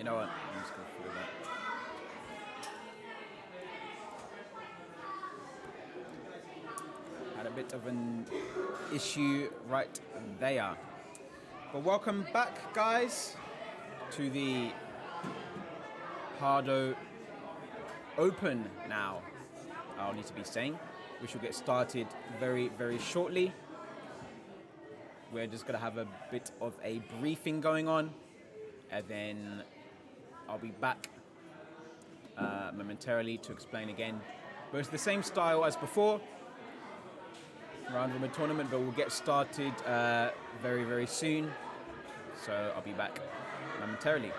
You know what? I'm just gonna follow that. Had a bit of an issue right there. But welcome back, guys, to the HADO Open now. I'll need to be saying. We shall get started very, very shortly. We're just gonna have a bit of a briefing going on, and then I'll be back momentarily to explain again. But it's the same style as before, round robin tournament, but we'll get started very, very soon. So I'll be back momentarily.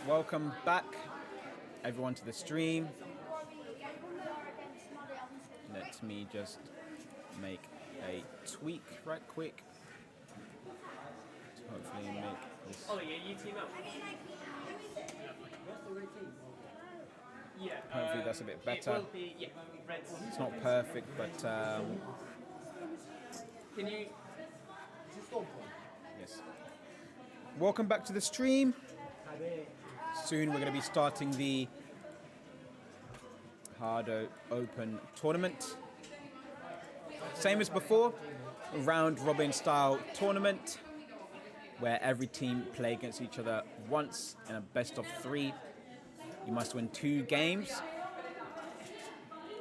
Welcome back, everyone, to the stream. Let me just make a tweak right quick to hopefully make this. Oh yeah, you team up. Yeah. Hopefully that's a bit better. It will be, yeah, red. It's not perfect, but Can you? yes. Welcome back to the stream. Soon we're going to be starting the HADO Open tournament. Same as before, a round robin style tournament where every team play against each other once in a best of 3. You must win 2 games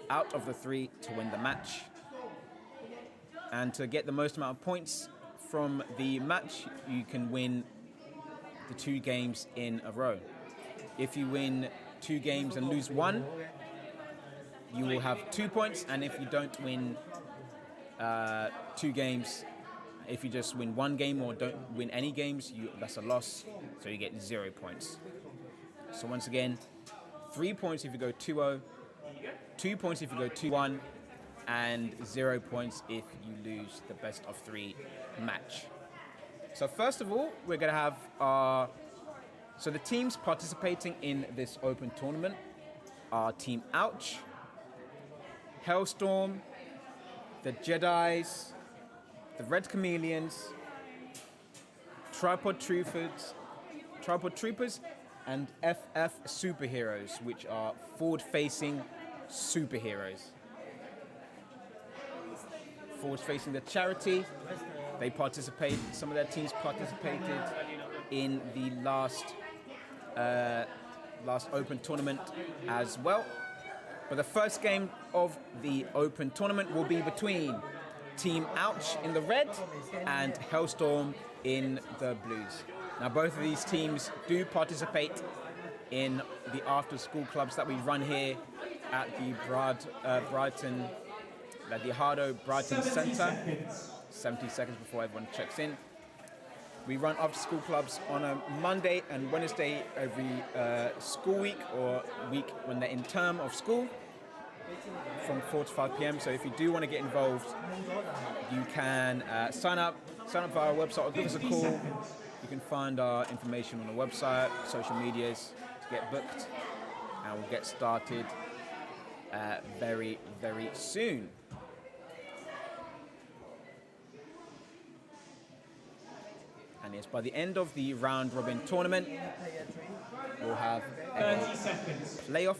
out of the 3 to win the match. And to get the most amount of points from the match, you can win the 2 games in a row. If you win 2 games and lose 1, you will have 2 points, and if you don't win 2 games, if you just win 1 game or don't win any games, that's a loss, so you get 0 points. So once again, 3 points if you go 2-0, 2 points if you go 2-1, and 0 points if you lose the best of 3 match. So first of all, we're going to have so the teams participating in this open tournament are Team Ouch, heLLStorm, the Jedis, the Red Chameleons, Tripod Troopers, and FF Superheroes, which are forward-facing superheroes. Forward-facing the charity, they participate. Some of their teams participated in the last open tournament as well. But the first game of the open tournament will be between Team Ouch in the red and heLLStorm in the blues. Now both of these teams do participate in the after-school clubs that we run here at the Brighton, at the HADO Brighton Centre. 70 seconds before everyone checks in. We run after-school clubs on a Monday and Wednesday every school week or week when they're in term of school from 4 to 5 p.m. So if you do want to get involved, you can sign up via our website or give us a call. You can find our information on the website, social medias to get booked, and we'll get started very, very soon. And yes, by the end of the round robin tournament, we'll have a 30 seconds. playoff.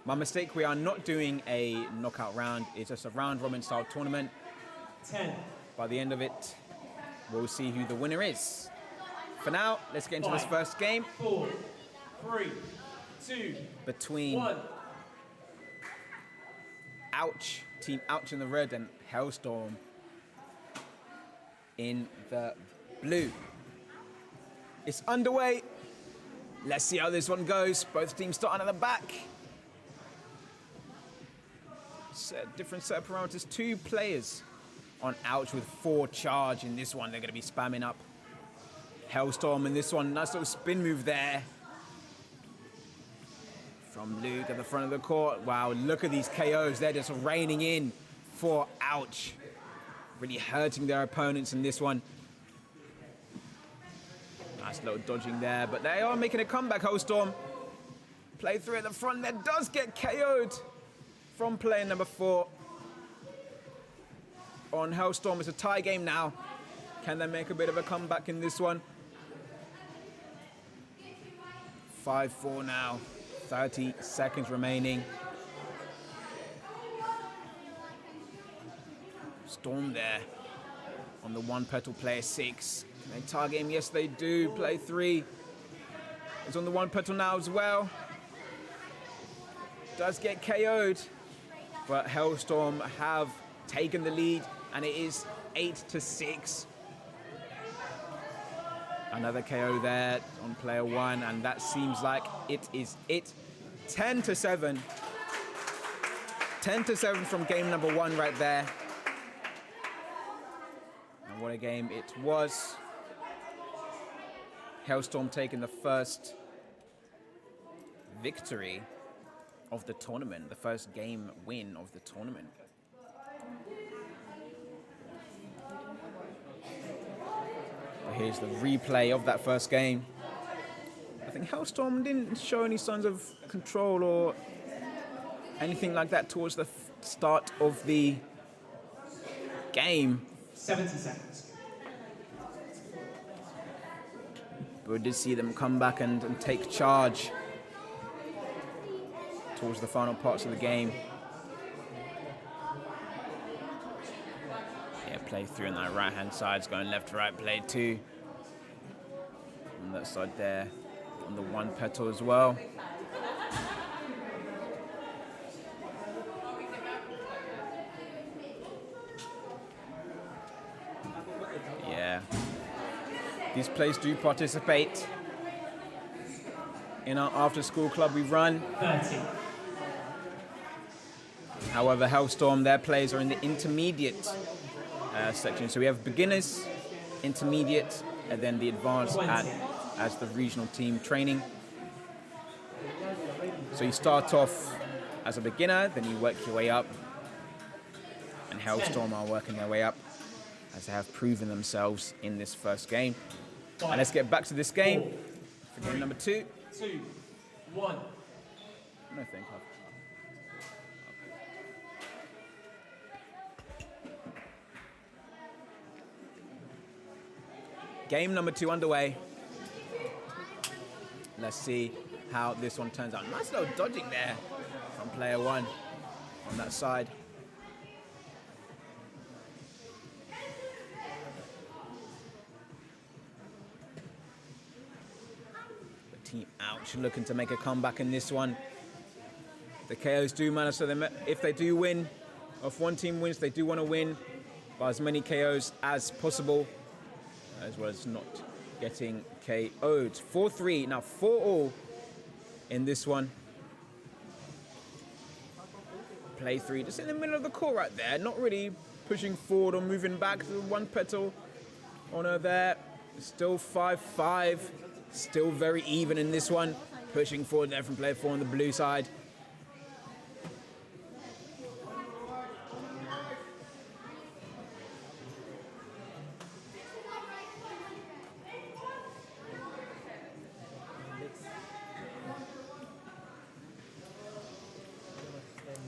My mistake, we are not doing a knockout round. It's just a round robin style tournament. 10. By the end of it, we'll see who the winner is. For now, let's get into this first game 4, 3, 2, between 1. Ouch, Team Ouch in the red, and heLLStorm in the blue. It's underway. Let's see how this one goes. Both teams starting at the back. Different set of parameters. 2 players on Ouch with 4 charge. In this one, they're going to be spamming up heLLStorm in this one. Nice little spin move there from Luke at the front of the court. Wow, look at these KOs. They're just raining in for Ouch. Really hurting their opponents in this one. Nice little dodging there, but they are making a comeback, heLLStorm. Play through at the front. That does get KO'd from player number 4. On heLLStorm, it's a tie game now. Can they make a bit of a comeback in this one? 5-4 now. 30 seconds remaining. Storm there on the 1 petal player 6. Can they target him? Yes, they do. Play 3 is on the 1 petal now as well. Does get KO'd, but heLLStorm have taken the lead, and it is 8-6. Another KO there on player 1, and that seems like it is it. 10-7. 10-7 from game number 1 right there. And what a game it was. heLLStorm taking the first victory of the tournament, the first game win of the tournament. But here's the replay of that first game. I think heLLStorm didn't show any signs of control or anything like that towards the start of the game. 70 seconds. But we did see them come back and take charge towards the final parts of the game. Yeah, play through on that right-hand side. It's going left to right, play 2. On that side there, on the 1 petal as well. Yeah. These plays do participate in our after-school club we run. 30. However, heLLStorm, their plays are in the intermediate section. So we have beginners, intermediate, and then the advanced as the regional team training. So you start off as a beginner, then you work your way up. And heLLStorm are working their way up as they have proven themselves in this first game. And let's get back to this game for game number 2. 2, 1. No, thank you. Game number 2 underway. Let's see how this one turns out. Nice little dodging there from player 1 on that side. The team Ouch looking to make a comeback in this one. The KOs do matter, so if they do win, if one team wins, they do want to win by as many KOs as possible, as well as not getting KO'd. 4-3, now 4-all in this one. Play 3, just in the middle of the court right there, not really pushing forward or moving back. The 1 petal on her there, still 5-5, still very even in this one. Pushing forward there from player 4 on the blue side.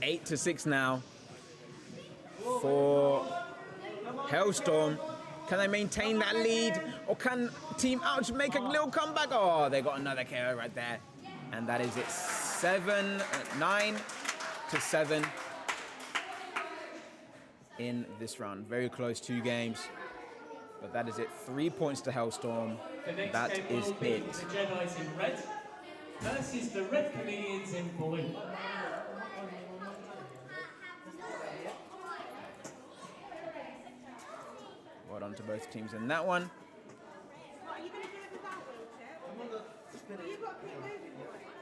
Eight to 6 now for heLLStorm. Can they maintain that lead, or can Team Ouch make a little comeback? Oh, they got another KO right there, and that is it. 9 to 7 in this round. Very close 2 games, but that is it. 3 points to heLLStorm. That is it. The Jedi's in red versus the Red Chameleons in blue. Well done to both teams in that one.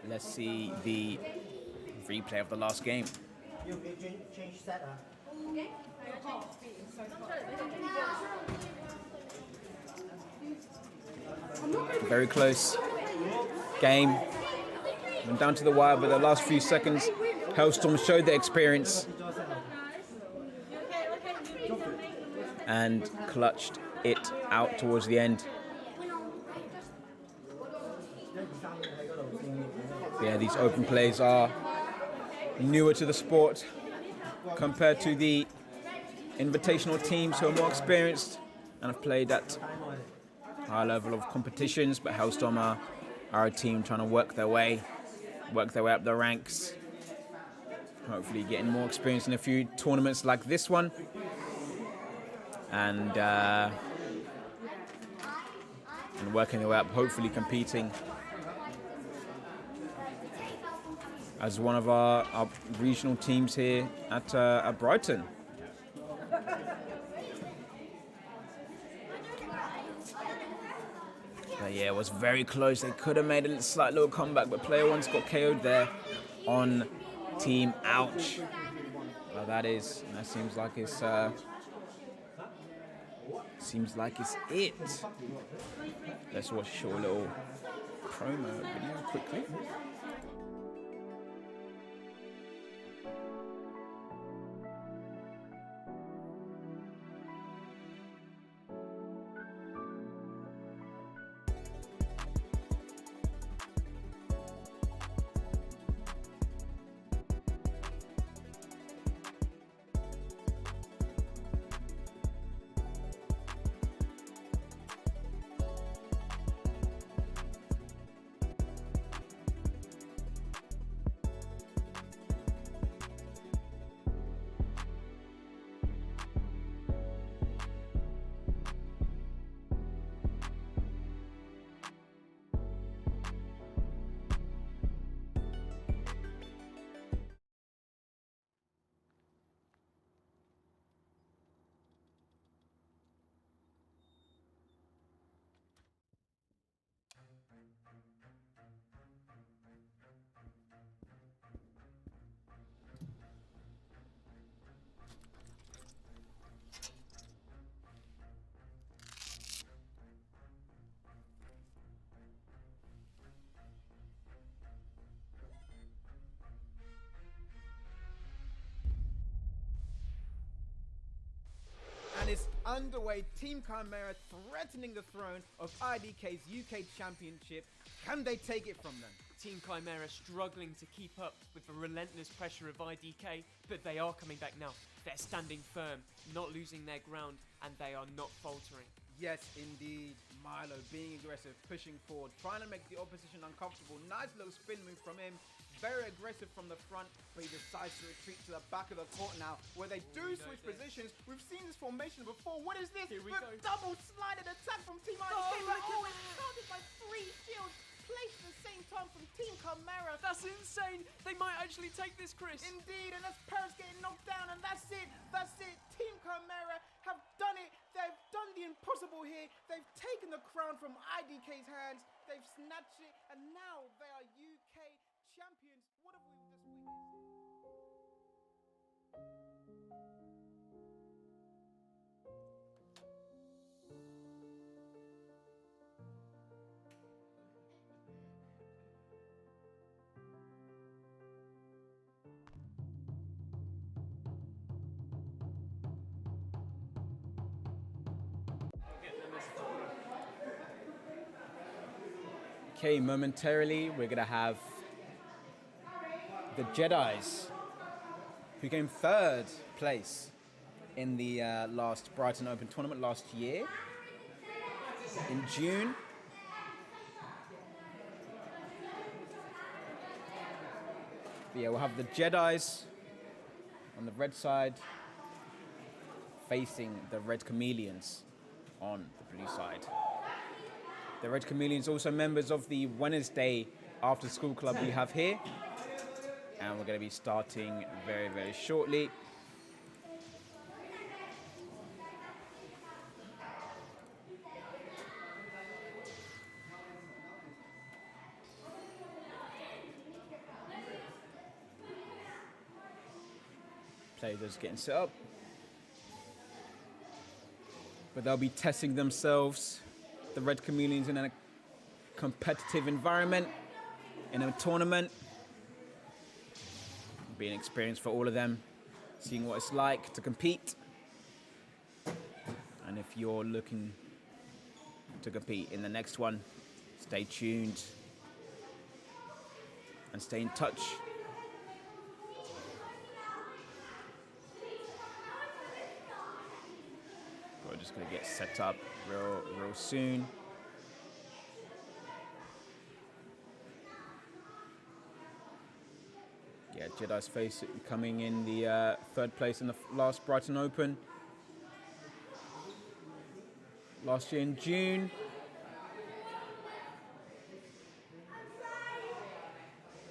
Let's see the replay of the last game. Very close game. Went down to the wire, but the last few seconds, heLLStorm showed their experience and clutched it out towards the end. Yeah, these open plays are newer to the sport compared to the invitational teams who are more experienced and have played at high level of competitions, but heLLStorm are a team trying to work their way up the ranks, hopefully getting more experience in a few tournaments like this one. And working their way up, hopefully competing as one of our regional teams here at Brighton. But yeah, it was very close. They could have made a slight little comeback, but player 1's got KO'd there. on Team Ouch. Well, that seems like it's it. Let's watch a short little promo video quickly. And it's underway. Team Chimera threatening the throne of IDK's UK Championship. Can they take it from them? Team Chimera struggling to keep up with the relentless pressure of IDK, but they are coming back now. They're standing firm, not losing their ground, and they are not faltering. Yes, indeed. Milo being aggressive, pushing forward, trying to make the opposition uncomfortable. Nice little spin move from him. Very aggressive from the front, but he decides to retreat to the back of the court now, where they do switch positions. We've seen this formation before. What is this? Here we go. Double slided attack from Team IDK. It's started by 3 shields placed at the same time from Team Chimera. That's insane! They might actually take this, Chris. Indeed, and that's Paris getting knocked down, and that's it. That's it. Team Chimera have done it. They've done the impossible here. They've taken the crown from IDK's hands. They've snatched it, and now they are UK champions. What have we just witnessed? Okay, momentarily we're gonna have the Jedis, who came 3rd place in the last Brighton Open tournament last year in June. But yeah, we'll have the Jedis on the red side facing the Red Chameleons on the blue side. The Red Chameleons also members of the Wednesday after school club we have here. And we're going to be starting very, very shortly. Players getting set up. But they'll be testing themselves, the Red Chameleons, in a competitive environment, in a tournament. Be an experience for all of them, seeing what it's like to compete. And if you're looking to compete in the next one, stay tuned and stay in touch. We're just going to get set up real soon. Yeah, Jedi's face coming in the 3rd place in the last Brighton Open last year in June.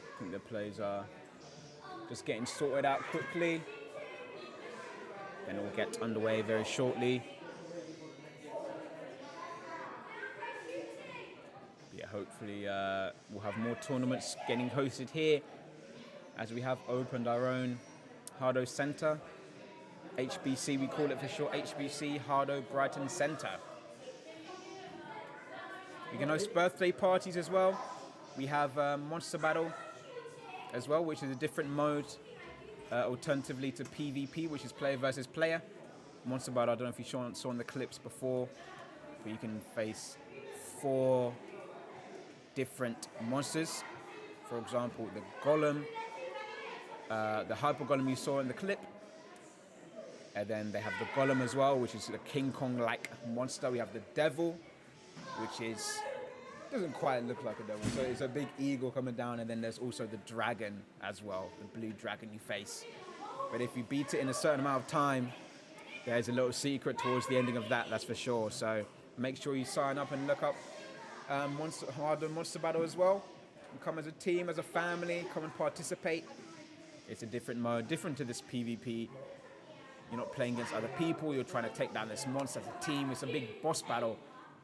I think the players are just getting sorted out quickly. Then we'll get underway very shortly. Yeah, hopefully we'll have more tournaments getting hosted here as we have opened our own HADO Center. HBC, we call it for short, HBC, HADO Brighton Center. We can host birthday parties as well. We have Monster Battle as well, which is a different mode, alternatively to PvP, which is player versus player. Monster Battle, I don't know if you saw in the clips before, but you can face 4 different monsters. For example, the Golem, the Hyper Golem you saw in the clip. And then they have the Golem as well, which is a King Kong-like monster. We have the Devil, which doesn't quite look like a devil. So it's a big eagle coming down, and then there's also the dragon as well, the blue dragon you face. But if you beat it in a certain amount of time, there's a little secret towards the ending of that's for sure. So make sure you sign up and look up HADO Monster Battle as well. You come as a team, as a family, come and participate. It's a different mode, different to this PvP. You're not playing against other people, you're trying to take down this monster as a team. It's a big boss battle,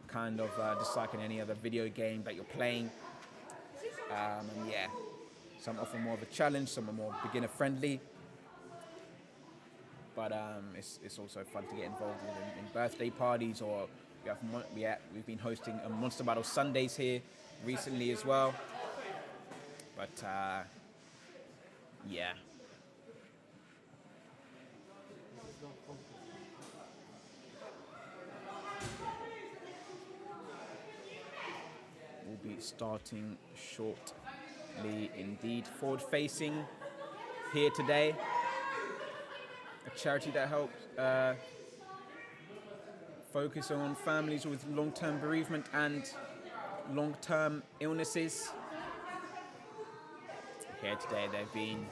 kind of just like in any other video game that you're playing. And yeah, some offer more of a challenge, some are more beginner friendly. But it's also fun to get involved in birthday parties, or we've been hosting a Monster Battle Sundays here recently as well. But yeah. We'll be starting shortly indeed. Forward facing here today. A charity that helps focus on families with long-term bereavement and long-term illnesses. Here today they've been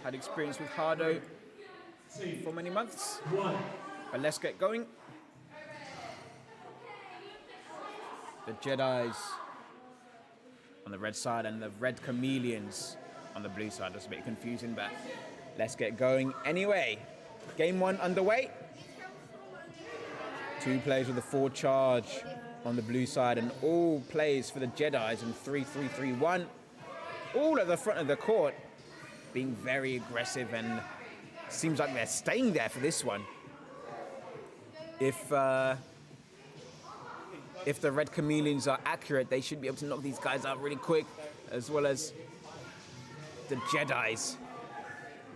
had experience with HADO for many months. But let's get going. The Jedis on the red side and the Red Chameleons on the blue side. That's a bit confusing, but let's get going anyway. Game 1 underway. 2 players with a 4 charge on the blue side, and all plays for the Jedis in 3-3-3-1. All at the front of the court, being very aggressive, and seems like they're staying there for this one. If the Red Chameleons are accurate, they should be able to knock these guys out really quick, as well as the Jedis.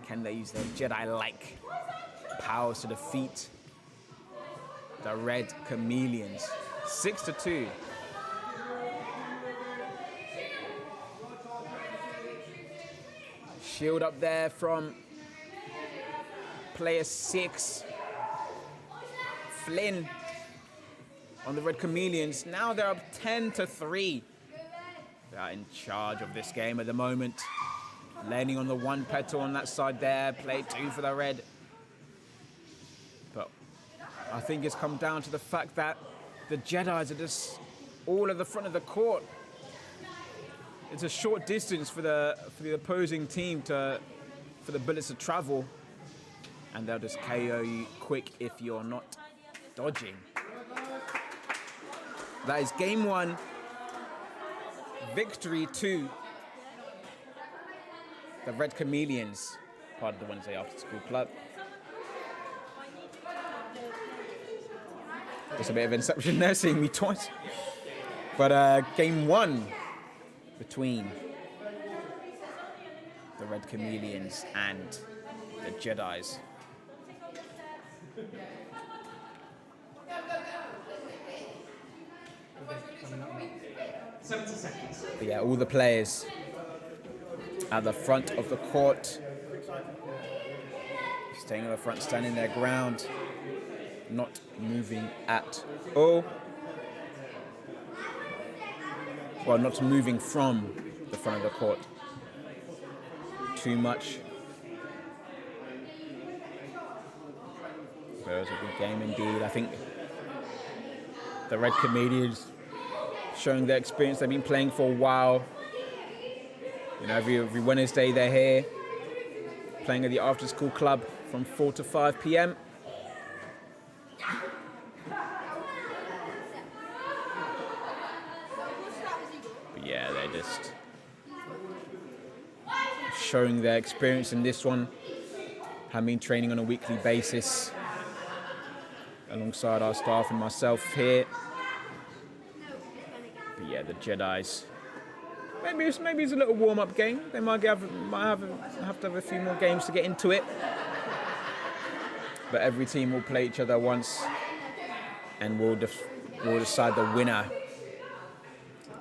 Can they use their Jedi-like powers to defeat the Red Chameleons? 6-2. Shield up there from player 6. Flynn on the Red Chameleons. Now they're up 10-3. They are in charge of this game at the moment. Landing on the 1 petal on that side there. Play 2 for the Red. But I think it's come down to the fact that the Jedis are just all at the front of the court. It's a short distance for the opposing team for the bullets to travel, and they'll just KO you quick if you're not dodging. That is game 1. Victory 2. The Red Chameleons, part of the Wednesday After School Club. Just a bit of inception there, seeing me twice. But game 1 between the Red Chameleons and the Jedis. But yeah, all the players at the front of the court, staying at the front, standing their ground, not moving at all. Well, not moving from the front of the court too much. But it was a good game indeed. I think the Red Chameleons showing their experience. They've been playing for a while. You know, every Wednesday they're here, playing at the After School Club from 4 to 5 p.m. showing their experience in this one. Have been training on a weekly basis alongside our staff and myself here. But yeah, the Jedis. Maybe it's a little warm-up game. They might have to have a few more games to get into it. But every team will play each other once, and we'll decide the winner.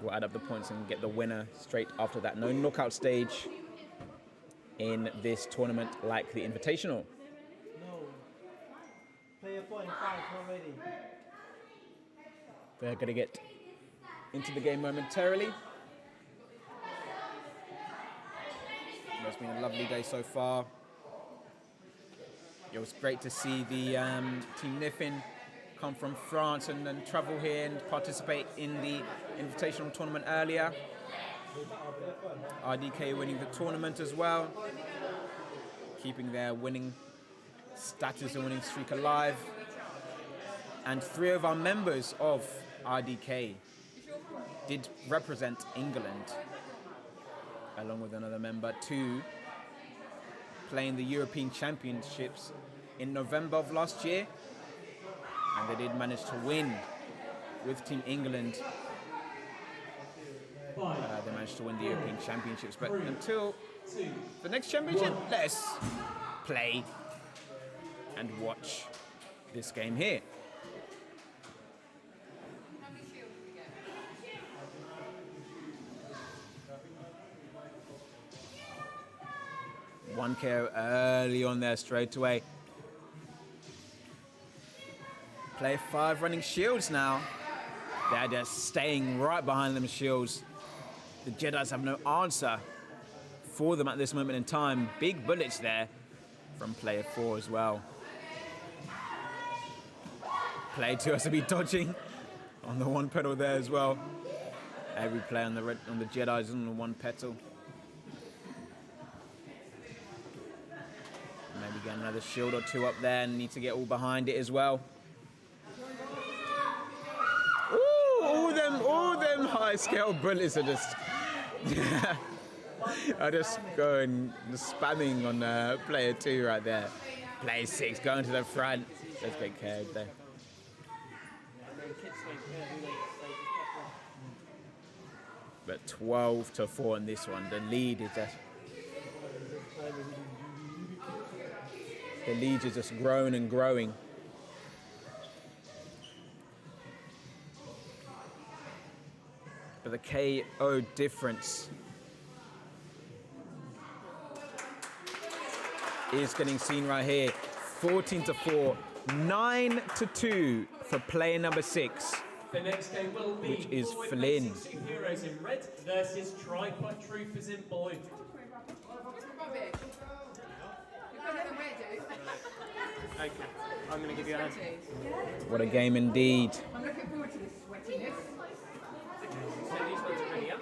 We'll add up the points and get the winner straight after that. No knockout stage in this tournament like the Invitational. No. Player 4 and 5 already. They're going to get into the game momentarily. It's been a lovely day so far. It was great to see the Team Nyffin come from France and then travel here and participate in the Invitational tournament earlier. RDK winning the tournament as well, keeping their winning status and winning streak alive. And 3 of our members of RDK did represent England, along with another member, to play in the European Championships in November of last year. And they did manage to win with Team England. They managed to win the European Championships. But until the next championship, let's play and watch this game here. One KO early on there straight away. Player 5 running shields now. They're just staying right behind them shields. The Jedis have no answer for them at this moment in time. Big bullets there from player 4 as well. Player 2 has to be dodging on the one pedal there as well. Every player on the Jedi is on the one pedal. Maybe get another shield or 2 up there and need to get all behind it as well. Ooh, all them high scale bullets are just going spamming on player 2 right there. Player 6 going to the front. Let's get carried there. But 12-4 in this one. The lead is just growing and growing. But the KO difference is getting seen right here. 14-4, 9-2 for player number 6. The next game will be Which is Forward Flynn. Facing Superheroes in red versus Tripod Troopers in blue. Okay, I'm going to give you a hand. What a game indeed. I'm looking forward to this sweatiness. So these ones are ready, yeah?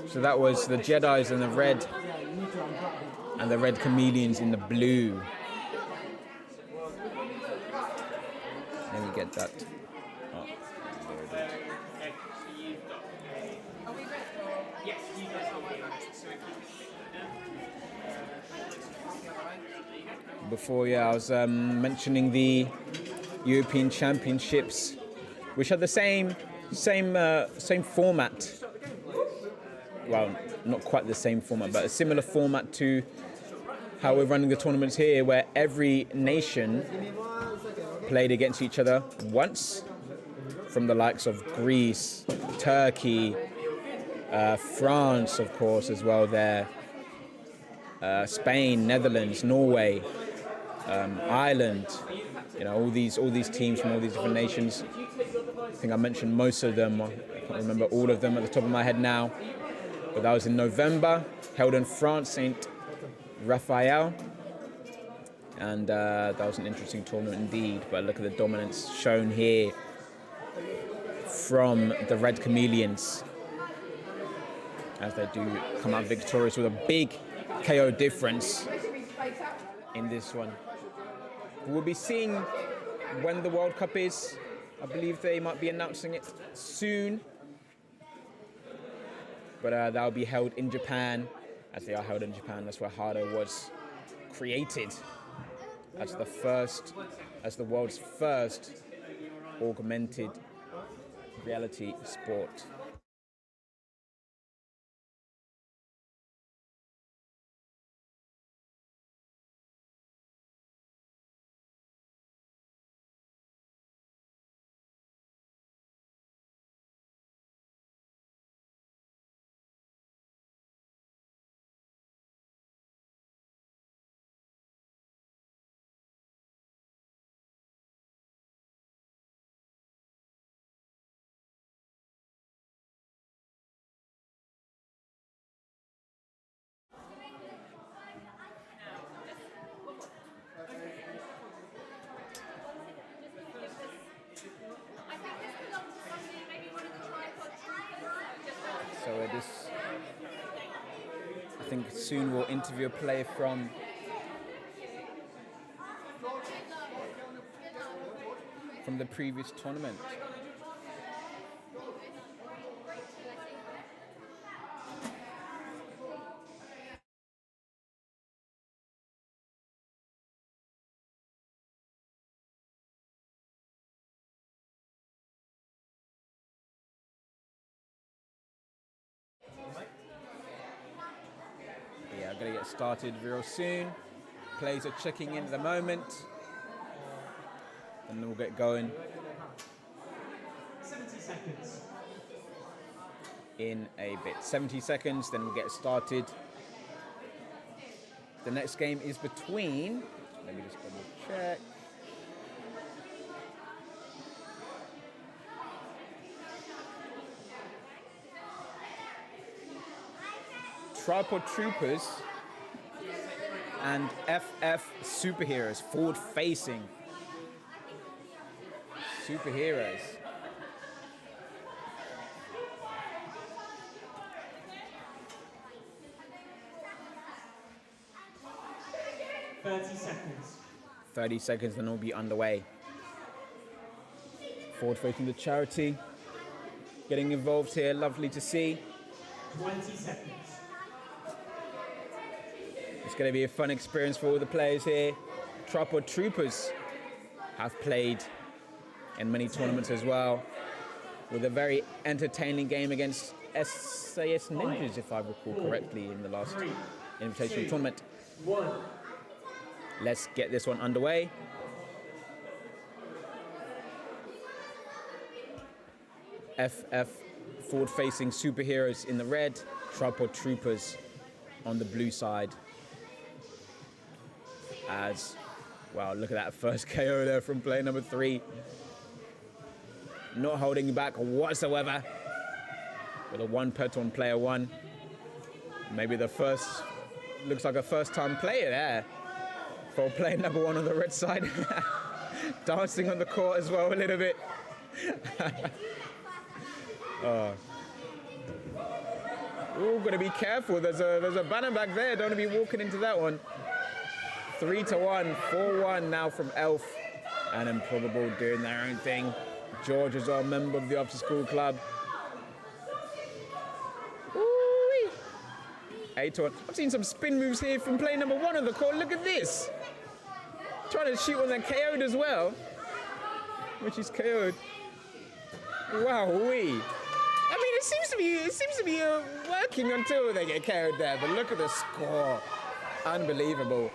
So that was the Jedis in the red and the Red Chameleons in the blue. Let me get that. Oh, there it is. Okay, so you've got... Are we ready? Yes, you guys are ready. So if you can pick that down. Before, I was mentioning the European Championships, which are the same format. Well, not quite the same format, but a similar format to how we're running the tournaments here, where every nation played against each other once, from the likes of Greece, Turkey, France, of course, as well there, Spain, Netherlands, Norway, Ireland. You know, all these teams from all these different nations. I think I mentioned most of them. I can't remember all of them at the top of my head now. But that was in November, held in France, Saint Raphael. And that was an interesting tournament indeed. But look at the dominance shown here from the Red Chameleons, as they do come out victorious with a big KO difference in this one. We'll be seeing when the World Cup is. I believe they might be announcing it soon. But that will be held in Japan as they are held in Japan. That's where HADO was created as the world's first augmented reality sport. So I think soon we'll interview a player from the previous tournament. Yeah, I'm gonna get started real soon. Players are checking in at the moment, and then we'll get going 70 seconds. in a bit. 70 seconds, then we'll get started. The next game is between, let me just double check. Tripod Troopers and FF Superheroes, forward-facing superheroes. Seconds. 30 seconds, then we'll be underway. Forward-facing the charity, getting involved here, lovely to see. 20 seconds. It's going to be a fun experience for all the players here. Tripod Troopers have played in many tournaments as well, with a very entertaining game against SAS Ninjas, if I recall correctly, in the last invitational tournament. 1. Let's get this one underway. FF forward-facing superheroes in the red, Tripod Troopers on the blue side. As, wow, look at that first KO there from player number 3. Not holding back whatsoever. With a 1 pet on player 1. Maybe the first, looks like a first-time player there for player number 1 on the red side. Dancing on the court as well a little bit. Oh, gotta be careful. There's a banner back there. Don't want to be walking into that one. 3-1, 4-1 now from Elf and Improbable doing their own thing. George is our member of the after school club. 8-1. I've seen some spin moves here from player number 1 on the court. Look at this. Trying to shoot one that KO'd as well. Which is KO'd. Wow-wee. I mean, it seems to be working until they get KO'd there. But look at the score. Unbelievable.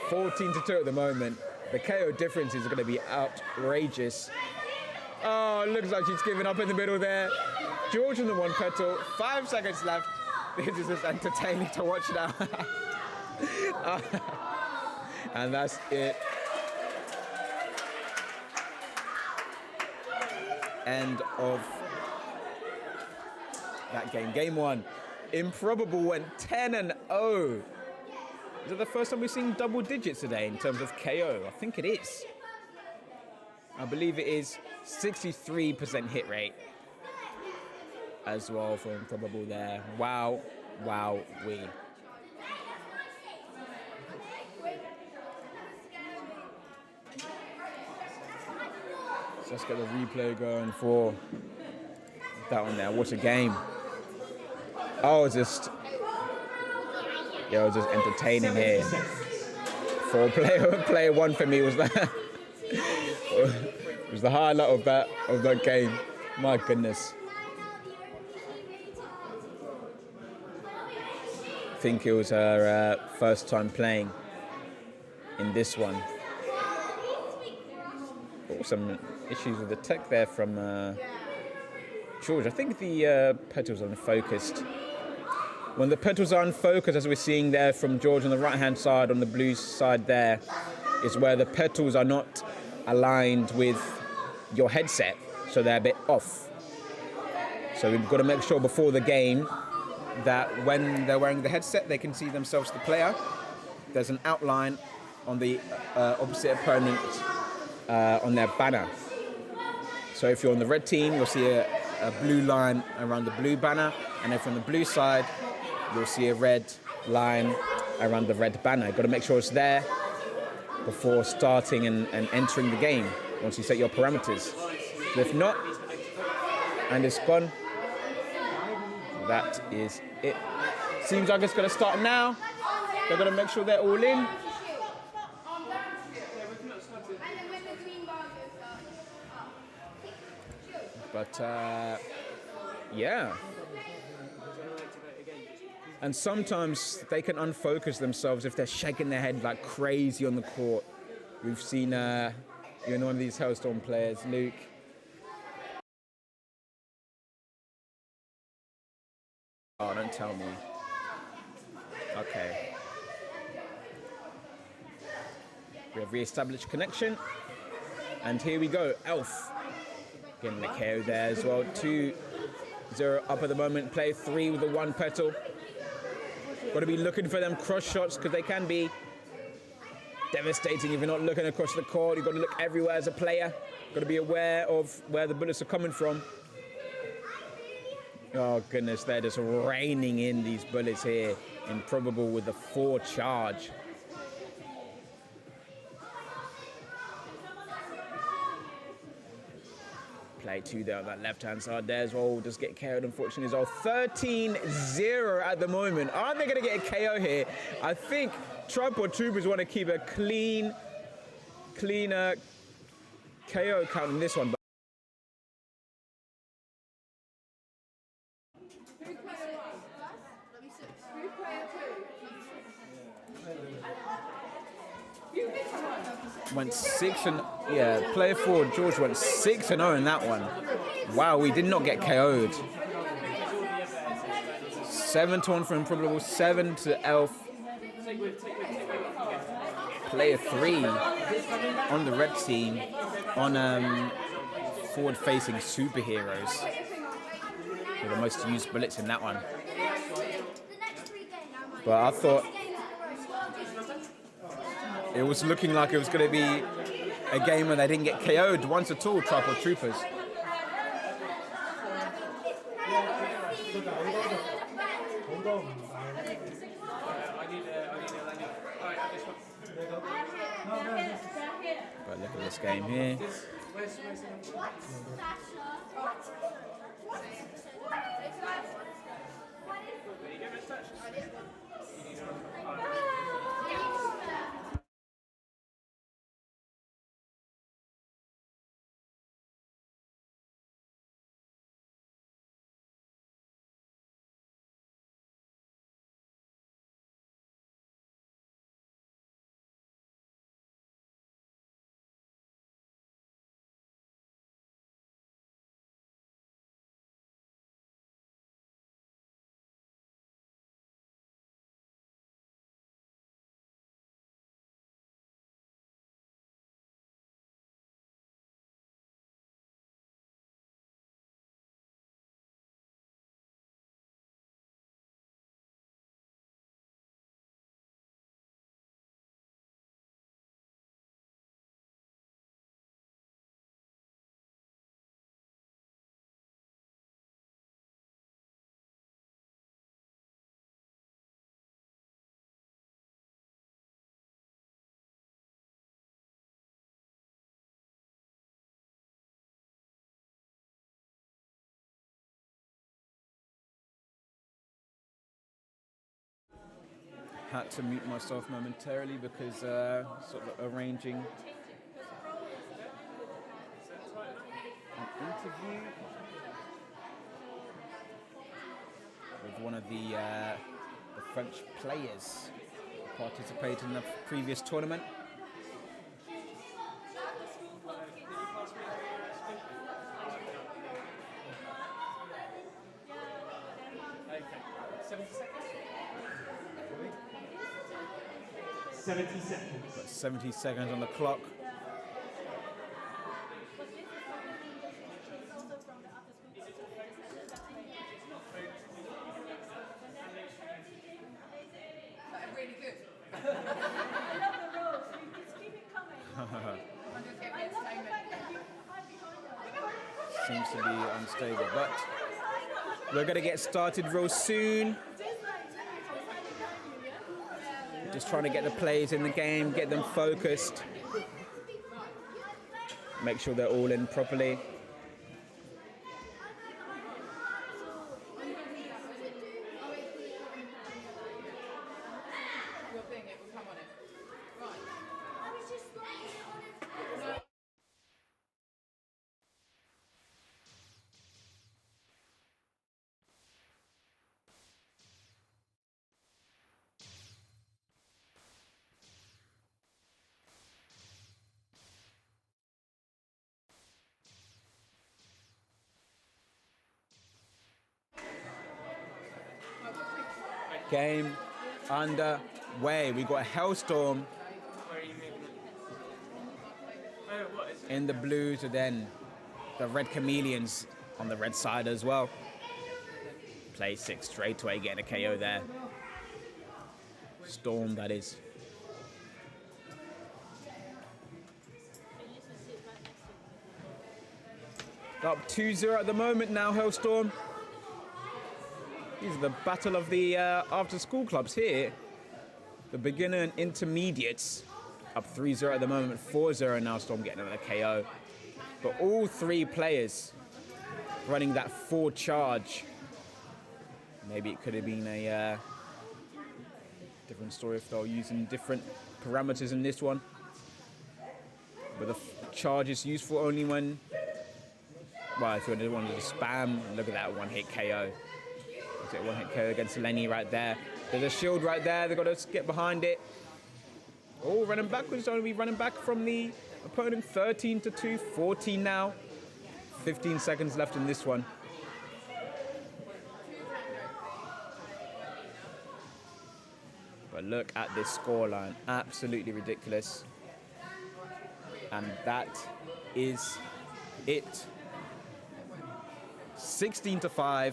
14-2 at the moment. The KO difference is going to be outrageous. Oh, looks like she's giving up in the middle there. George on the 1 petal. 5 seconds left. This is just entertaining to watch now. And that's it. End of that game. Game 1. Improbable went 10-0. Is it the first time we've seen double digits today in terms of KO? I think it is. I believe it is 63% hit rate as well for Improbable there. Wow, wow, wee. So let's get the replay going for that one there. What a game. Oh, just Yeah, I was just entertaining here. For player one for me was that was the highlight of that game. My goodness. I think it was her first time playing in this one. Oh, some issues with the tech there from George. I think the petals are unfocused. When the petals are unfocused, as we're seeing there from George on the right-hand side, on the blue side there, is where the petals are not aligned with your headset, so they're a bit off. So we've got to make sure before the game that when they're wearing the headset, they can see themselves, the player. There's an outline on the opposite opponent on their banner. So if you're on the red team, you'll see a blue line around the blue banner, and if on the blue side, you'll see a red line around the red banner. You've got to make sure it's there before starting and entering the game, once you set your parameters. So if not, and it's gone, that is it. Seems like it's going to start now. They're going to make sure they're all in. But, yeah. And sometimes they can unfocus themselves if they're shaking their head like crazy on the court. We've seen one of these HALStorm players, Luke. Oh, don't tell me. Okay. We have re-established connection. And here we go, Elf. Getting the KO there as well. 2-0 up at the moment. Play 3 with the 1 petal. Got to be looking for them cross shots because they can be devastating if you're not looking across the court. You've got to look everywhere as a player. Got to be aware of where the bullets are coming from. Oh goodness, they're just raining in these bullets here. Improbable with the 4 charge. Play 2 there on that left-hand side there as well. Just get KO'd, unfortunately, as well. 13-0 at the moment. Aren't they going to get a KO here? I think Tripod Troopers want to keep a cleaner KO count in this one. Went 6 and player 4 George went 6-0 in that one. Wow, we did not get KO'd. 7-1 for Improbable, 7 to Elf. Player 3 on the red team on forward-facing superheroes. With the most used bullets in that one. But I thought it was looking like it was going to be a game where they didn't get KO'd once at all, Tripod Troopers. But look at this game here. Had to mute myself momentarily because sort of arranging an interview with one of the French players who participated in the previous tournament. Okay. 70 seconds. 70 seconds. Got 70 seconds on the clock. Really good. I love the roles. Just keep it coming. I'm just getting entertainment. Seems to be unstable, but we're gonna get started real soon. Just trying to get the players in the game, get them focused, make sure they're all in properly. Your thing, it will come on it. Right. Game underway. We got a heLLStorm Where are you moving it? Oh, what is it? in the blues, and then the Red Chameleons on the red side as well. Play 6 straight away, getting a KO there. Storm, that is. Up 2-0 at the moment now, heLLStorm. These are the battle of the after-school clubs here. The beginner and intermediates up 3-0 at the moment, 4-0 now. Storm getting another KO. But all three players running that forward charge. Maybe it could have been a different story if they were using different parameters in this one. But the charge is useful only when, well, if you wanted to spam, look at that one-hit KO. One-hit KO against Lenny right there. There's a shield right there. They've got to get behind it. Oh, running backwards. Don't be running back from the opponent. 13-2, 14 now. 15 seconds left in this one. But look at this scoreline. Absolutely ridiculous. And that is it. 16-5.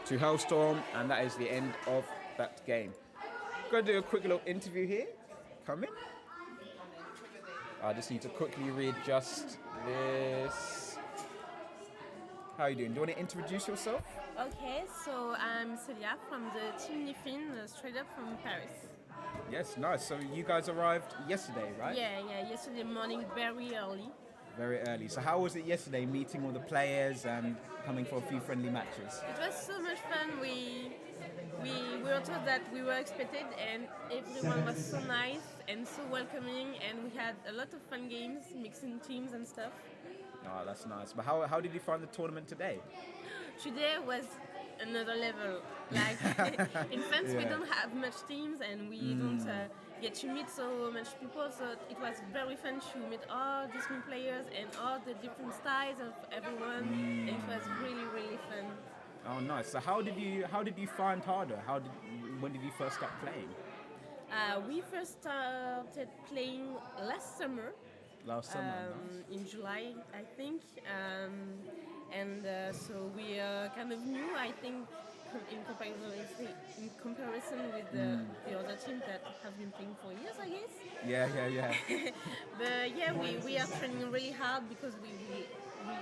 To heLLStorm, and that is the end of that game. Gonna do a quick little interview here. Come in. I just need to quickly readjust this. How are you doing? Do you want to introduce yourself? Okay, so I'm Celia from the team Nyffin, straight up from Paris. Yes, nice. So you guys arrived yesterday, right? Yeah, yesterday morning, very early. Very early. So how was it yesterday, meeting all the players and coming for a few friendly matches? It was so much fun. We were told that we were expected, and everyone was so nice and so welcoming, and we had a lot of fun games, mixing teams and stuff. Oh, that's nice. But how did you find the tournament today? Today was another level. Like in France, we Yeah. don't have much teams, and we don't get to meet so much people. So it was very fun to meet all these new players and all the different styles of everyone. And it was really, really fun. Oh, nice. So how did you find HADO? When did you first start playing? We first started playing last summer. Last summer. Nice. In July, I think. So we are kind of new, I think, in comparison with the other teams that have been playing for years, I guess. Yeah. But yeah, we are training really hard because we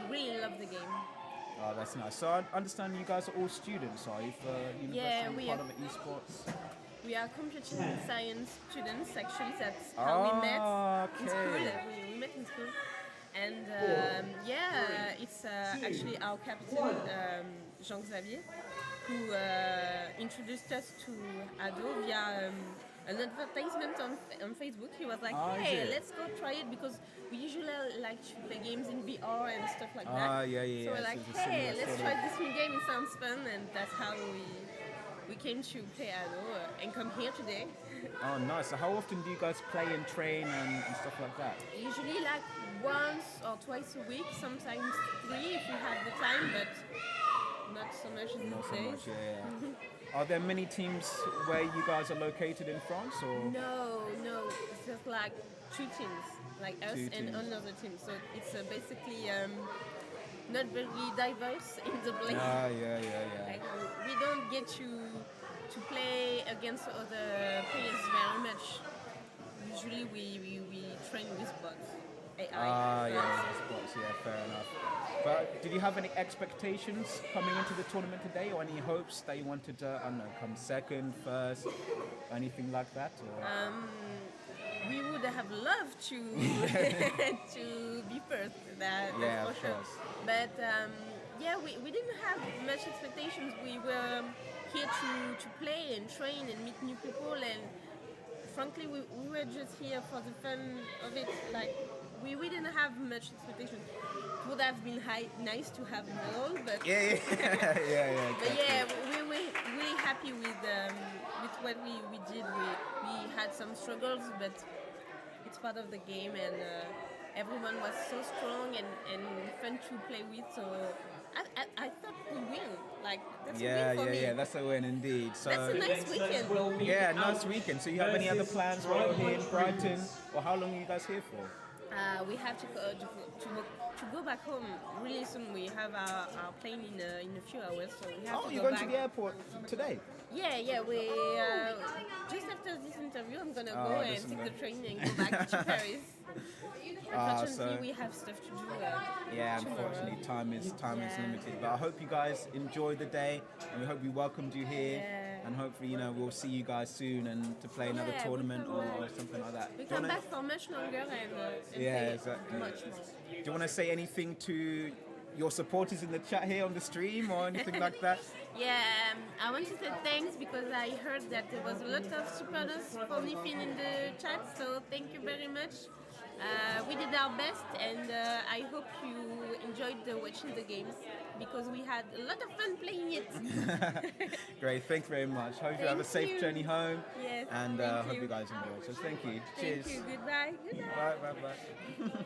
really love the game. Oh, that's nice. So I understand you guys are all students, are you, for university? Yeah, we part are. of the esports? We are computer science students, actually. That's how we met in school. Okay. We met in school. And it's actually our captain, Jean-Xavier, who introduced us to HADO via an advertisement on Facebook. He was like, hey, is it? let's go try it because we usually like to play games in VR and stuff like Ah, that. yeah, yeah, So we're yeah. like, So it's a hey, similar let's sort try of- this new game. It sounds fun, and that's how we came to play HADO and come here today. Oh, nice. So how often do you guys play and train and stuff like that? Usually like once or twice a week, sometimes 3 if we have the time, but not so much these Not so days. much, yeah. Are there many teams where you guys are located in France, or? No, it's just like 2 teams, like us Two and teams. another team. So it's basically not very diverse in the play. Ah, yeah. Like, we don't get to play against other players very much. Usually we train with bots. AI. Ah, yeah, bots. spots, yeah, fair enough. But did you have any expectations coming into the tournament today, or any hopes that you wanted to, I don't know, come second, first, anything like that? Or? We would have loved to to be first. That's Yeah, for of sure. course. But yeah, we didn't have much expectations. We were here to play and train and meet new people, and frankly, we were just here for the fun of it. Like we didn't have much expectations. It would have been nice to have medal, but Yeah. but yeah, we were really happy with what we did. We had some struggles, but it's part of the game, and everyone was so strong and fun to play with. So I thought we win. Like that's a win for me. Yeah. That's a win indeed. So That's a nice weekend. Will meet yeah, nice Ouch weekend. So you have any other versus plans while you're here in Brighton. Brighton, or how long are you guys here for? We have to go back home really soon. We have our plane in a few hours, so we have Oh, to you're go going back. to the airport today? Yeah. We just after this interview, I'm gonna go and just take gonna- the train and go back to Paris. Unfortunately, so- we have stuff to do. Yeah, tomorrow. unfortunately, time is Yeah. limited. But I hope you guys enjoyed the day, and we hope we welcomed you here. Yeah. And hopefully, we'll see you guys soon and to play another Yeah, we tournament come or back. something like that. We Do you come wanna- back for much longer and Yeah, play exactly. much more. Do you want to say anything to your supporters in the chat here on the stream or anything like that? Yeah, I want to say thanks because I heard that there was a lot of supporters for Nyffin in the chat, so thank you very much. We did our best, and I hope you enjoyed watching the games because we had a lot of fun playing it. Great, thanks very much. Hope you have a Thank safe you. journey home. Yes, And thank hope you. you guys enjoy. So thank you. Thank Cheers. you. Goodbye. Goodbye. Bye.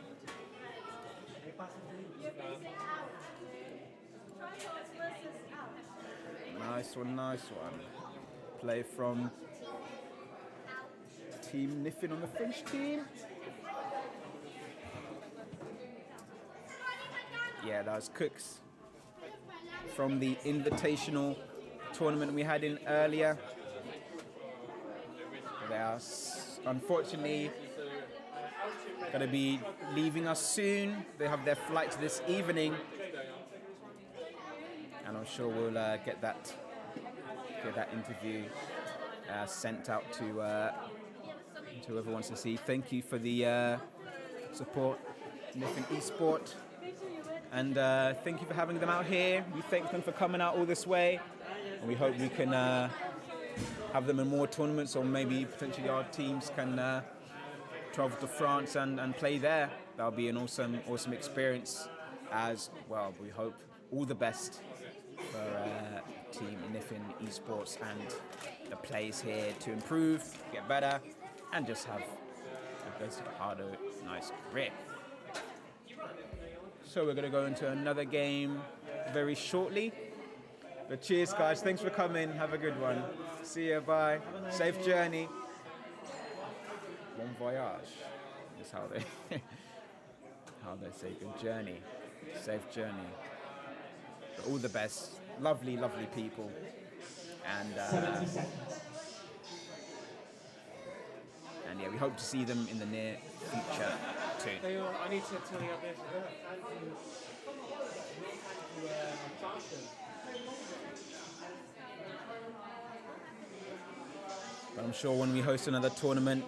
Trials versus Ouch. Nice one. Play from Team Nyffin on the French team. Yeah, that was Kooks from the invitational tournament we had in earlier. They are unfortunately going to be leaving us soon. They have their flight this evening, and I'm sure we'll get that interview sent out to whoever wants to see. Thank you for the support, Nyffin Esport. And thank you for having them out here. We thank them for coming out all this way. And we hope we can have them in more tournaments, or maybe potentially our teams can travel to France and play there. That'll be an awesome experience as well. We hope all the best for Team Nyffin Esports and the players here to improve, get better, and just have a best harder, nice career. So we're going to go into another game very shortly. But cheers, guys. Thanks for coming. Have a good one. See you. Bye. Safe journey. Bon voyage. That's how they say good journey. Safe journey. But all the best. Lovely, lovely people. And 70 seconds. yeah, we hope to see them in the near future too. I need to tell you this. But I'm sure when we host another tournament,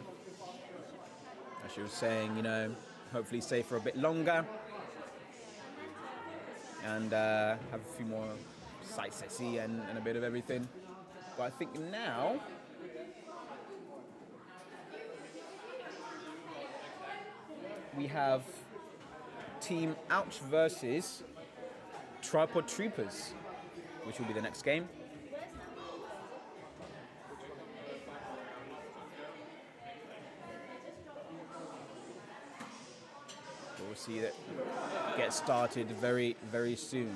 as you were saying, hopefully stay for a bit longer and have a few more sightsee and a bit of everything. But I think now we have Team Ouch versus Tripod Troopers, which will be the next game. We'll see that get started very, very soon.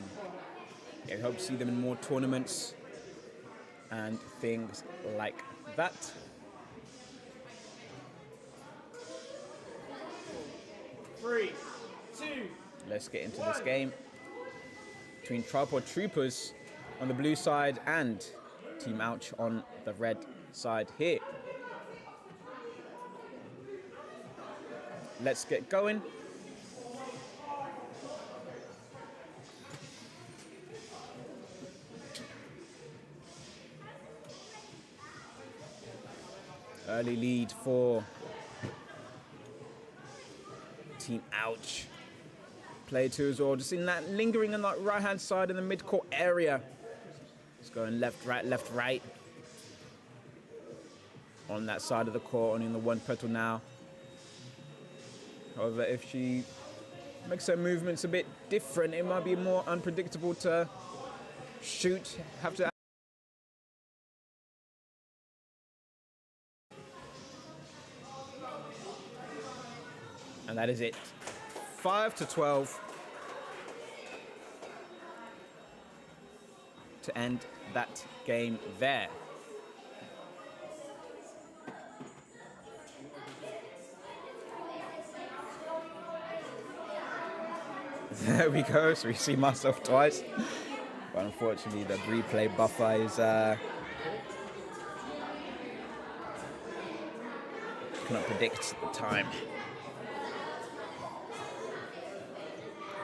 I hope to see them in more tournaments and things like that. Three, two. Let's get into this game between Tripod Troopers on the blue side and Team Ouch on the red side here. Let's get going. Early lead for Team Ouch. Player 2 as well, just in that lingering on that right-hand side in the mid-court area. It's going left, right. On that side of the court, only in the one petal now. However, if she makes her movements a bit different, it might be more unpredictable to shoot, have to. And that is it. 5-12 to end that game there. There we go. So we see myself twice. But unfortunately, the replay buffer is cannot predict the time.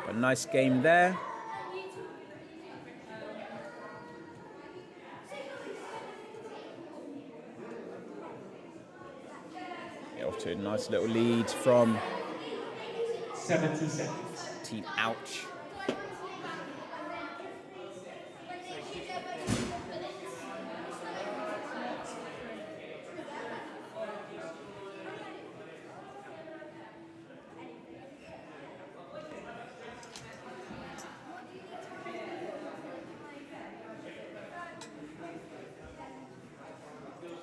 A nice game there. Get off to a nice little lead from 70 seconds. Team Ouch.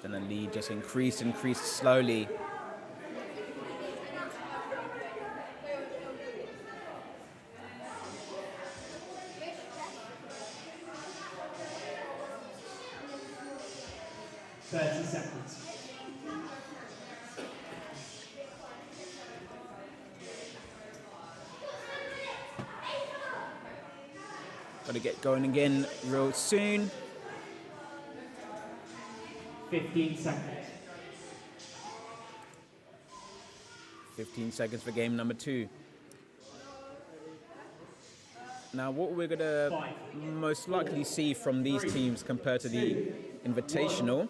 And the lead just increased slowly. Seconds. Got to get going again real soon. 15 seconds. 15 seconds for game number 2. Now, what we're going to most likely see from these teams compared to the Invitational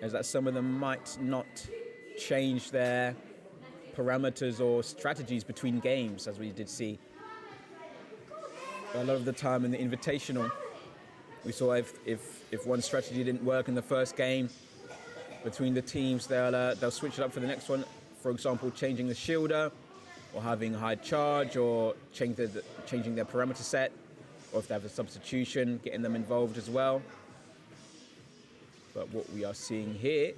is that some of them might not change their parameters or strategies between games, as we did see. A lot of the time in the Invitational, we saw if one strategy didn't work in the first game between the teams, they'll switch it up for the next one. For example, changing the shielder, or having a high charge, or changing their parameter set, or if they have a substitution, getting them involved as well. But what we are seeing here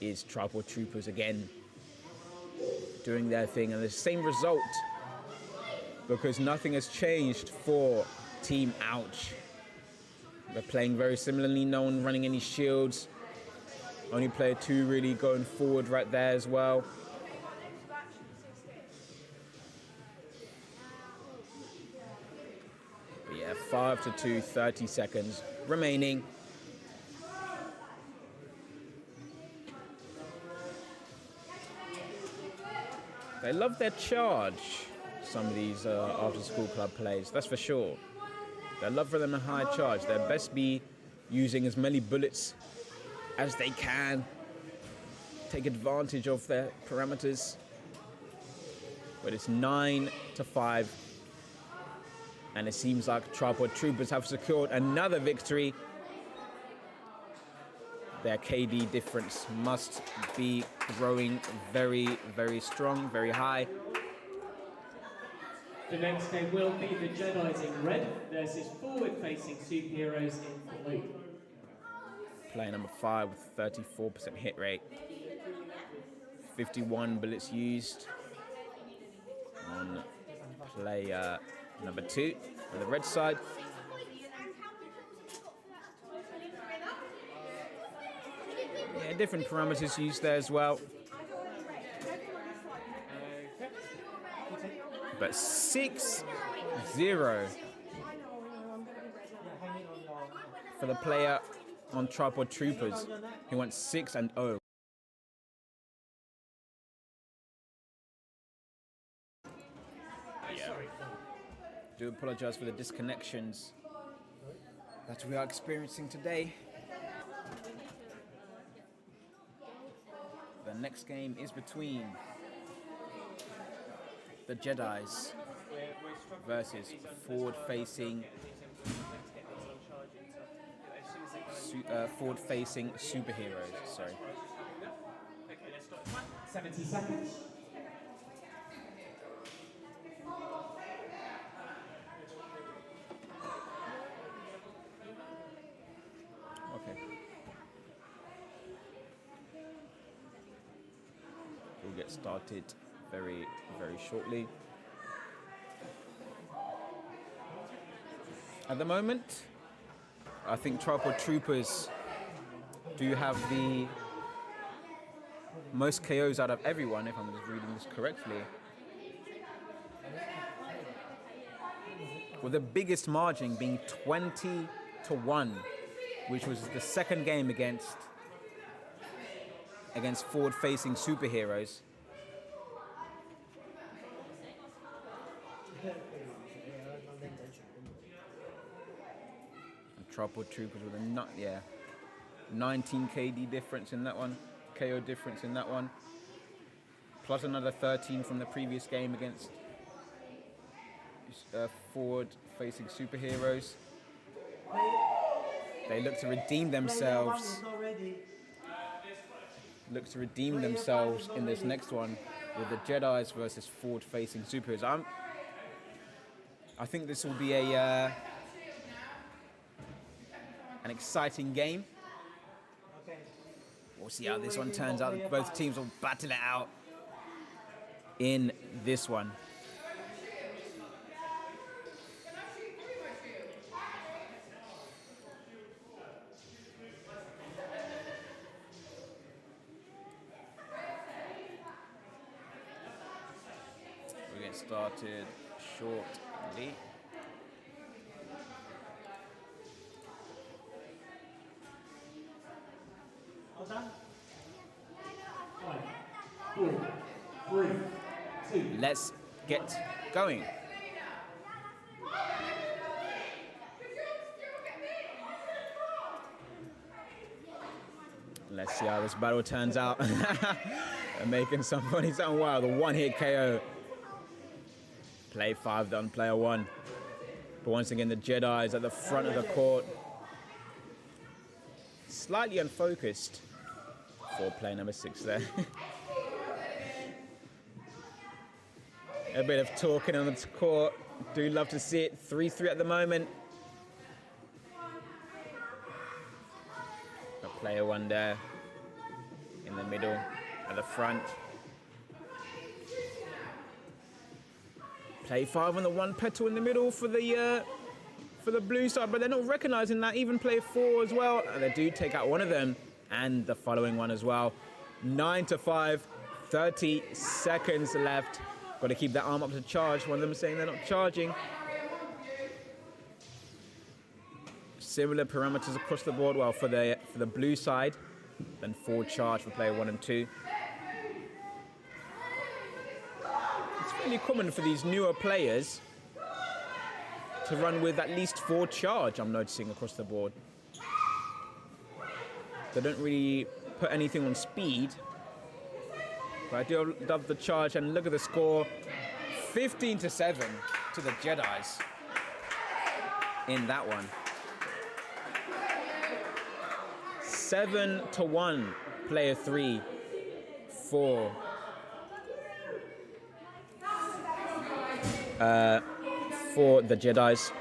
is Tripod Troopers again doing their thing, and the same result, because nothing has changed for Team Ouch. They're playing very similarly, no one running any shields. Only player 2 really going forward right there as well. But yeah, 5-2, 30 seconds remaining. They love their charge, some of these after-school club players, that's for sure. They love for them a high charge. They'll best be using as many bullets as they can, take advantage of their parameters. But it's 9-5 And it seems like Tripod Troopers have secured another victory. Their KD difference must be growing very, very strong, very high. The next game will be the Jedis in red versus forward-facing superheroes in blue. Player number 5 with 34% hit rate. 51 bullets used on player number 2 on the red side. Yeah, different parameters used there as well. But 6-0 for the player on Tripod Troopers, who went 6-0. Yeah. Do apologize for the disconnections that we are experiencing today. The next game is between the Jedis versus forward-facing superheroes. Sorry. 70 seconds. Okay. We'll get started very, very shortly. At the moment, I think Tripod Troopers do have the most KOs out of everyone, if I'm reading this correctly. With the biggest margin being 20-1, which was the second game against forward-facing superheroes. And Tripod Troopers with a 19 KD difference in that one, KO difference in that one, plus another 13 from the previous game against forward-facing superheroes. They look to redeem themselves. Look to redeem themselves in this next one with the Jedis versus forward-facing superheroes. I think this will be an exciting game. We'll see how this one turns out. Both teams will battle it out in this one. We're getting started shortly. All done? 5, 4, 3, 2. Let's get going. Let's see how this battle turns out. They're making some funny sound. Wow, the one-hit KO. Play 5 done, player 1. But once again, the Jedi is at the front of the court. Slightly unfocused for player number 6 there. A bit of talking on the court. Do love to see it. 3-3 at the moment. Got player 1 there in the middle at the front. Play 5 on the 1 petal in the middle for the blue side, but they're not recognizing that. Even play 4 as well. And they do take out one of them and the following one as well. 9-5, 30 seconds left. Got to keep that arm up to charge. One of them is saying they're not charging. Similar parameters across the board. Well, for the blue side, then 4 charge for player 1 and 2. It's really common for these newer players to run with at least 4 charge, I'm noticing across the board. They don't really put anything on speed. But I do love the charge, and look at the score. 15-7 to the Jedis. in that one. 7-1, player 3 for the Jedis.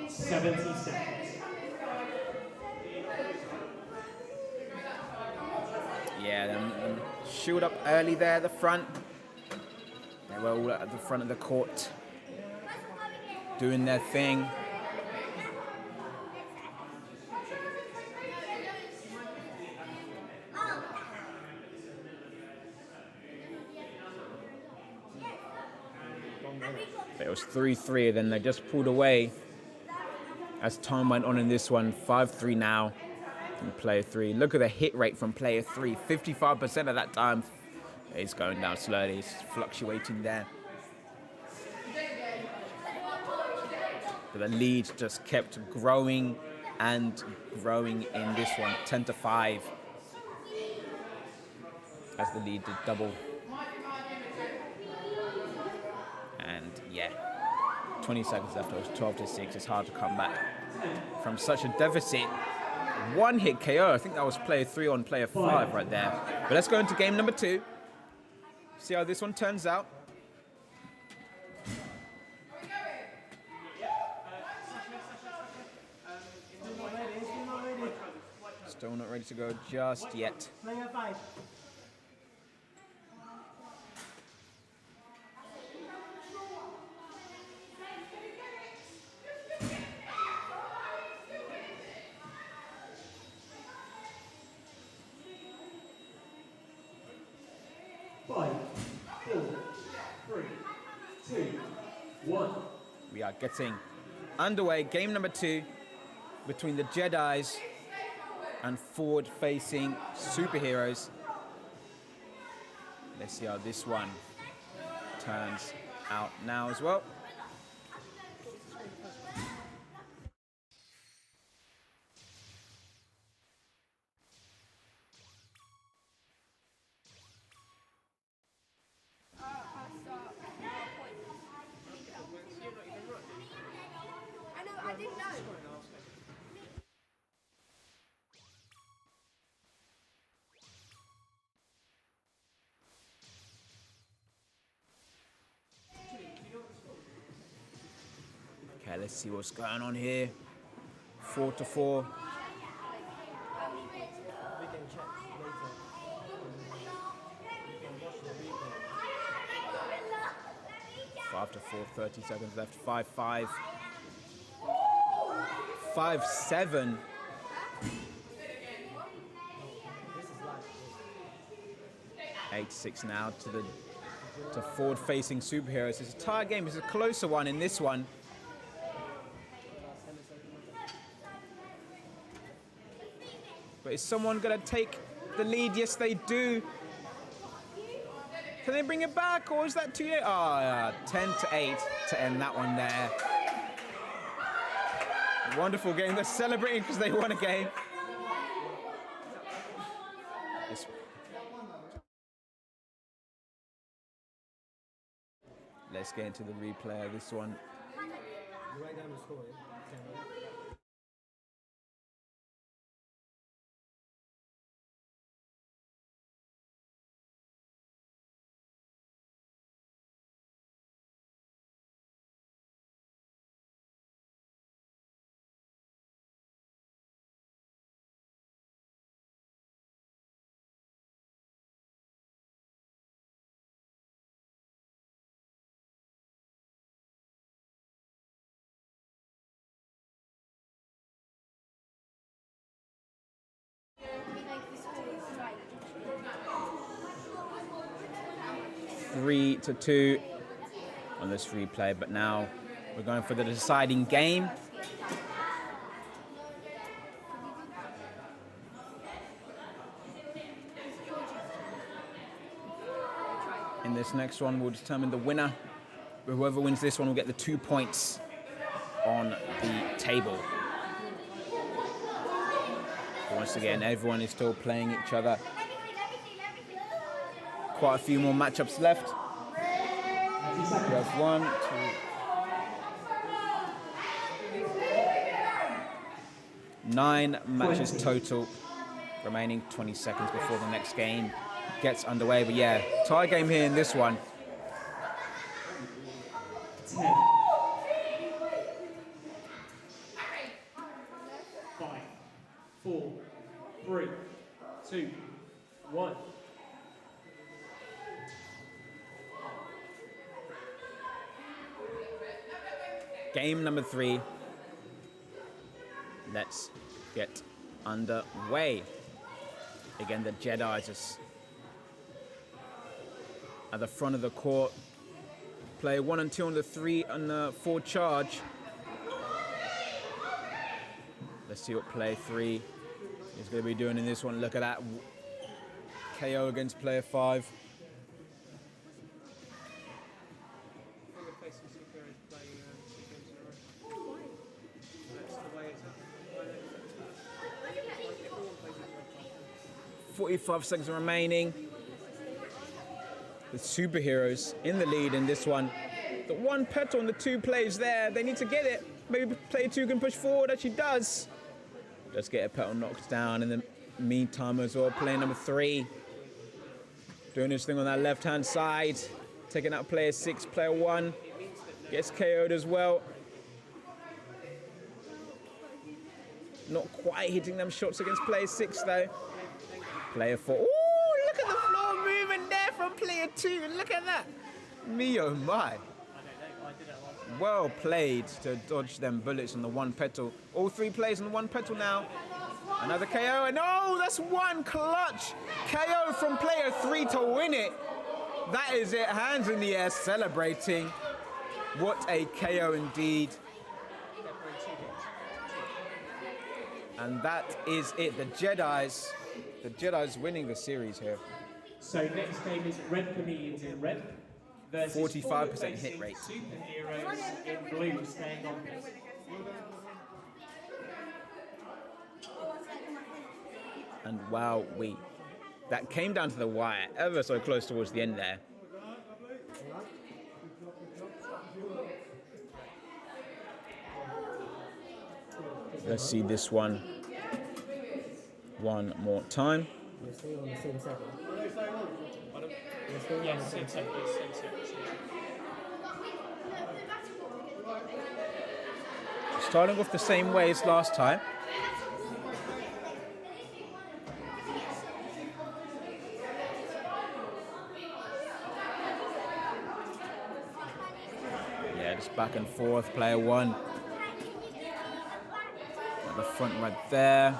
70 seconds. Yeah, them shield up early there at the front. They were all at the front of the court, doing their thing. It was 3-3, then they just pulled away as time went on in this one. 5-3 now from player 3. Look at the hit rate from player 3. 55% of that time is going down slowly. It's fluctuating there. But the lead just kept growing and growing in this one. 10-5 as the lead did double. And yeah, 20 seconds left. It was 12-6. It's hard to come back from such a deficit. One hit KO. I think that was player 3 on player 5 right there. But let's go into game number 2. See how this one turns out. Still not ready to go just yet. Player 5. We are getting underway. Game number 2 between the Jedis and forward-facing superheroes. Let's see how this one turns out now as well. I didn't know. Okay, let's see what's going on here. 4-4. We can check later. You can watch the replay. 5-4, 30 seconds left. 5-5. 5-7. This is live. 8-6 now to forward-facing superheroes. It's a tie game. It's a closer one in this one. But is someone going to take the lead? Yes, they do. Can they bring it back, or is that too late? 10-8 to end that one there. Wonderful game. They're celebrating because they won a game. Let's get into the replay of this one. You write down the score, yeah? Three to 2 on this replay, but now we're going for the deciding game. In this next one, we'll determine the winner. Whoever wins this one will get the 2 points on the table. Once again, everyone is still playing each other. Quite a few more matchups left. 30 We seconds. have 1, 2, 9 matches 20. total. Remaining 20 seconds before the next game gets underway. But yeah, tie game here in this one. 10. 5, 4, 3, 2, 1. Game number 3. Let's get underway. Again, the Jedi just at the front of the court. Play 1 and 2 on the 3 and the 4 charge. Let's see what play 3 is going to be doing in this one. Look at that. KO against player 5. Forward facing superheroes play 2 games in a row. That's the way it's happening. Everyone plays it. 45 seconds remaining. The superheroes in the lead in this one. The 1 petal and the 2 plays there. They need to get it. Maybe player 2 can push forward as she does. Just get a petal knocked down in the meantime as well. Player number 3 doing his thing on that left-hand side. Taking out player 6. Player 1 gets KO'd as well. Not quite hitting them shots against player 6 though. Player 4. Ooh, look at the floor moving there from player 2. Look at that. Me oh my. Well played to dodge them bullets on the 1 petal. All 3 plays on the 1 petal now. Another KO, and oh, that's 1 clutch KO from player 3 to win it. That is it, hands in the air, celebrating. What a KO indeed. And that is it, the Jedi's winning the series here. So next game is Red Chameleons in red versus 45% forward-facing hit rate. Superheroes in blue, staying on this. And wow, that came down to the wire, ever so close towards the end there. Let's see this one more time. We're still on the same second. Yes, same second. Starting off the same way as last time. Yeah, just back and forth. Player 1 at the front right there.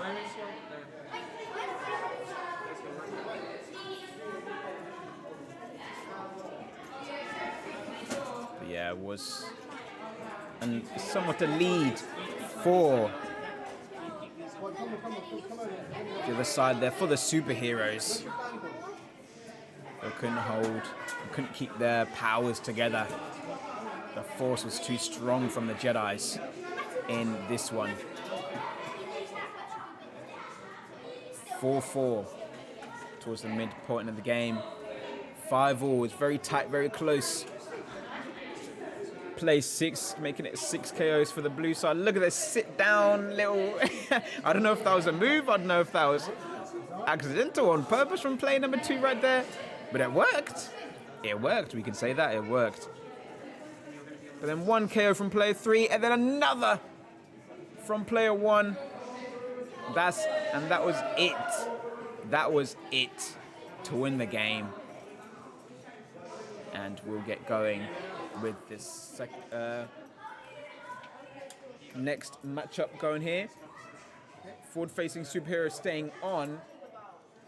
But yeah, it was and somewhat a lead for the other side there for the superheroes. They couldn't keep their powers together. The force was too strong from the Jedis in this one. 4-4 towards the midpoint of the game. 5-all, it's very tight, very close. Play 6, making it 6 KOs for the blue side. Look at this sit down little. I don't know if that was a move. I don't know if that was accidental on purpose from player number 2 right there. But it worked. It worked. We can say that. It worked. But then 1 KO from player 3 and then another from player 1. That was it. That was it to win the game. And we'll get going with this next matchup going here. Forward-facing superhero staying on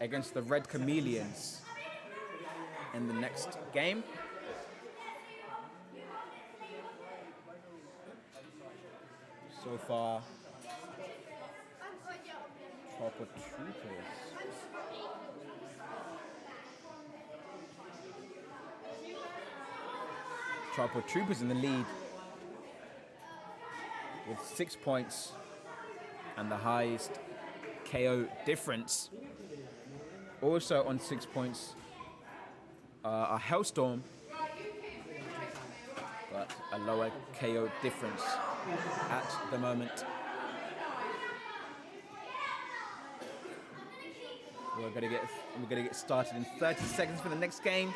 against the Red Chameleons in the next game. So far, Proper Troopers. Tripod Troopers in the lead with 6 points and the highest KO difference. Also on 6 points are heLLStorm but a lower KO difference at the moment. We're gonna get started in 30 seconds for the next game.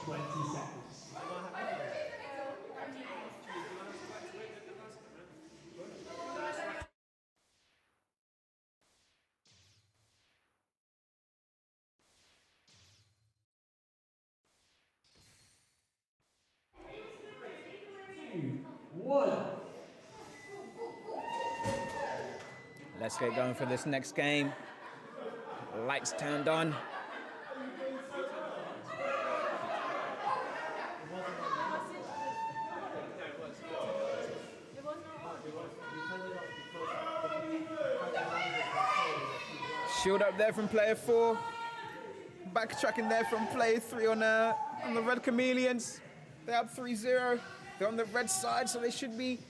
20 seconds. Let's get going for this next game. Lights turned on. Shield up there from player 4. Backtracking there from player 3 on the Red Chameleons. They're up 3-0. They're on the red side, so they should be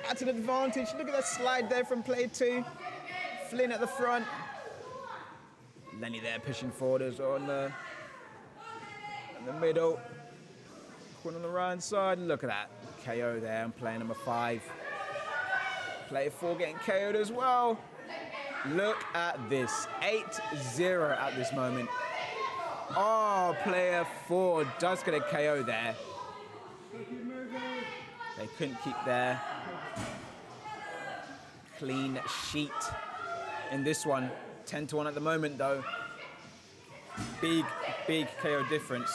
at an advantage. Look at that slide there from player 2. Flynn at the front. Lenny there pushing forward as well in the middle. Quinn on the right side. Look at that. KO there on player number 5. Player 4 getting KO'd as well. Look at this. 8-0 at this moment. Oh, player 4 does get a KO there. They couldn't keep their clean sheet in this one. 10-1 at the moment though. Big KO difference.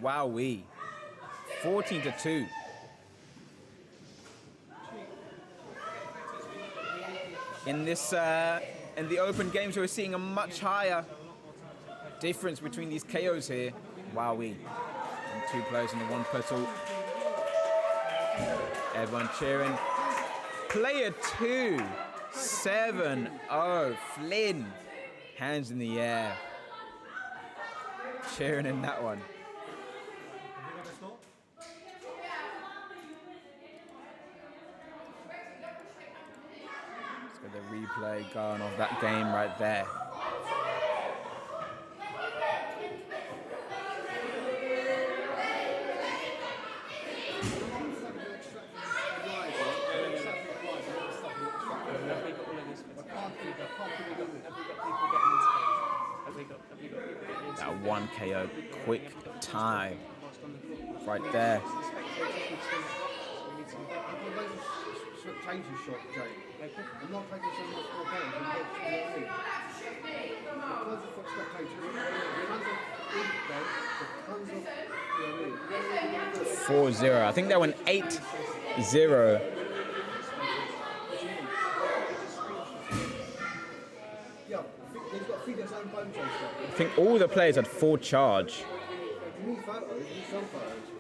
Wowee. 14-2. In the open games, we're seeing a much higher difference between these KOs here. Wowee. And 2 players in the 1 puzzle. Everyone cheering. Player 2, 7-0. Flynn. Hands in the air. Cheering in that one. Let's get the replay going of that game right there. That 1 KO quick time right there. I'm not taking so much more pain. 4-0. I think that went 8-0. I think all the players had 4 charge.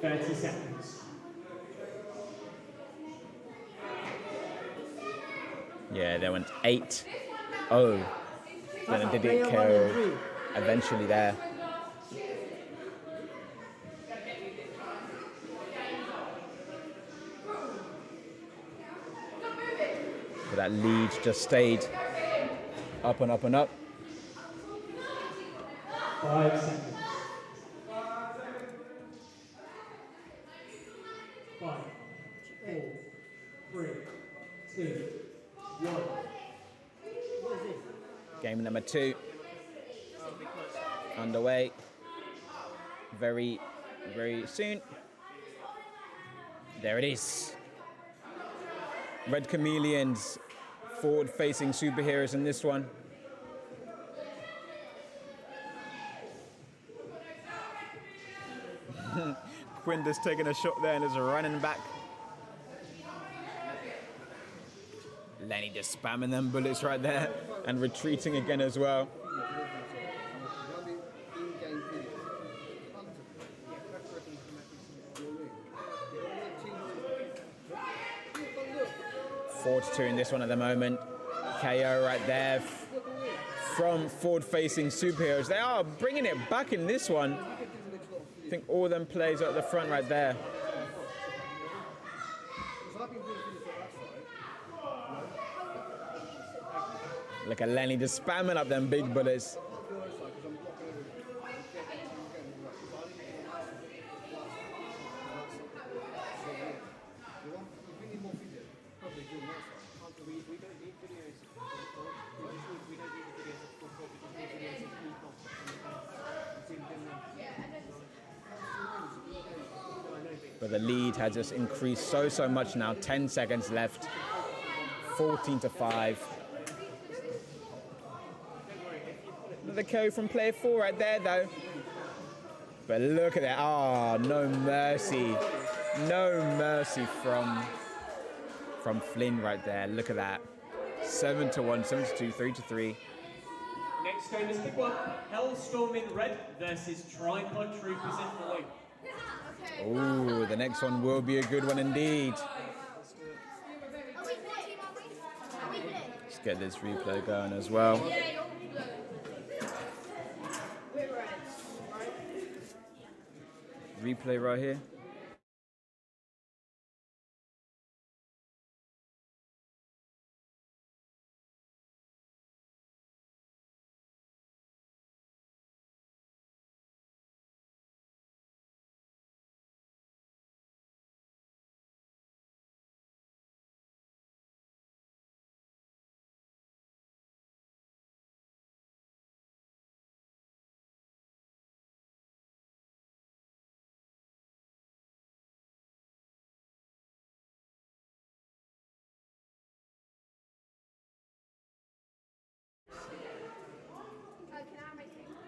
30 seconds. Yeah, they went 8-0. Then they did KO eventually there. But that lead just stayed up and up and up. 5 seconds. 5, 4, 3, 2, 1. Game number 2 underway very, very soon. There it is. Red Chameleons, forward-facing superheroes in this one. Quinn just taking a shot there and is running back. Lenny just spamming them bullets right there and retreating again as well. Four to 2 in this one at the moment. KO right there from forward-facing superheroes. They are bringing it back in this one. I think all them players are at the front right there. Look at Lenny just spamming up them big bullets. But the lead has just increased so much now. 10 seconds left. 14-5. Another KO from player 4 right there, though. But look at that. Oh, no mercy. No mercy from Flynn right there. Look at that. 7-1, 7-2, 3-3. Next game is big one. heLLStorm in red versus Tripod Troopers in blue. Ooh, the next one will be a good one indeed. Let's get this replay going as well. Replay right here.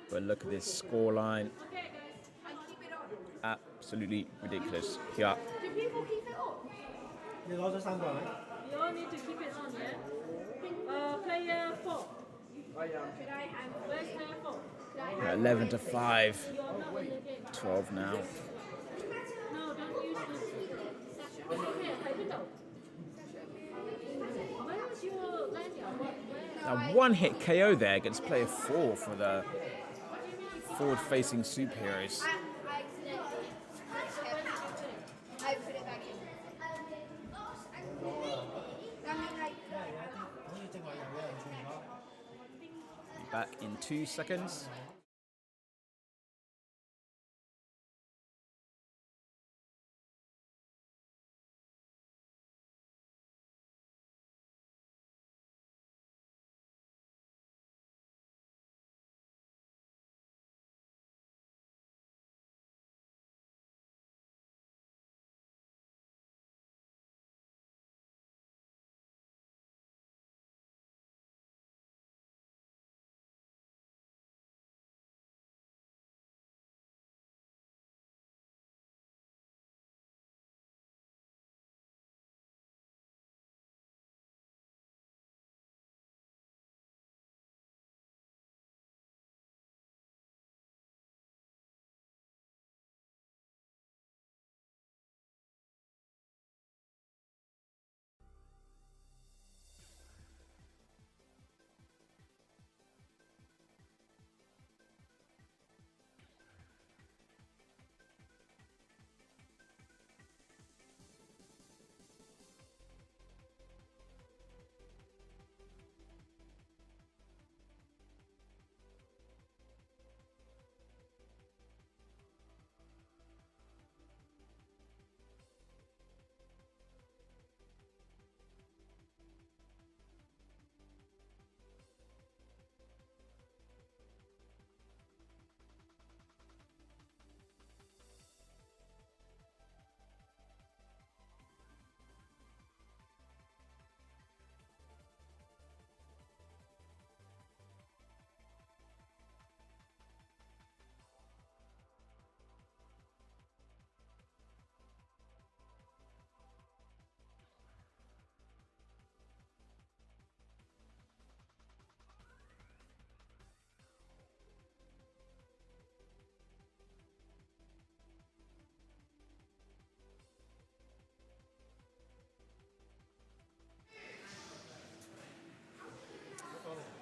But look at this scoreline. Absolutely ridiculous. Yeah. Do people keep it up? 你攞咗3個係咪？ You all need to keep it on, yeah? Player 4. Could I have Where's player 4? 11-5. You're not in the game. 12 now. No, don't use this. It's okay, 睇不到. Where was your lanyard? Where? Now one hit KO there against player 4 for the forward-facing superheroes. I accidentally. I put it back in. I mean, like. 好似正話有人傳咗。 Back in 2 seconds.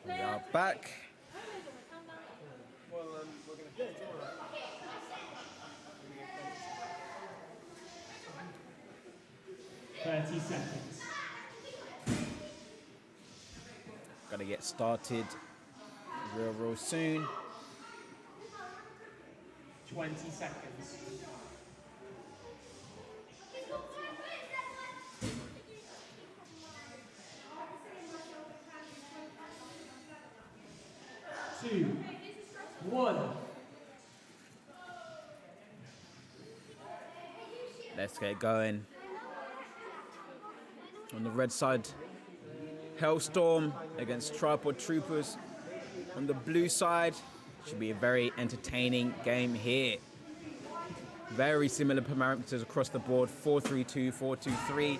We are back. Well, we're going to... 30 seconds. Gotta get started real soon. 20 seconds. Two, one. Let's get going. On the red side, heLLStorm against Tripod Troopers. On the blue side, should be a very entertaining game here. Very similar parameters across the board, 4-3-2, 4-2-3.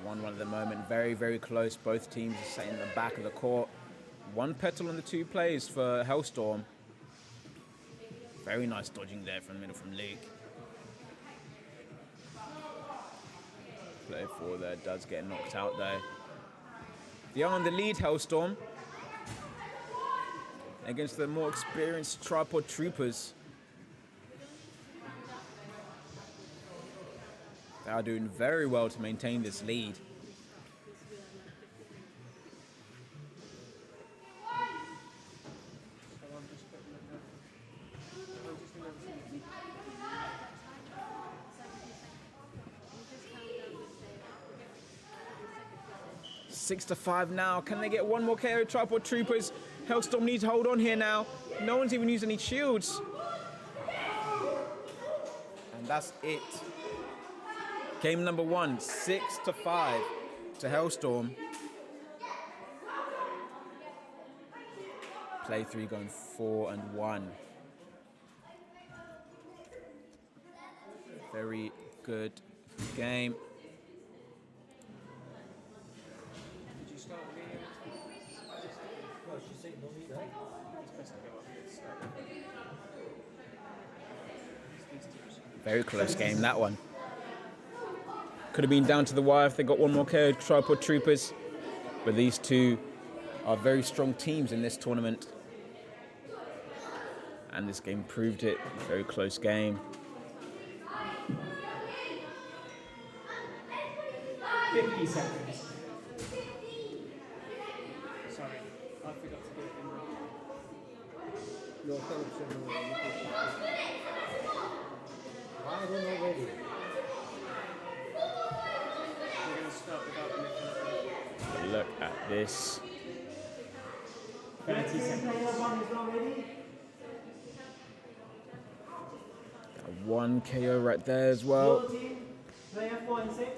One at the moment, very, very close. Both teams are sitting in the back of the court. One petal on the two plays for heLLStorm. Very nice dodging there from the middle from Luke. Play 4 there, does get knocked out though. They are on the lead, heLLStorm, against the more experienced Tripod Troopers. They are doing very well to maintain this lead. Six to 5 now. Can they get one more KO? Tripod Troopers. heLLStorm needs to hold on here now. No one's even used any shields. And that's it. Game number 1, 6 to 5 to heLLStorm. Play 3 going 4-1. Very good game. Very close game, that one. Could have been down to the wire if they got one more KO, Tripod Troopers. But these two are very strong teams in this tournament. And this game proved it. Very close game. 50 seconds. Sorry, I forgot to do it. Your television. I don't know ready. We're going to start without Nyffin. Look at this. 30 seconds. One KO right there as well. Player 4 and 6.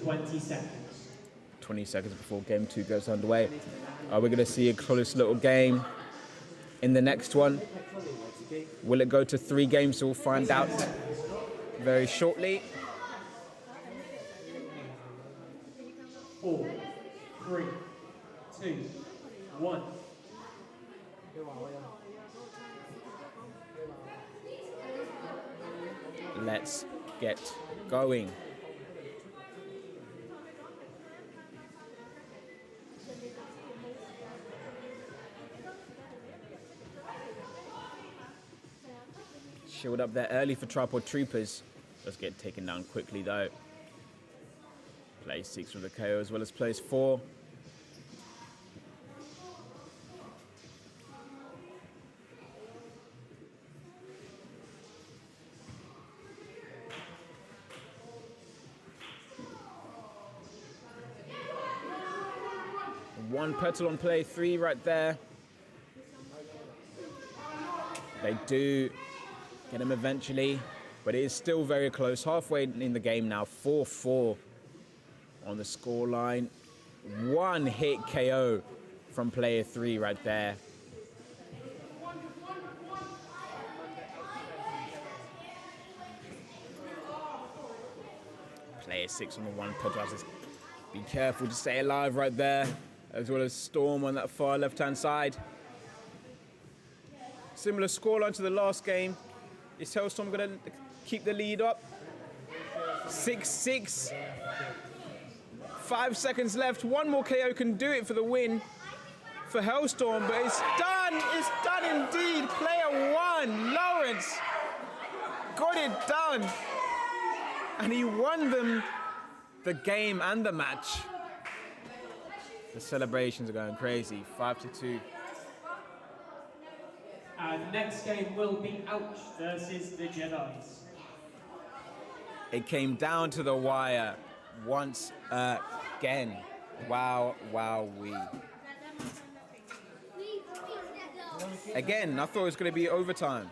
20 seconds. 20 seconds before game 2 goes underway. Are we going to see a close little game in the next one? Will it go to 3 games? We'll find out very shortly. 4, 3, 2, 1. Let's get going. Shield up there early for Tripod Troopers. Let's get taken down quickly though. Play 6 from the KO as well as plays 4. One petal on play 3 right there. They do get him eventually, but it is still very close. Halfway in the game now, 4-4 on the scoreline. One hit KO from player 3 right there. Player 6 on the 1 petal. Be careful to stay alive right there, as well as Storm on that far left-hand side. Similar scoreline to the last game. Is heLLStorm going to keep the lead up? 6-6. 5 seconds left. One more KO can do it for the win for heLLStorm, but it's done. It's done indeed. Player 1, Lawrence, got it done. And he won them the game and the match. The celebrations are going crazy. 5-2. The next game will be Ouch versus the Jedis. It came down to the wire. once again. Wow, we. Again, I thought it was going to be overtime.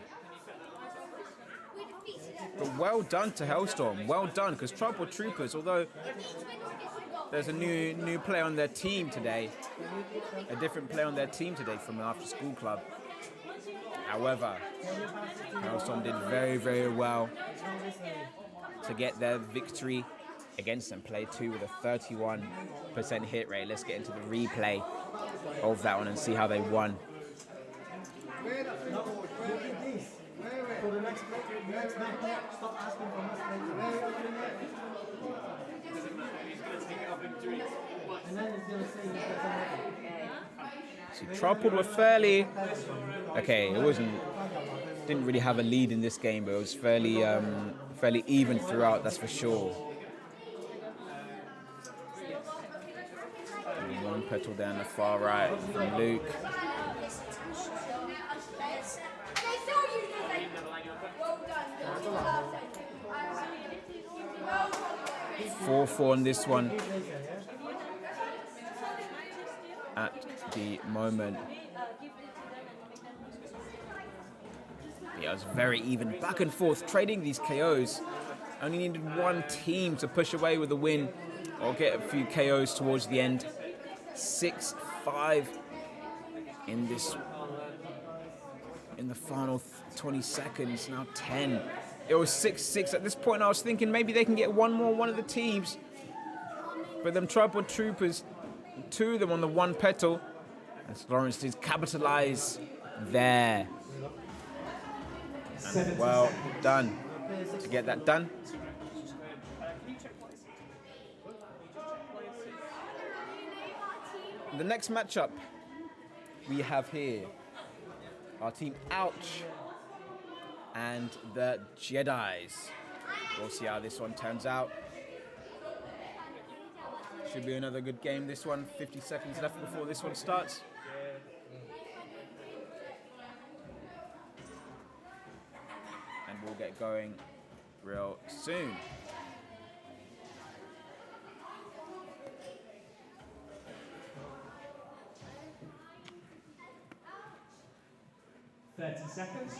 But well done to heLLStorm. Well done, because Tribal Troopers, although there's a new player on their team today, a different player on their team today from the after-school club. However, heLLStorm did very, very well to get their victory against them. Play 2 with a 31% hit rate. Let's get into the replay of that one and see how they won. For the next match, stop asking for much later. And then it's going to say he doesn't have it. So Tripod were fairly okay. It didn't really have a lead in this game, but it was fairly even throughout. That's for sure. And one petal down the far right from Luke. 4-4 on this one at the moment. Yeah, it was very even, back and forth, trading these KOs. Only needed one team to push away with a win or get a few KOs towards the end. 6-5 in the final 20 seconds, now 10. It was 6-6. At this point, I was thinking maybe they can get one of the teams. But them Tripod Troopers, 2 of them on the one petal. And Lawrence did capitalize there. And well done to get that done. The next matchup we have here, our team Ouch and the Jedis. We'll see how this one turns out. Should be another good game, this one. 50 seconds left before this one starts. And we'll get going real soon. .30 seconds.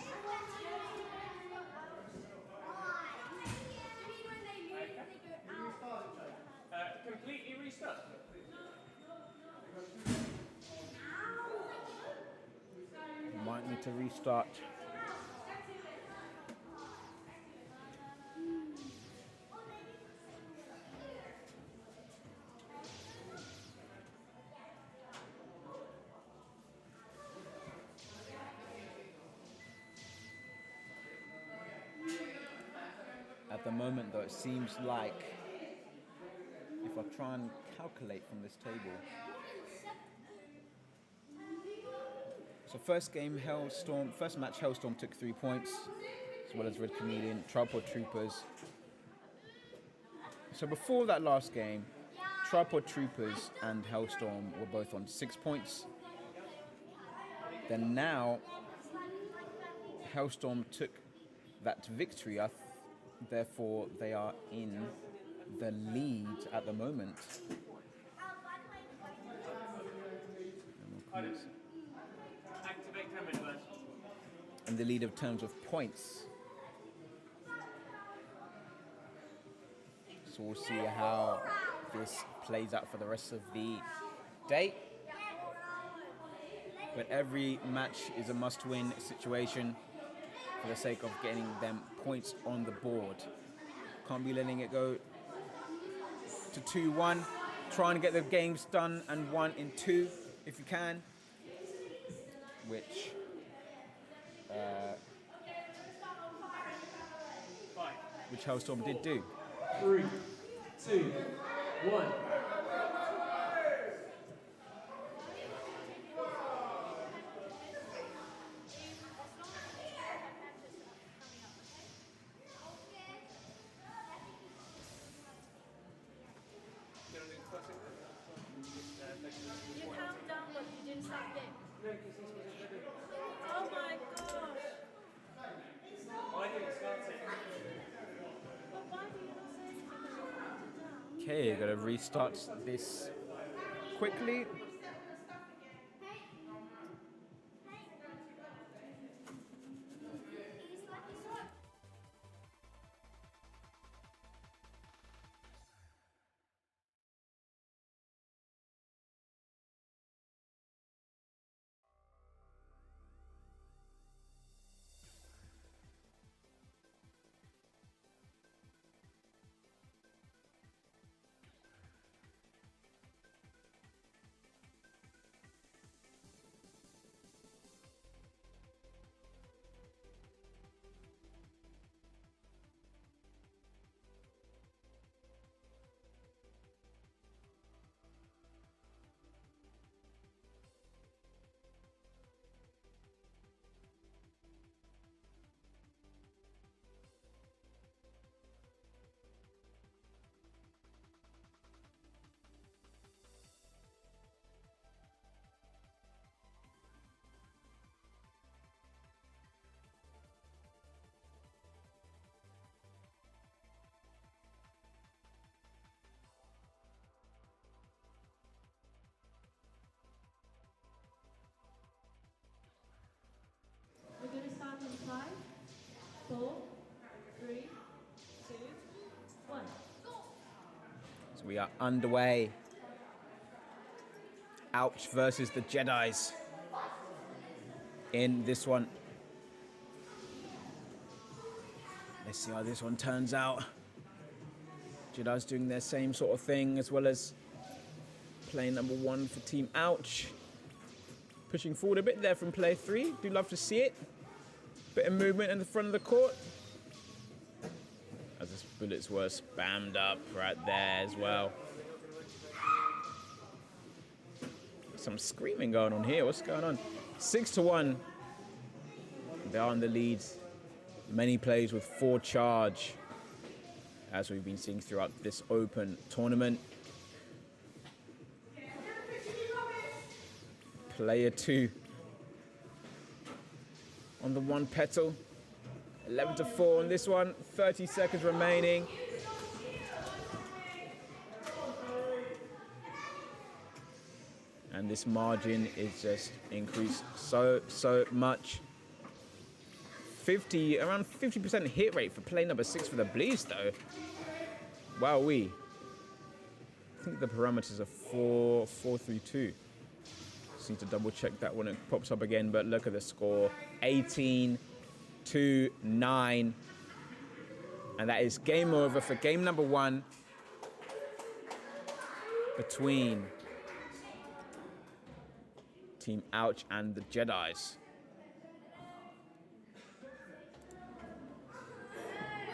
Completely restart. Might need to restart. At the moment, though, it seems like if I try and calculate from this table. So first match heLLStorm took 3 points, as well as Red Chameleon, Tripod Troopers. So before that last game, Tripod Troopers and heLLStorm were both on 6 points. Then now, heLLStorm took that victory. Therefore, they are in the lead at the moment. Activate camera. In the lead in terms of points. So we'll see how this plays out for the rest of the day. But every match is a must-win situation for the sake of getting them points on the board. Can't be letting it go to 2-1. Trying to get the games done and won in 2 if you can. Which heLLStorm did do. 3, 2, 1. You count down, but you didn't start yet. Oh my gosh. I didn't start it. But why do you not say anything? Okay, gotta restart this quickly. We're going to start in 5, 4, 3, 2, 1. So we are underway. Ouch versus the Jedis in this one. Let's see how this one turns out. Jedi's doing their same sort of thing, as well as play number 1 for Team Ouch. Pushing forward a bit there from play 3. Do love to see it. Bit of movement in the front of the court. As the bullets were spammed up right there as well. Some screaming going on here. What's going on? 6-1. They are in the lead. Many plays with 4 charge, as we've been seeing throughout this open tournament. Player 2 on the 1 petal. 11-4 on this one. 30 seconds remaining. And this margin is just increased so much. Around 50% hit rate for play number 6 for the Blues, though. Wowee. I think the parameters are 4-3-2. Just need to double check that when it pops up again, but look at the score. 18-9. And that is game over for game number 1 between Team Ouch and the Jedis.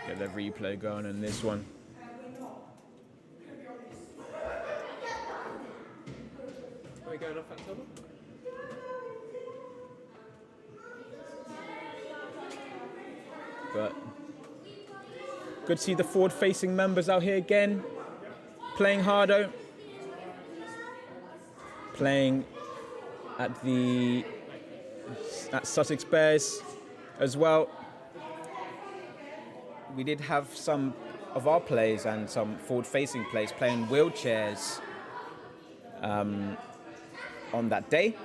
Get the replay going on this one. Are we going off that table? But good to see the forward-facing members out here again, playing HADO, playing at Sussex Bears as well. We did have some of our players and some forward-facing players playing wheelchairs on that day.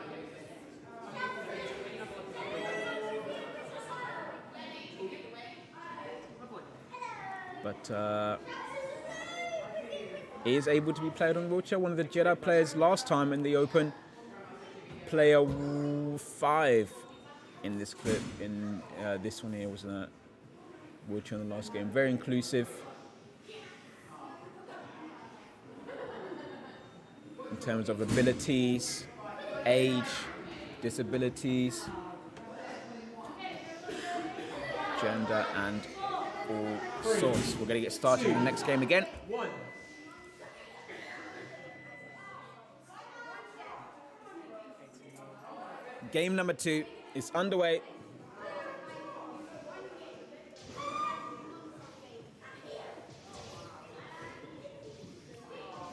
But he is able to be played on wheelchair. One of the Jedi players last time in the Open, player 5 in this clip, in this one here was a wheelchair in the last game. Very inclusive in terms of abilities, age, disabilities, gender, and all sorts. We're going to get started in the next game again. 1. Game number 2 is underway.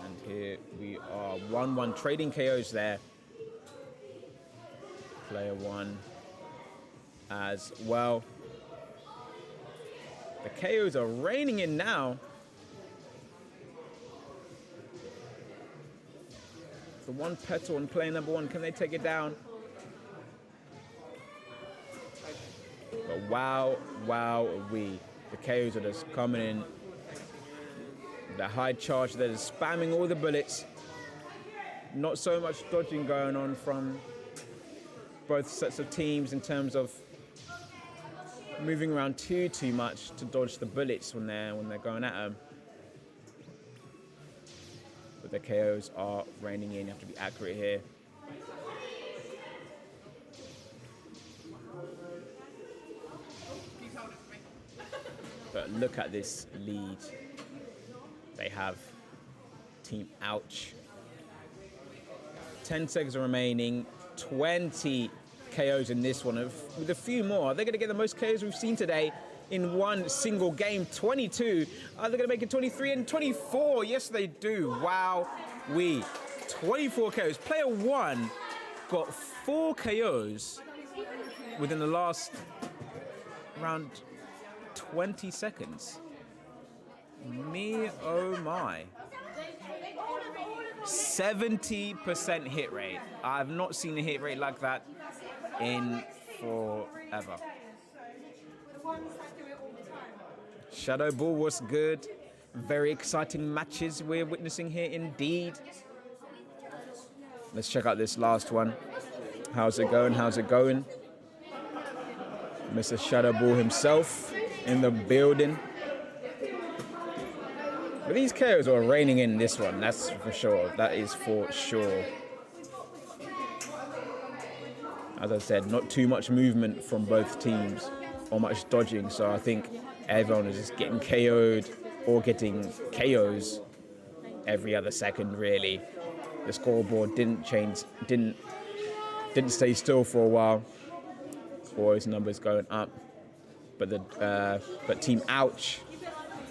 And here we are, 1-1 trading KOs there. Player 1 as well. The KOs are raining in now. The one petal on player number 1. Can they take it down? But wow, the KOs are just coming in. The high charge, they're just spamming all the bullets. Not so much dodging going on from both sets of teams in terms of moving around too much to dodge the bullets when they're going at them. But the KOs are raining in. You have to be accurate here. But look at this lead they have. Team Ouch. 10 seconds remaining. 20 KOs in this one. With a few more, they're going to get the most KOs we've seen today in one single game. 22. Are they going to make it 23 and 24? Yes, they do. Wow. 24 KOs. Player 1 got 4 KOs within the last around 20 seconds. Me, oh my. 70% hit rate. I've not seen a hit rate like that in forever. Shadow Ball was good. Very exciting matches we're witnessing here indeed. Let's check out this last one. How's it going? Mr. Shadow Ball himself in the building. But these KOs are raining in this one, that's for sure. That is for sure. As I said, not too much movement from both teams or much dodging, so I think everyone is just getting KO'd or getting KOs every other second, really. The scoreboard didn't change, didn't stay still for a while. Always numbers going up. But Team Ouch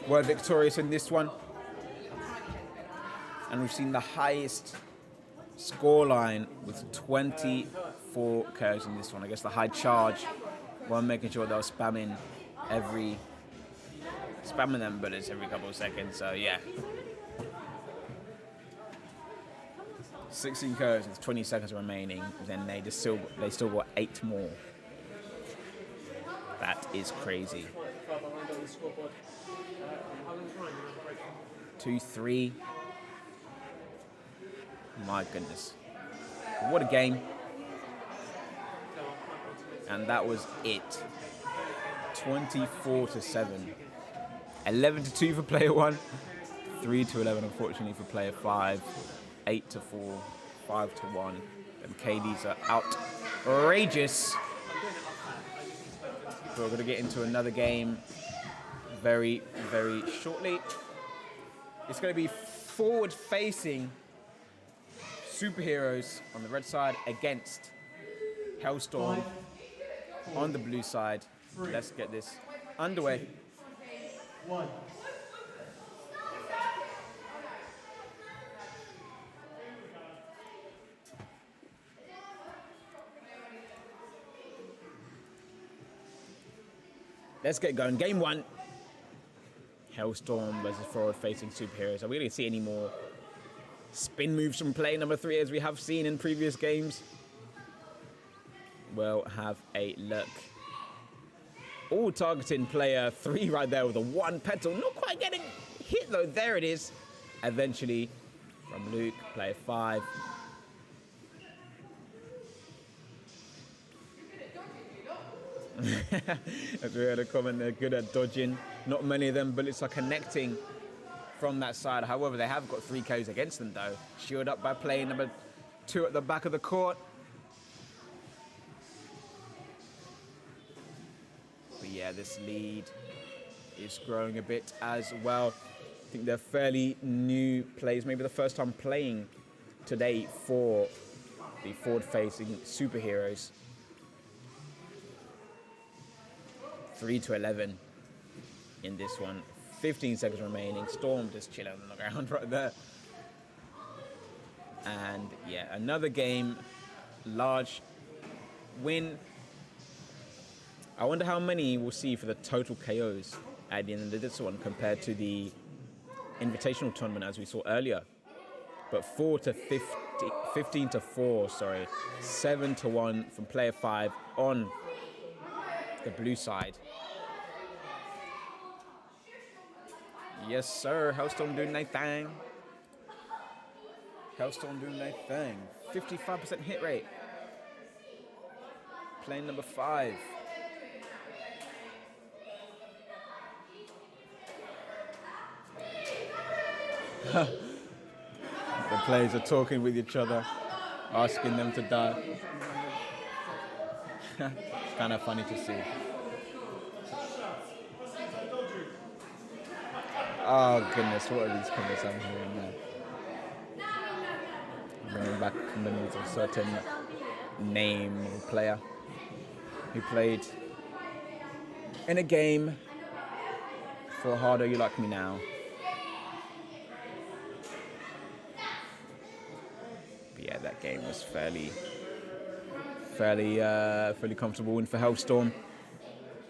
were victorious in this one. And we've seen the highest scoreline with 24 KOs in this one. I guess the high charge, one making sure they were spamming them bullets every couple of seconds. So yeah, 16 KOs with 20 seconds remaining. Then they still got 8 more. That is crazy. 2-3. My goodness. What a game. And that was it. 24-7. 11-2 for player 1. 3-11 unfortunately for player 5. 8-4. 5-1. And KDs are outrageous. So we're going to get into another game very, very shortly. It's going to be forward-facing superheroes on the red side against heLLStorm on the blue side. Let's get this underway. 1. Let's get going. Game 1. heLLStorm versus forward-facing superheroes. Are we going to see any more spin moves from player number 3 as we have seen in previous games? We'll have a look. All targeting player 3 right there with a 1 petal. Not quite getting hit though. There it is. Eventually from Luke, player 5. As we heard a comment, they're good at dodging. Not many of them bullets are connecting from that side. However, they have got 3 KOs against them though. Shielded up by player number 2 at the back of the court. But yeah, this lead is growing a bit as well. I think they're fairly new players, maybe the first time playing today for the forward-facing superheroes. 3-11 in this one. 15 seconds remaining. Storm just chilling on the ground right there. And yeah, another game. Large win. I wonder how many we'll see for the total KOs at the end of this one compared to the Invitational tournament as we saw earlier. but 15 to 4, sorry. 7 to 1 from player 5 on the blue side. Yes, sir. heLLStorm doing their thing. heLLStorm doing their thing. 55% hit rate. Playing number 5. The players are talking with each other, asking them to die. It's kind of funny to see. Oh goodness, what are these comments I'm hearing now? Going back from the news of a certain name of a player who played in a game for HADO You Like Me Now. But yeah, that game was fairly comfortable win for heLLStorm.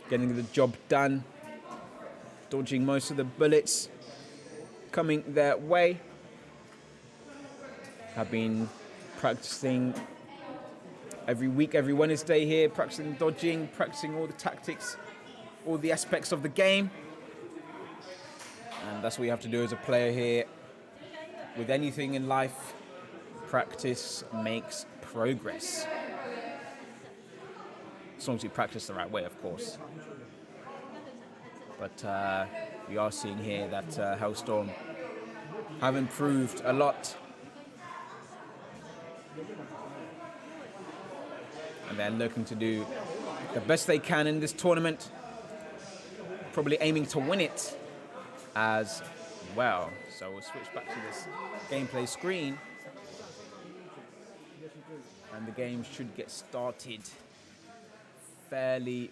Getting the job done. Dodging most of the bullets coming their way. Have been practicing every week, every Wednesday here, practicing dodging, practicing all the tactics, all the aspects of the game. And that's what you have to do as a player here. With anything in life, practice makes progress. As long as you practice the right way, of course. But we are seeing here that heLLStorm have improved a lot. And they're looking to do the best they can in this tournament. Probably aiming to win it as well. So we'll switch back to this gameplay screen. And the game should get started fairly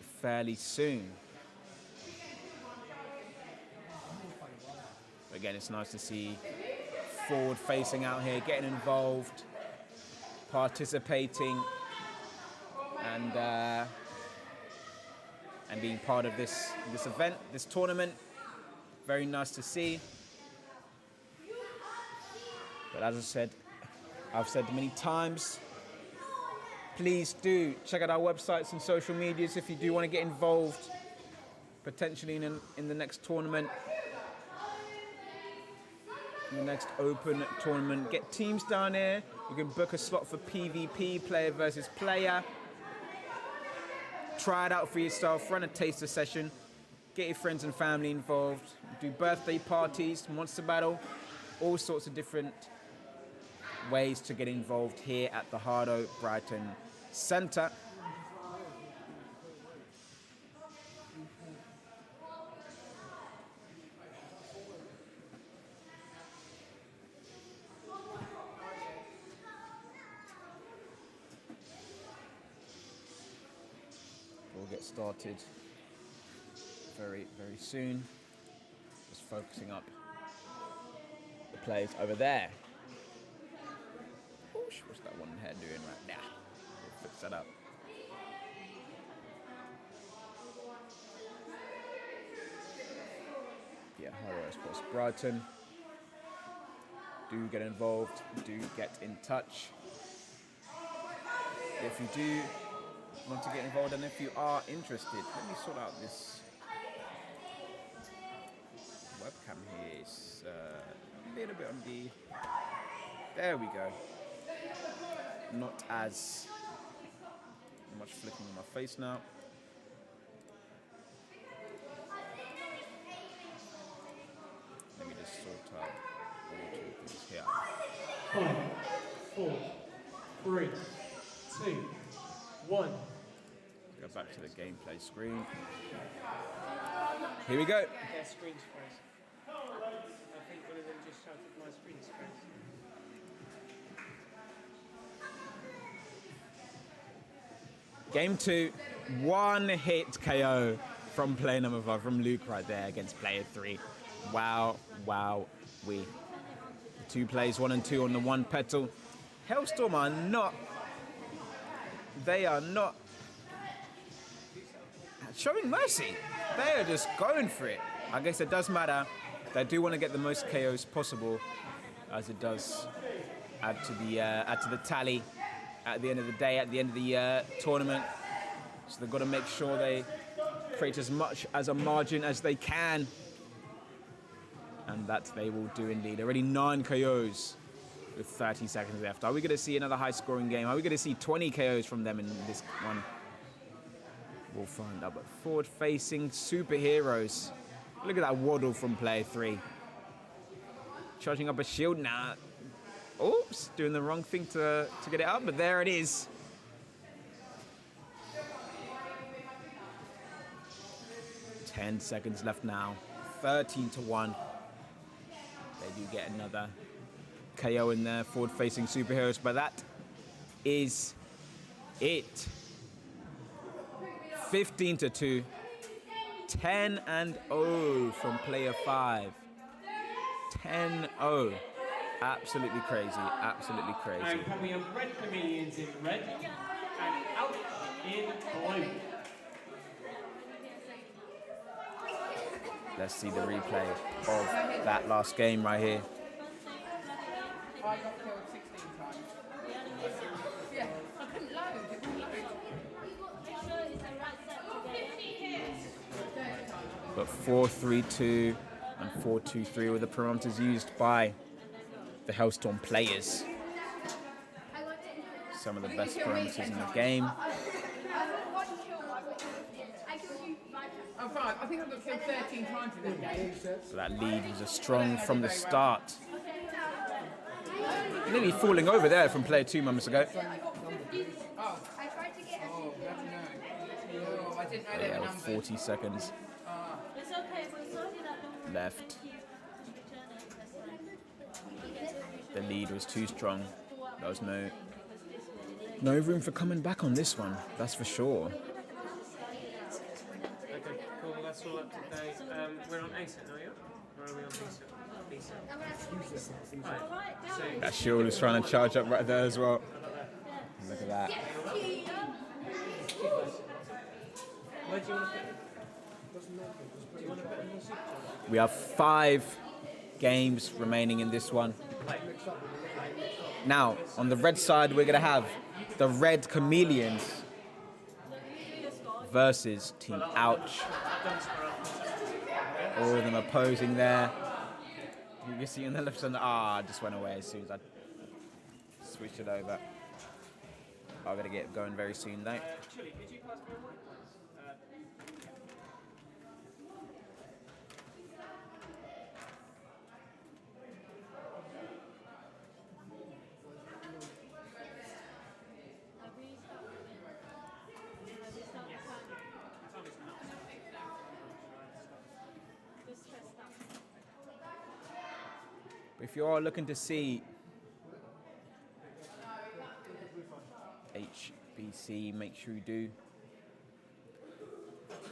soon. Again, it's nice to see forward facing out here, getting involved, participating, and being part of this event, this tournament. Very nice to see. But as I've said many times, please do check out our websites and social medias if you do want to get involved, potentially in the next tournament. In the next open tournament. Get teams down here. You can book a slot for PvP, player versus player. Try it out for yourself, run a taster session, get your friends and family involved, do birthday parties, monster battle, all sorts of different ways to get involved here at the HADO Brighton Centre. We'll get started very soon. Just focusing up the players over there. What's that one head doing right now? We'll fix that up. Yeah, HADO Sports Brighton. Do get involved. Do get in touch. If you do want to get involved, and if you are interested, let me sort out this webcam here. It's a little bit on the... There we go. Not as much flicking on my face now. Let me just sort out one or two things here. 5, 4, 3, 2, 1. Go back to the gameplay screen. Here we go. Their screens froze. I think one of them just shouted my screen's froze. Game 2, one hit KO from player number 5, from Luke right there against player 3. Wow. The 2 plays 1 and 2 on the 1 petal. heLLStorm are not showing mercy. They are just going for it. I guess it does matter. They do want to get the most KOs possible, as it does add to the tally at the end of the day, at the end of the tournament. So they've got to make sure they create as much as a margin as they can, and that they will do indeed. Already 9 KOs with 30 seconds left. Are we going to see another high-scoring game? Are we going to see 20 KOs from them in this one? We'll find out. But forward-facing superheroes. Look at that waddle from player 3. Charging up a shield now. Oops, doing the wrong thing to get it up, but there it is. Ten seconds left now. 13-1. They do get another KO in there, forward-facing superheroes, but that is it. 15-2. 10-0 from player 5. 10-0. Absolutely crazy. Absolutely crazy. And can we have Red Chameleons in red and Ouch in blue? Let's see the replay of that last game right here. I got killed 16 times. Yeah, I couldn't load. It wouldn't load. But 4-3-2 and 4-2-3 were the parameters used by the heLLStorm players. Some of the best parameters in the game. I'm fine. I think I got killed 13 times in that game. So that lead was strong from the start. Nearly falling over there from player 2 moments ago. Oh. I tried to get a Oh, I didn't know they Yeah, were with numbered. 40 seconds left. The lead was too strong. There was no room for coming back on this one, that's for sure. Okay, cool. That's all up to date. We're on ASIC now, yeah? Or are we on BSIC? Right. So, That shield is trying to charge up right there as well. Look at that. where do you want to put? Do you want to put in your super charger? We have 5 games remaining in this one. Now, on the red side, we're going to have the Red Chameleons versus Team Ouch. All of them opposing there. You can see on the left side, it just went away as soon as I switched it over. I'm going to get going very soon though. Chili, could you pass me a mic? If you are looking to see HBC, make sure you do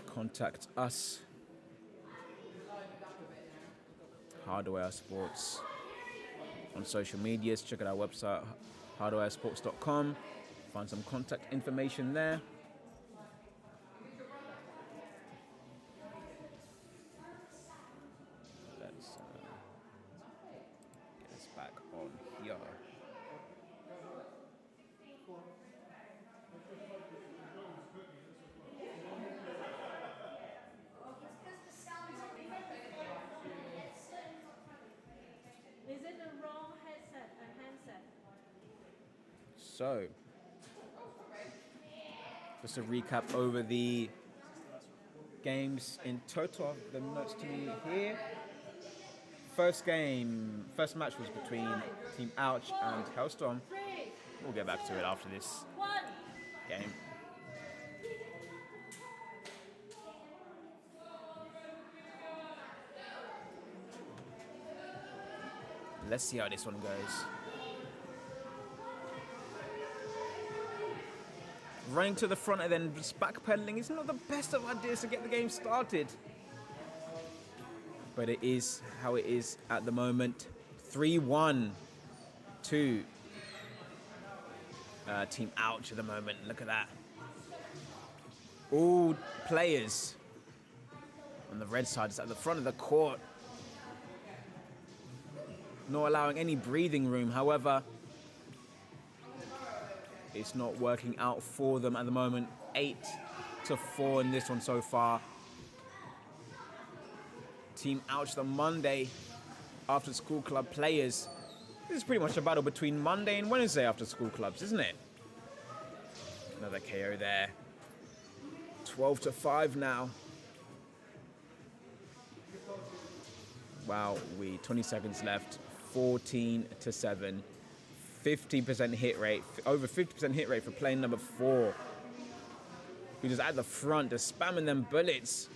contact us. Hardware Sports on social medias. Check out our website, hardwaresports.com. Find some contact information there. Let's get us back on here. Is it the wrong headset and handset? So, just a recap over the games in total. The notes to me here. First match was between Team Ouch and heLLStorm. We'll get back to it after this game. Let's see how this one goes. Running to the front and then just backpedaling is not the best of ideas to get the game started. But it is how it is at the moment. 3-1 to Team Ouch at the moment. Look at that. All players on the red side is at the front of the court. Not allowing any breathing room. However, it's not working out for them at the moment. 8-4 in this one so far. Team Ouch, the Monday after school club players. This is pretty much a battle between Monday and Wednesday after school clubs, isn't it? Another KO there. 12-5 now. Wow, 20 seconds left. 14-7. 50% hit rate. Over 50% hit rate for player number 4. Who's just at the front, just spamming them bullets.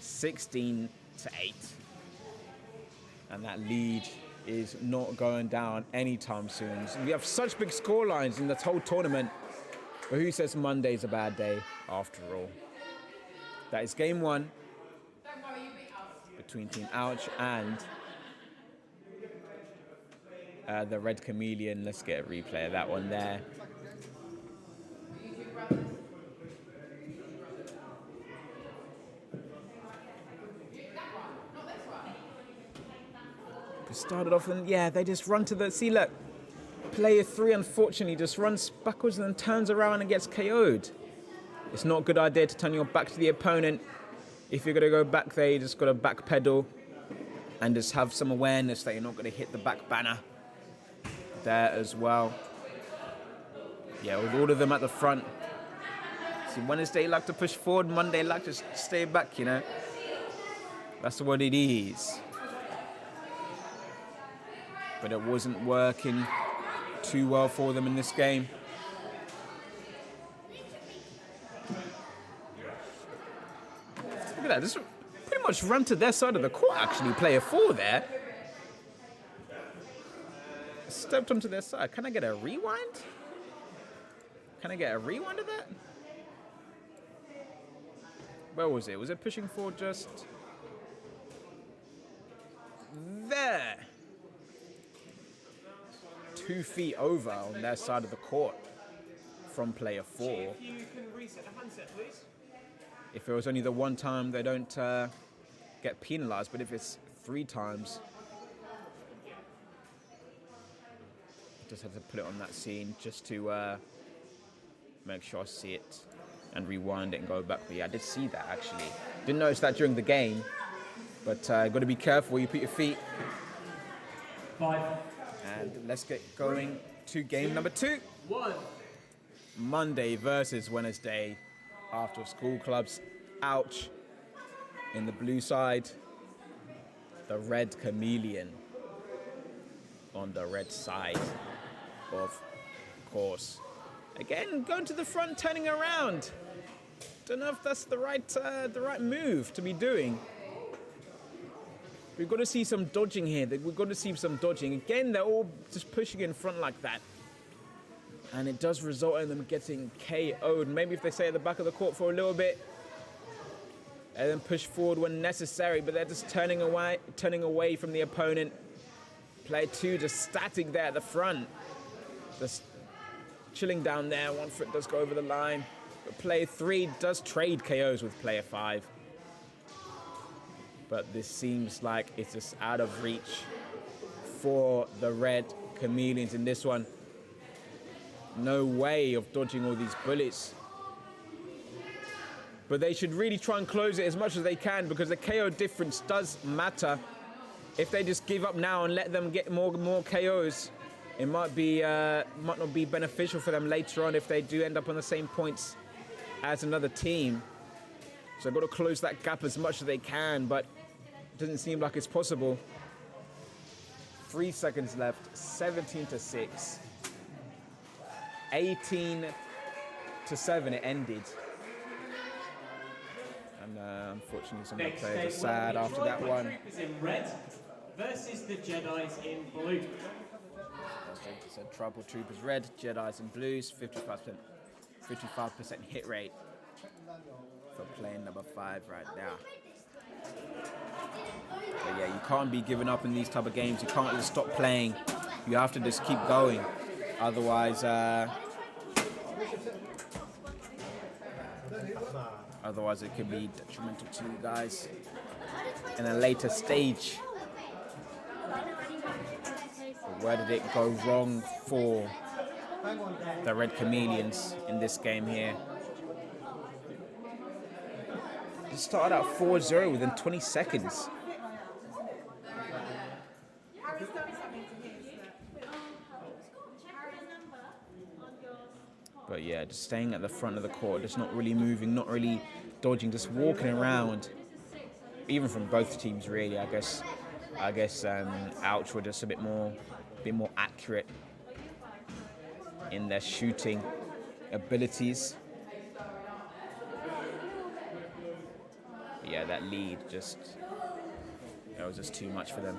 16-8. And that lead is not going down anytime soon. So we have such big score lines in this whole tournament. But who says Monday's a bad day after all? That is game 1 between Team Ouch and the Red Chameleon. Let's get a replay of that one there. Started off and yeah, they just run to the, see look, player 3 unfortunately just runs backwards and then turns around and gets KO'd. It's not a good idea to turn your back to the opponent. If you're gonna go back there, you just gotta back pedal and just have some awareness that you're not gonna hit the back banner there as well. Yeah, with all of them at the front. See, Wednesday like to push forward, Monday like to stay back, you know. That's what it is. But it wasn't working too well for them in this game. Look at that, just pretty much run to their side of the court actually, player 4 there. Stepped onto their side. Can I get a rewind? Can I get a rewind of that? Where was it? Was it pushing forward just there? 2 feet over on their side of the court from player 4. If you can reset the handset, please. If it was only the one time, they don't get penalized, but if it's 3 times, just had to put it on that scene just to make sure I see it and rewind it and go back. But yeah, I did see that actually. Didn't notice that during the game, but got to be careful where you put your feet. 5. And let's get going to game number 2. 1. Monday versus Wednesday after school clubs. Ouch. In the blue side, the Red Chameleon on the red side, of course. Again, going to the front, turning around. Don't know if that's the right move to be doing. We've got to see some dodging here. We've got to see some dodging. Again, they're all just pushing in front like that. And it does result in them getting KO'd. Maybe if they stay at the back of the court for a little bit and then push forward when necessary, but they're just turning away from the opponent. Player 2 just static there at the front. Just chilling down there. One foot does go over the line. But player 3 does trade KOs with player 5. But this seems like it's just out of reach for the Red Chameleons in this one. No way of dodging all these bullets. But they should really try and close it as much as they can, because the KO difference does matter. If they just give up now and let them get more KOs, it might not be beneficial for them later on if they do end up on the same points as another team. So they've got to close that gap as much as they can, but it doesn't seem like it's possible. 3 seconds left, 17-6. 18-7 it ended. And unfortunately some of the players are sad after that one. Troopers in red versus the Jedis in blue. So Tribal Troopers red, Jedis in blues, 55% hit rate for playing number 5 right now. But yeah, you can't be giving up in these type of games. You can't just stop playing. You have to just keep going. Otherwise, it could be detrimental to you guys in a later stage. Where did it go wrong for the Red Chameleons in this game here? It started out 4-0 within 20 seconds. But yeah, just staying at the front of the court, just not really moving, not really dodging, just walking around. Even from both teams, really. I guess Ouch were just a bit more accurate in their shooting abilities. But yeah, that lead it was just too much for them.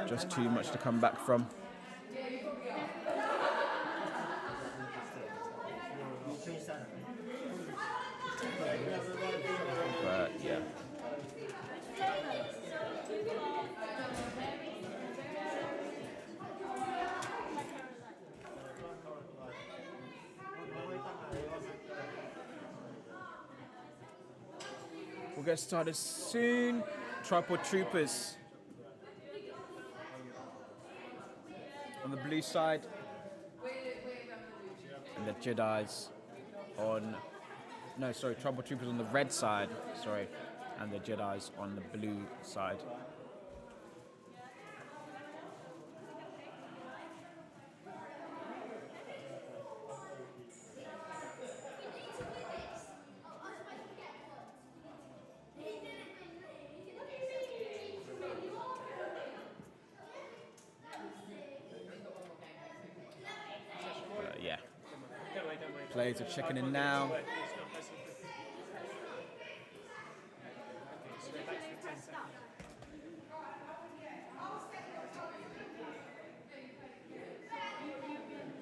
Just too much to come back from. But yeah. We'll get started soon. Tripod Troopers on the blue side, and the Jedi's on. No, sorry, Tribal Troopers on the red side, sorry, and the Jedi's on the blue side. Yeah. Players are checking in now.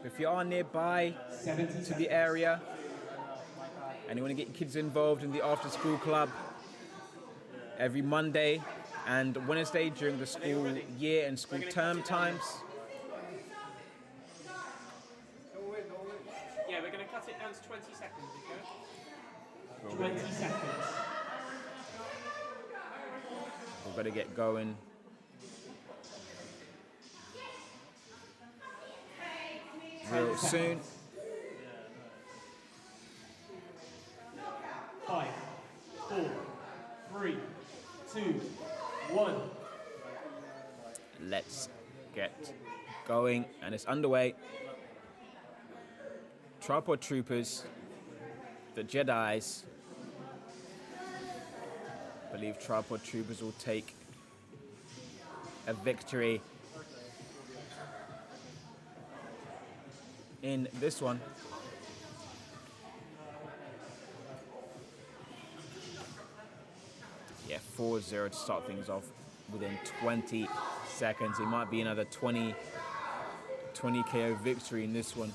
If you are nearby to the area and you want to get your kids involved in the after-school club, every Monday and Wednesday during the school year and school term times. Yeah, we're going to cut it down to 20 seconds, okay? 20 seconds. We've got to get going. Real soon. 5, 4, 3, 2, 1. Let's get going, and it's underway. Tripod Troopers, the Jedi's. I believe Tripod Troopers will take a victory in this one. Yeah, 4-0 to start things off within 20 seconds. It might be another 20 KO victory in this one.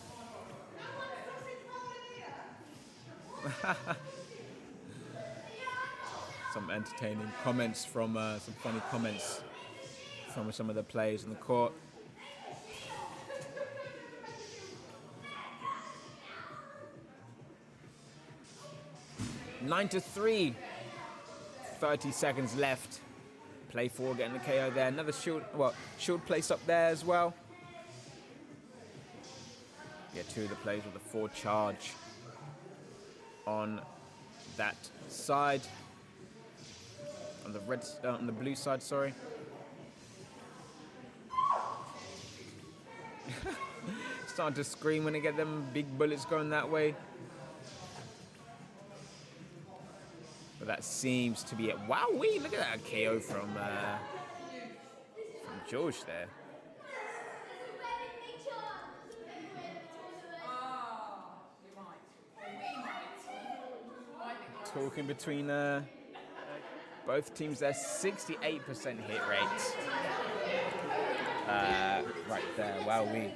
Some entertaining comments from, some funny comments from some of the players in the court. Nine to 3. 30 seconds left. Play 4 getting the KO there. Another shield place up there as well. Yeah, 2 of the plays with the 4 charge on that side. On the on the blue side, sorry. Starting to scream when they get them big bullets going that way. But that seems to be it. Wowee, look at that KO from George there. Talking between both teams, their 68% hit rate. Right there, wowee.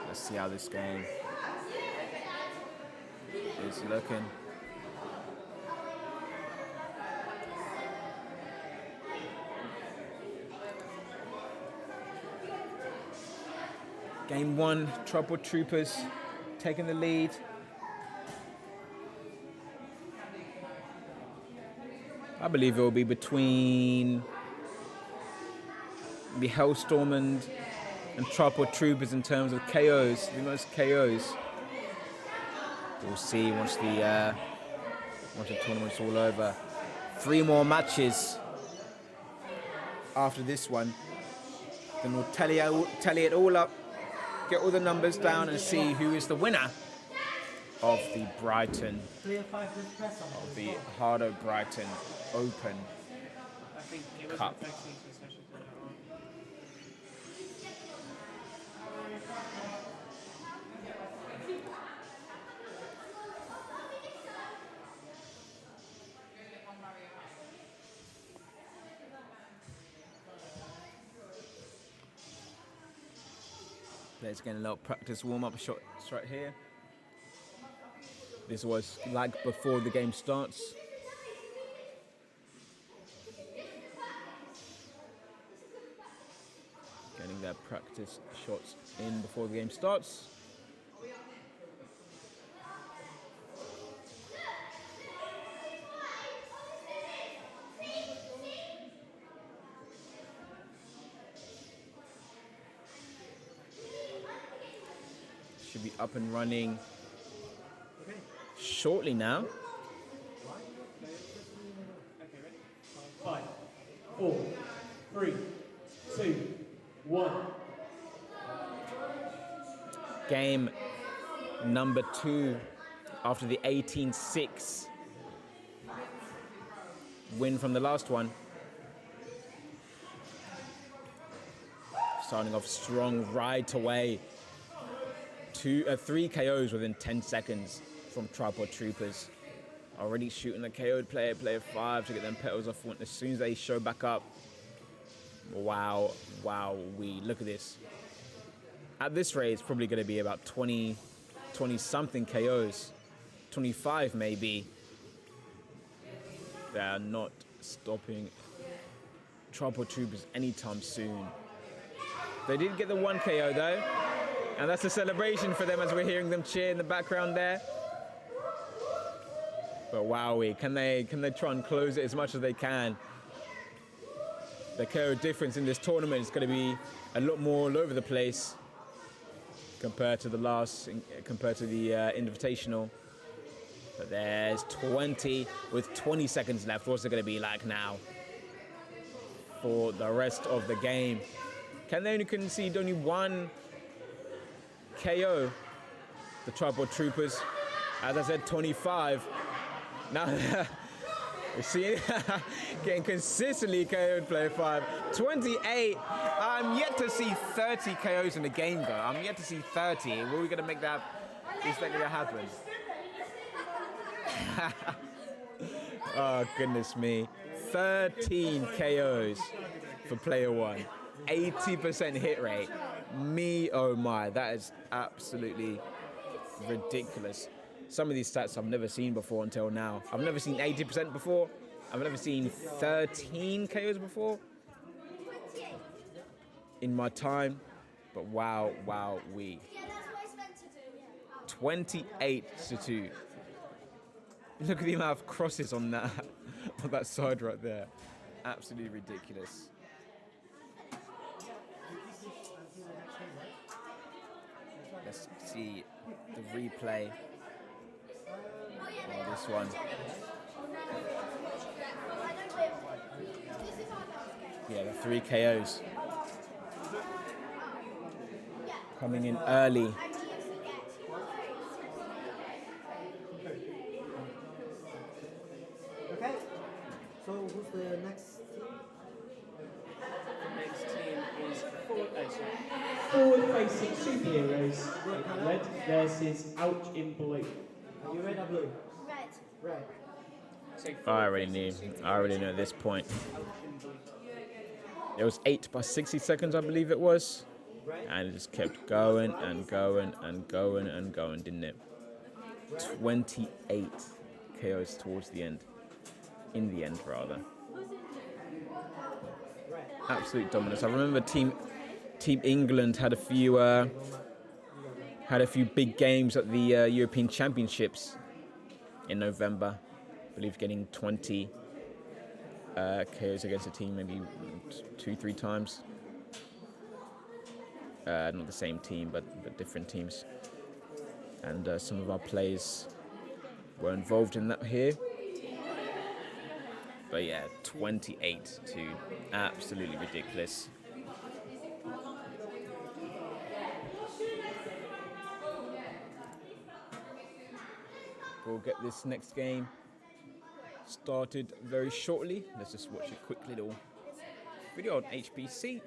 Let's see how this game is looking. Game 1, Tripod Troopers taking the lead. I believe it will be between the heLLStorm and Tripod Troopers in terms of KOs, the most KOs. We'll see once the tournament's all over. 3 more matches after this one. Then we'll tally it all up, get all the numbers down, and see who is the winner of the Brighton, of the HADO Brighton Open Cup. Let's get a little practice warm-up shots right here. This was like before the game starts. Getting their practice shots in before the game starts. Should be up and running shortly now. 5, 4, 3, 2, 1. Game number 2 after the 18-6 win from the last one. Starting off strong right away. 3 KOs within 10 seconds from Tripod Troopers. Already shooting a KO'd player 5 to get them petals off as soon as they show back up. Wow, look at this. At this rate, it's probably going to be about 20 something KOs. 25 maybe. They are not stopping Tripod Troopers anytime soon. They did get the 1 KO though. And that's a celebration for them as we're hearing them cheer in the background there. But wowee, can they try and close it as much as they can? The KO difference in this tournament is going to be a lot more all over the place compared to the Invitational. But there's 20 with 20 seconds left. What's it going to be like now for the rest of the game? Can they only concede only 1 KO? The Tripod Troopers, as I said, 25. Now we're seeing getting consistently KO'd player 5. 28. I'm yet to see 30 KOs in the game though. I'm yet to see 30. Were we gonna make that? Is that gonna happen? Oh goodness me. 13 KOs for player 1. 80% hit rate. Me, oh my, that is absolutely ridiculous. Some of these stats I've never seen before until now. I've never seen 80% before. I've never seen 13 KOs before in my time. But wow, we. 28-2. Look at the amount of crosses on that side right there. Absolutely ridiculous. Let's see the replay on this one. Yeah, the 3 KOs coming in early. Okay, so who's the next team? The next team is forward-facing superheroes. Red versus Ouch in blue. Are you red or blue? Red. Red. I already know at this point. It was 8 by 60 seconds, I believe it was. And it just kept going and going and going and going, didn't it? 28 KOs towards the end. In the end, rather. Absolute dominance. I remember Team England had a few big games at the European Championships in November. I believe getting 20 KOs against a team maybe 2-3 times. Not the same team, but different teams. And some of our players were involved in that here. But yeah, 28-2, absolutely ridiculous. We'll get this next game started very shortly. Let's just watch a quick little video on HBC.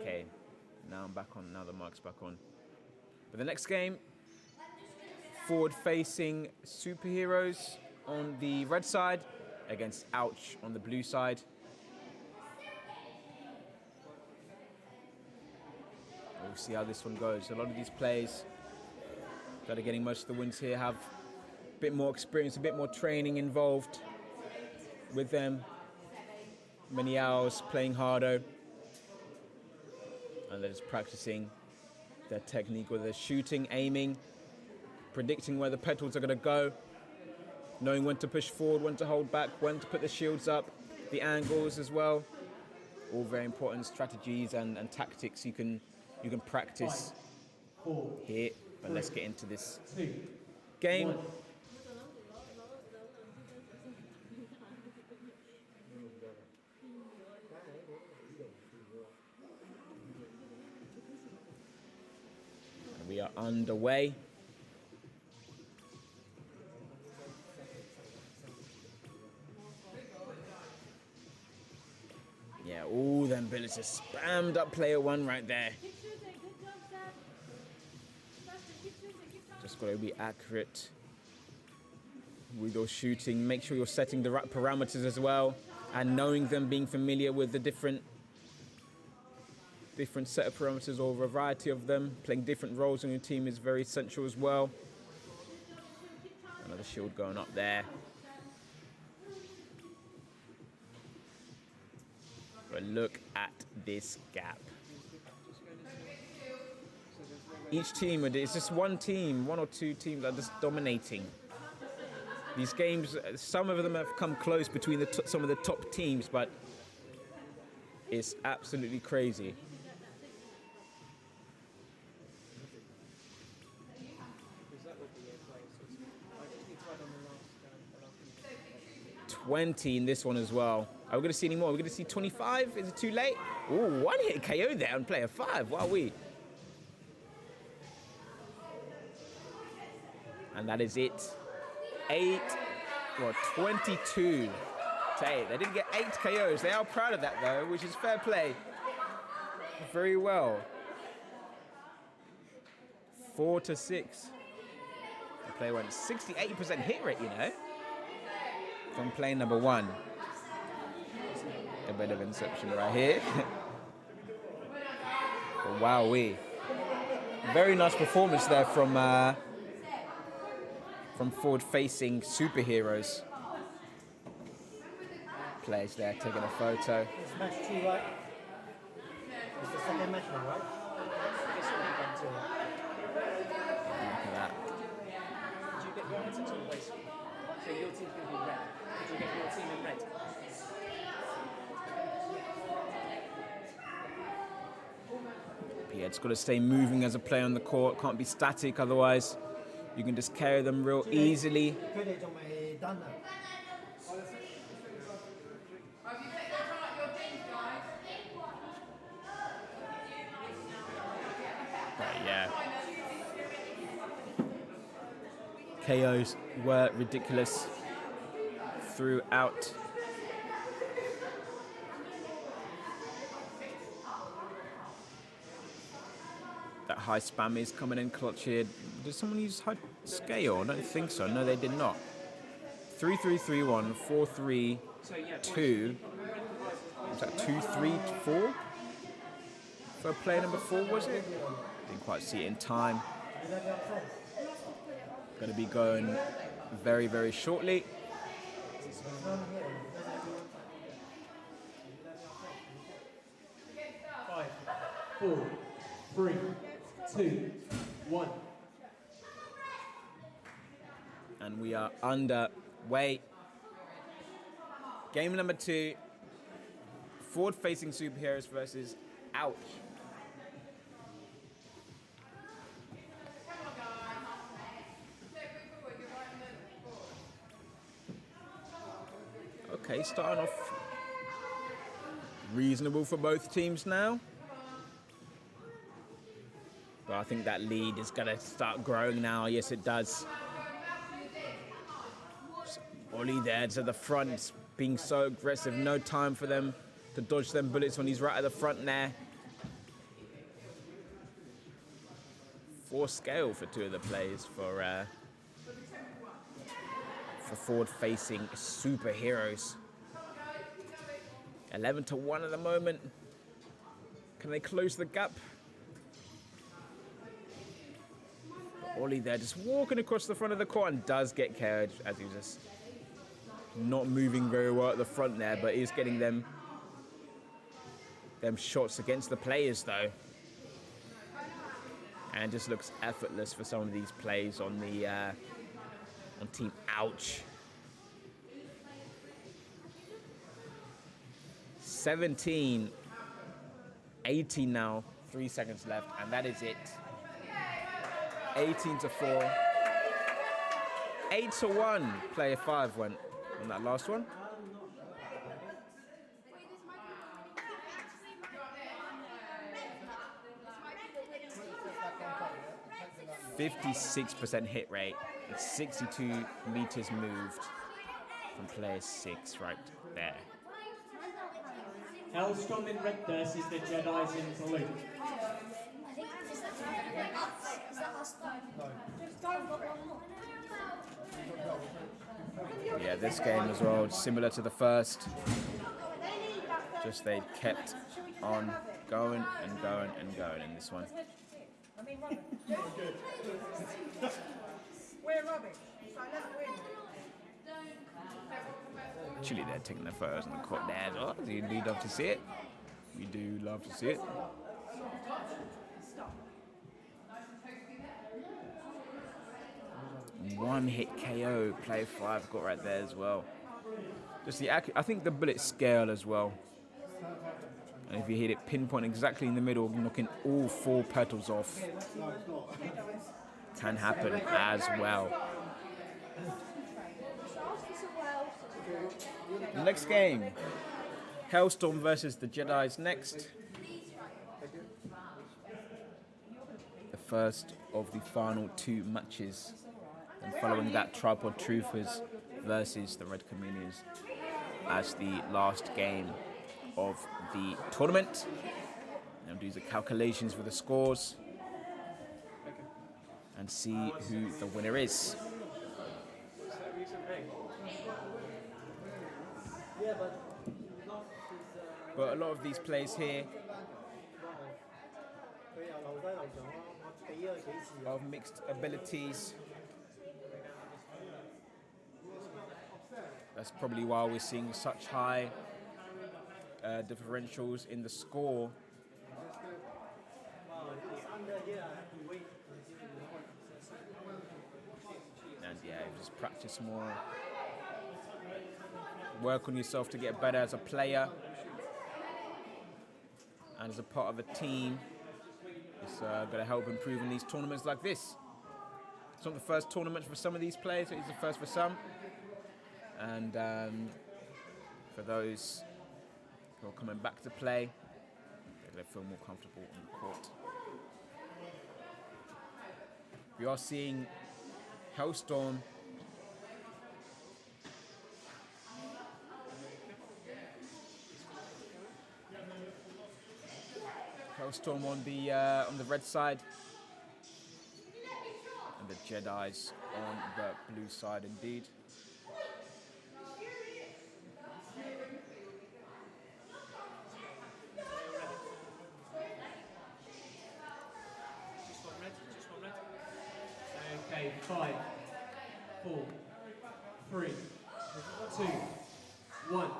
Okay, now I'm back on, now the mic's back on. But the next game, forward-facing superheroes on the red side against Ouch on the blue side. We'll see how this one goes. A lot of these players that are getting most of the wins here have a bit more experience, a bit more training involved with them. Many hours playing HADO. And they're just practicing their technique, whether they're shooting, aiming, predicting where the petals are going to go, knowing when to push forward, when to hold back, when to put the shields up, the angles as well. All very important strategies and tactics you can practice here. But let's get into this game. We are underway. Yeah, all them bullets just spammed up player one right there. Just got to be accurate with your shooting. Make sure you're setting the right parameters as well, and knowing them, being familiar with the different set of parameters or a variety of them. Playing different roles on your team is very essential as well. Another shield going up there. But look at this gap. Each team, it's just one team, one or two teams are just dominating. These games, some of them have come close between some of the top teams, but it's absolutely crazy. 20 in this one as well. Are we going to see any more? Are we going to see 25? Is it too late? Ooh, one hit KO there on player 5. Wowee. And that is it. 22 to 8. They didn't get 8 KOs. They are proud of that though, which is fair play. Very well. 4 to 6. The player went 68% hit rate, you know, from play number 1. A bit of inception right here. Wowee. Very nice performance there from from forward-facing superheroes. Players there taking a photo. It's match 2, right? It's the second match now, right? Look at that. Did you get your headsets always? So your team's going to be red. Did you get your team in red? Yeah, it's got to stay moving as a player on the court. Can't be static, otherwise you can just carry them real easily. 佢哋仲未 done 啊。 But yeah. KOs were ridiculous throughout. That high spam is coming in clutch here. Did someone use high scale? I don't think so. No, they did not. 3-3-3-1, 4-3-2. Was that 2-3-4? For player number 4, was it? Didn't quite see it in time. Going to be going very, very shortly. Five, 4, 3, 2, 1. And we are underway. Game number 2. Forward-facing superheroes versus Ouch. Okay, starting off reasonable for both teams now. But I think that lead is going to start growing now. Yes, it does. Ollie there to the front, being so aggressive. No time for them to dodge them bullets when he's right at the front there. 4 scale for 2 of the plays for forward-facing superheroes. 11-1 at the moment. Can they close the gap? Ollie there just walking across the front of the court and does get carried as he's just not moving very well at the front there, but he's getting them shots against the players though. And just looks effortless for some of these plays on the on Team Ouch. 17, 18 now, 3 seconds left, and that is it. 18-4. 8-1. Player 5 went on that last one. 56% hit rate and 62 meters moved from player 6 right there. heLLStorm in red versus the Jedis in blue. Yeah, this game as well, similar to the first. Just they kept on going and going and going in this one. Actually, they're taking the photos on the court there as well. You do love to see it. We do love to see it. One hit KO, player 5 got right there as well. Just the I think the bullet scale as well. And if you hit it pinpoint exactly in the middle, knocking all 4 petals off, can happen as well. The next game, heLLStorm versus the Jedis next. The first of the final 2 matches. And following that, Tripod Truthers versus the Red Chameleons as the last game of the tournament. And we'll do the calculations for the scores and see who the winner is. But a lot of these plays here of mixed abilities. That's probably why we're seeing such high differentials in the score. And yeah, just practice more. Work on yourself to get better as a player and as a part of a team. It's going to help improve in these tournaments like this. It's not the first tournament for some of these players, it's the first for some. And for those who are coming back to play, they're going to feel more comfortable on the court. We are seeing heLLStorm on the red side, and the Jedis on the blue side indeed. Okay, 5, 4, 3, 2, 1.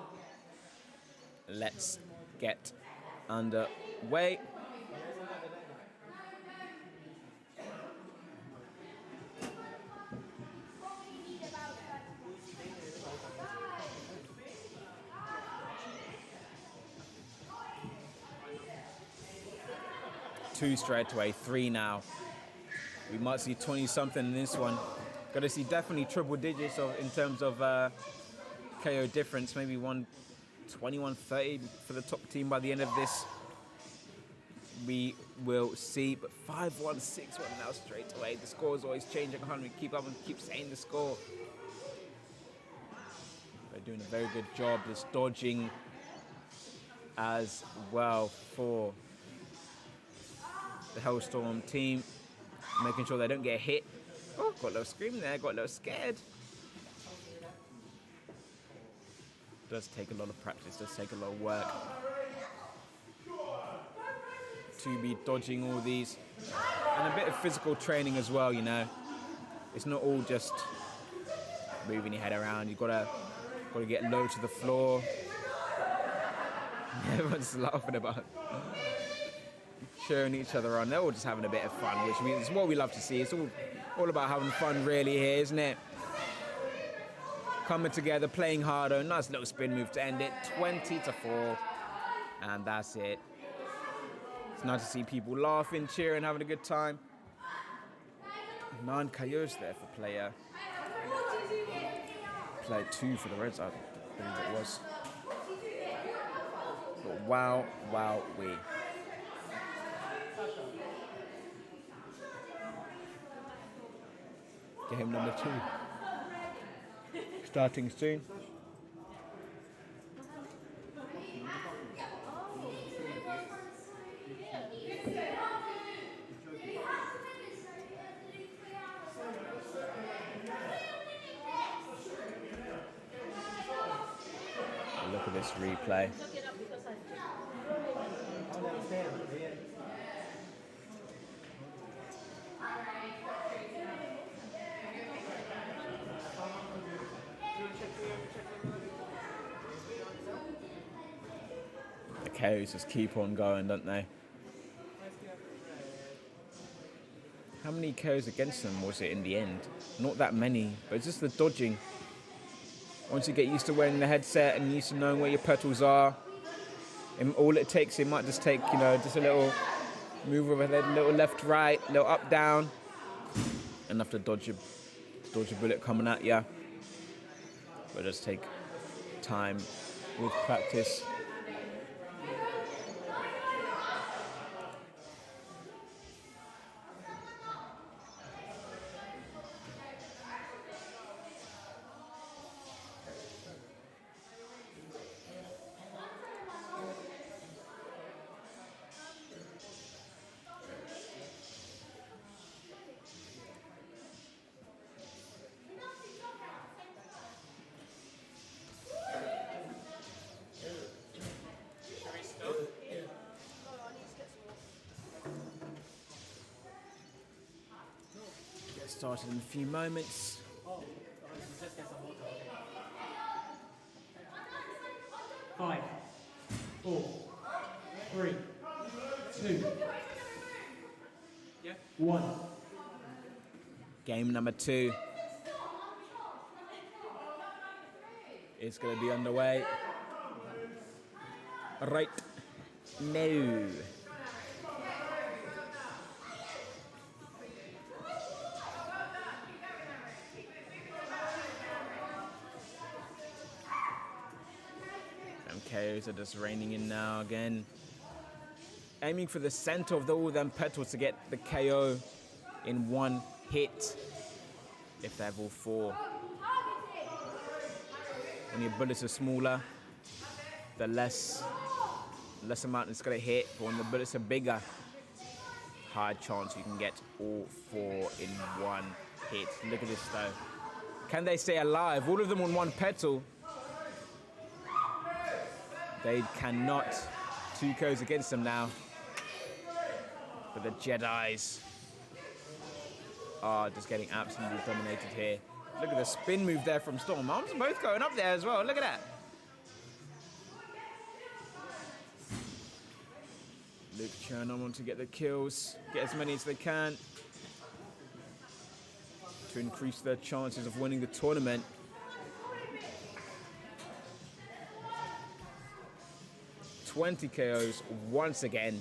Let's get underway. Two straight away, 3 now. We might see 20-something in this one. Got to see definitely triple digits in terms of KO difference, maybe 120, 130 for the top team by the end of this. We will see, but 5-1, 6-1 now straight away. The score is always changing. I can't keep up and keep saying the score. They're doing a very good job. This dodging as well for the heLLStorm team, making sure they don't get hit. Oh, got a little scream there, got a little scared. Does take a lot of practice, does take a lot of work to be dodging all these, and a bit of physical training as well, you know. It's not all just moving your head around. You've got to get low to the floor. Everyone's laughing about cheering each other on. They're all just having a bit of fun, which means it's what we love to see. It's all about having fun really here, isn't it? Coming together, playing HADO, nice little spin move to end it, 20-4, and that's it. It's nice to see people laughing, cheering, having a good time. 9 KOs there for player 2 for the Reds, I believe it was. But wow, we. Game number 2. Starting soon. Look at this replay. The KOs just keep on going, don't they? How many KOs against them was it in the end? Not that many, but it's just the dodging. Once you get used to wearing the headset and used to knowing where your petals are, and all it takes, it might just take, you know, just a little move of a head, little left, right, little up, down, enough to dodge a bullet coming at you. But it does take time with practice. Started in a few moments. 5, 4, 3, 2, Yeah. 1. Game number 2 is going to be underway right now. KOs are just raining in now again. Aiming for the center of all them petals to get the KO in one hit. If they have all 4. When your bullets are smaller, the less amount it's gonna hit. But when the bullets are bigger, high chance you can get all 4 in one hit. Look at this though. Can they stay alive? All of them on one petal. They cannot. 2 KOs against them now. But the Jedis are just getting absolutely dominated here. Look at the spin move there from Storm. Arms are both going up there as well. Look at that. Luke Chernon want to get the kills, get as many as they can to increase their chances of winning the tournament. $20 KOs once again.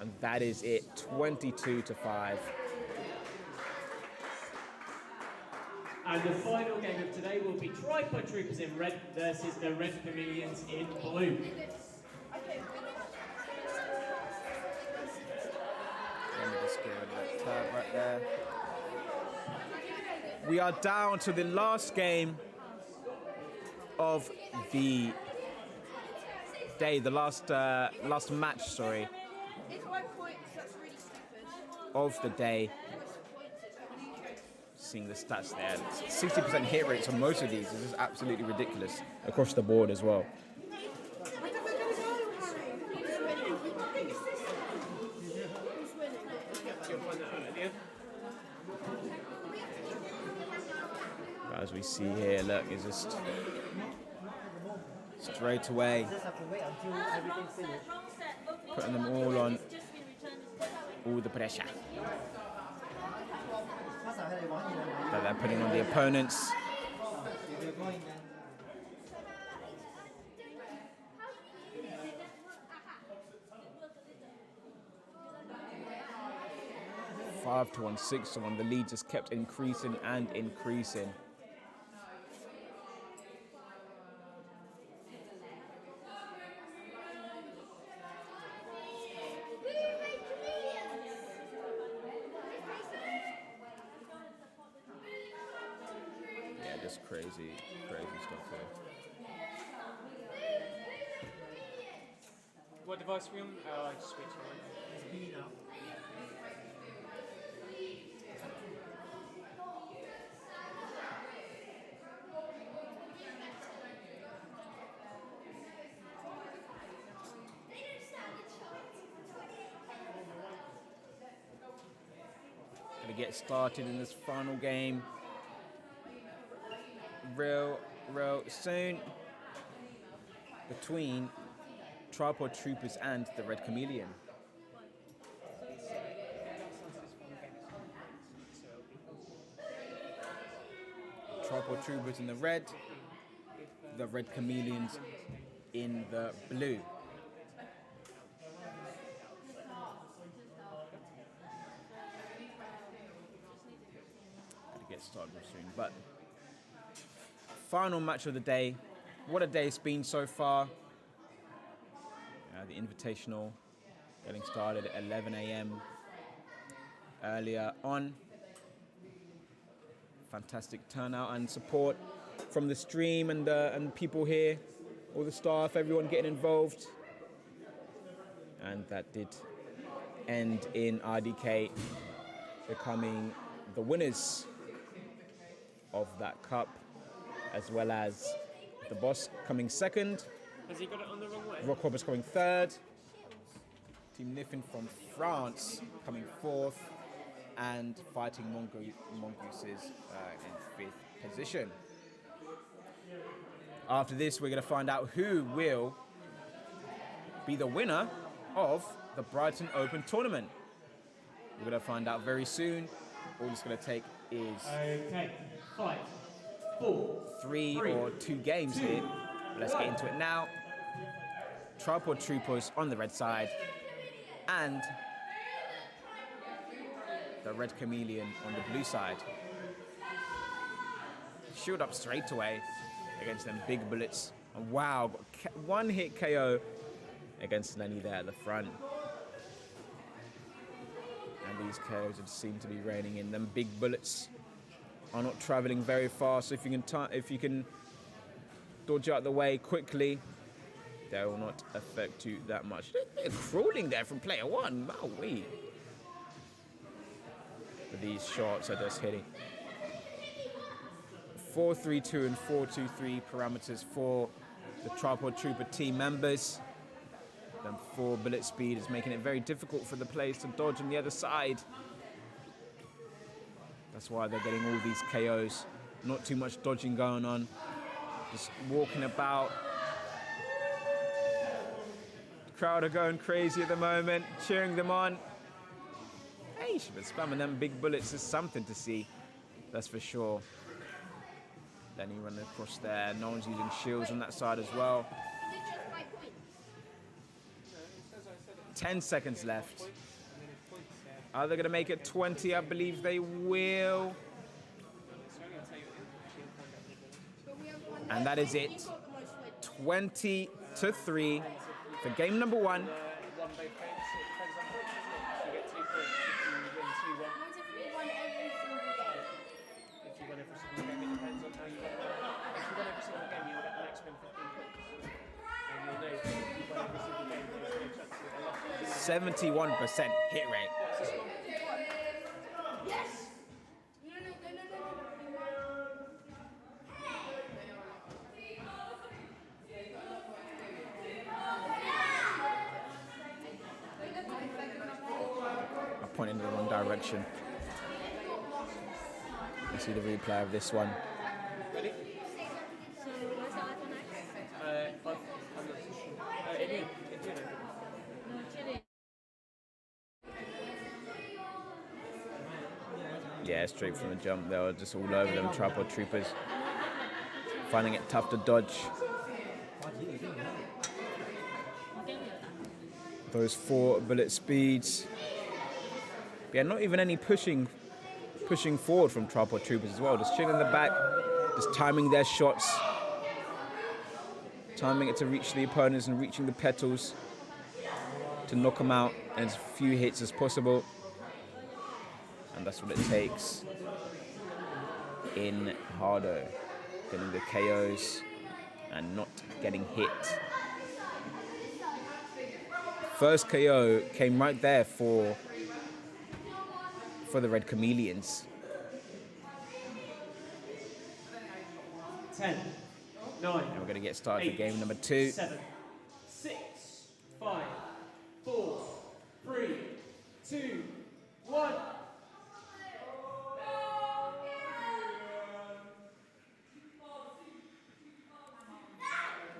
And that is it, 22-5. And the final game of today will be Tripod Troopers in red versus the Red Chameleons in blue. Let me just get rid of that tab right there. We are down to the last game of the day, the last match, sorry, of the day. Seeing the stats there, 60% hit rates on most of these. This is absolutely ridiculous across the board as well. As we see here, look, it's just straight away putting them all on all the pressure that they're putting on the opponents. Five to 1, 6 to 1. The lead just kept increasing and increasing. Crazy stuff here. What device are we on? Oh, I just switched on. It's B now. Gonna get started in this final game real soon between Tripod Troopers and the Red Chameleon. Tripod Troopers in the red, the Red Chameleons in the blue. Gonna get started soon, but final match of the day. What a day it's been so far. The Invitational getting started at 11 a.m. earlier on. Fantastic turnout and support from the stream and people here, all the staff, everyone getting involved. And that did end in RDK becoming the winners of that cup, as well as the boss coming second. Has he got it on the wrong way? Rock Robbers coming third. Team Nyffin from France coming fourth. And Fighting Mongooses in fifth position. After this, we're going to find out who will be the winner of the Brighton Open tournament. We're going to find out very soon. All it's going to take is Okay, 5, 4, 3 or 2 games here. But let's get into it now. Tripod Troopers on the red side and the Red Chameleon on the blue side. Shield up straight away against them big bullets. And wow, got one hit KO against Lenny there at the front. And these KOs seem to be raining in. Them big bullets are not traveling very fast. So if you can dodge out the way quickly, they will not affect you that much. They're crawling there from player one. Wowee. But these shots are just hitting. 4-3-2 and 4-2-3 parameters for the Tripod Trooper team members. Then 4 bullet speed is making it very difficult for the players to dodge on the other side. That's why they're getting all these KOs. Not too much dodging going on. Just walking about. The crowd are going crazy at the moment, cheering them on. Hey, should be spamming them big bullets is something to see. That's for sure. Lenny running across there. No one's using shields on that side as well. 10 seconds left. Are they going to make it 20? I believe they will. And that is it. 20-3 for game number 1. If you win every single game, it depends on how you win. If you win every single game, you'll get the next win 15 points. And you'll know if you win every single game, there's no chance you'll get lucky. 71% hit rate. Yes! I pointed in the wrong direction. Let's see the replay of this one. Ready? So where's the iPhone X? I'm not too sure. Indian. No kidding. Yeah, straight from the jump. They were just all over them, Tripod Troopers. Finding it tough to dodge. Those 4 bullet speeds. Yeah, not even any pushing forward from Tripod Troopers as well. Just chilling in the back, just timing their shots. Timing it to reach the opponents and reaching the petals to knock them out in as few hits as possible. And that's what it takes in HADO. Getting the KOs and not getting hit. First KO came right there for the Red Chameleons. 10, 9, And we're going to get started 8, for game number 2. 7, 6, 5, 4, 3, 2, 1.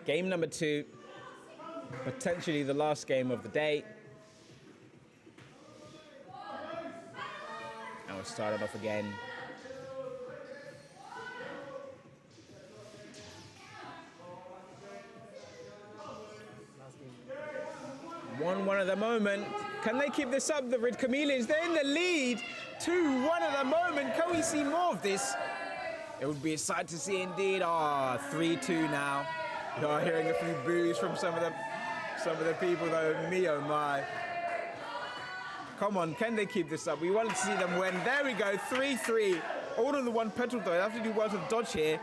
Game number 2, potentially the last game of the day. And we'll start it off again. One at the moment. Can they keep this up? The Red Chameleons, they're in the lead. 2-1 at the moment. Can we see more of this? It would be a sight to see indeed. 3-2 now. You're hearing a few boos from some of the people though. Me, oh my. Come on, can they keep this up? We want to see them win. There we go, 3-3. All on the one petal though. They have to do well to dodge here.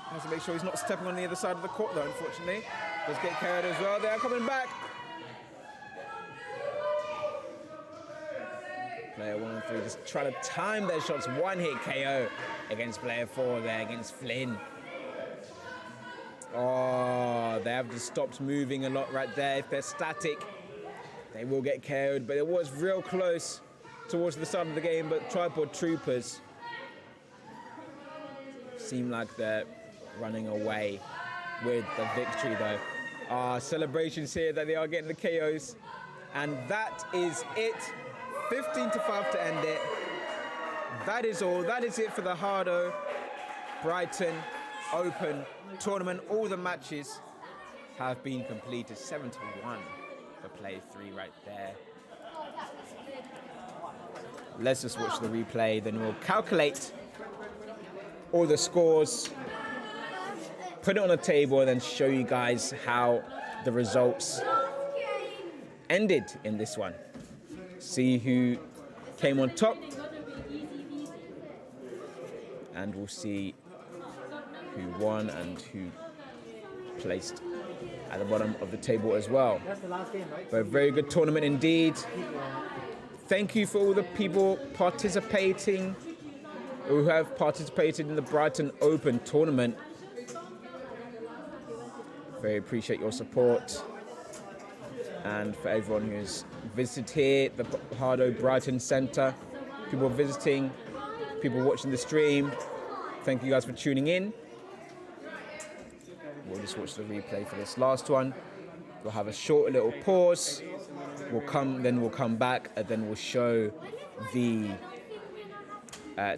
Has to make sure he's not stepping on the other side of the court though, unfortunately. Does get carried as well. They are coming back. Player 1 and 3 just try to time their shots. One hit KO against player 4 there, against Flynn. Oh, they have just stopped moving a lot right there. If they're static, they will get KO'd, but it was real close towards the start of the game, but Tripod Troopers seem like they're running away with the victory though. Celebrations here that they are getting the KOs. And that is it. 15-5 to end it. That is all. That is it for the HADO Brighton Open tournament. All the matches have been completed. 7-1 for play 3 right there. Let's just watch the replay, then we'll calculate all the scores, put it on a table, and then show you guys how the results ended in this one. See who came on top, and we'll see who won and who placed at the bottom of the table as well. That's the last game, right? But a very good tournament indeed. Thank you for all the people participating who have participated in the Brighton Open tournament. Very appreciate your support. And for everyone who's visited here, the HADO Brighton Centre, people visiting, people watching the stream, thank you guys for tuning in. We'll just watch the replay for this last one. We'll have a short little pause. We'll come back, and then we'll show the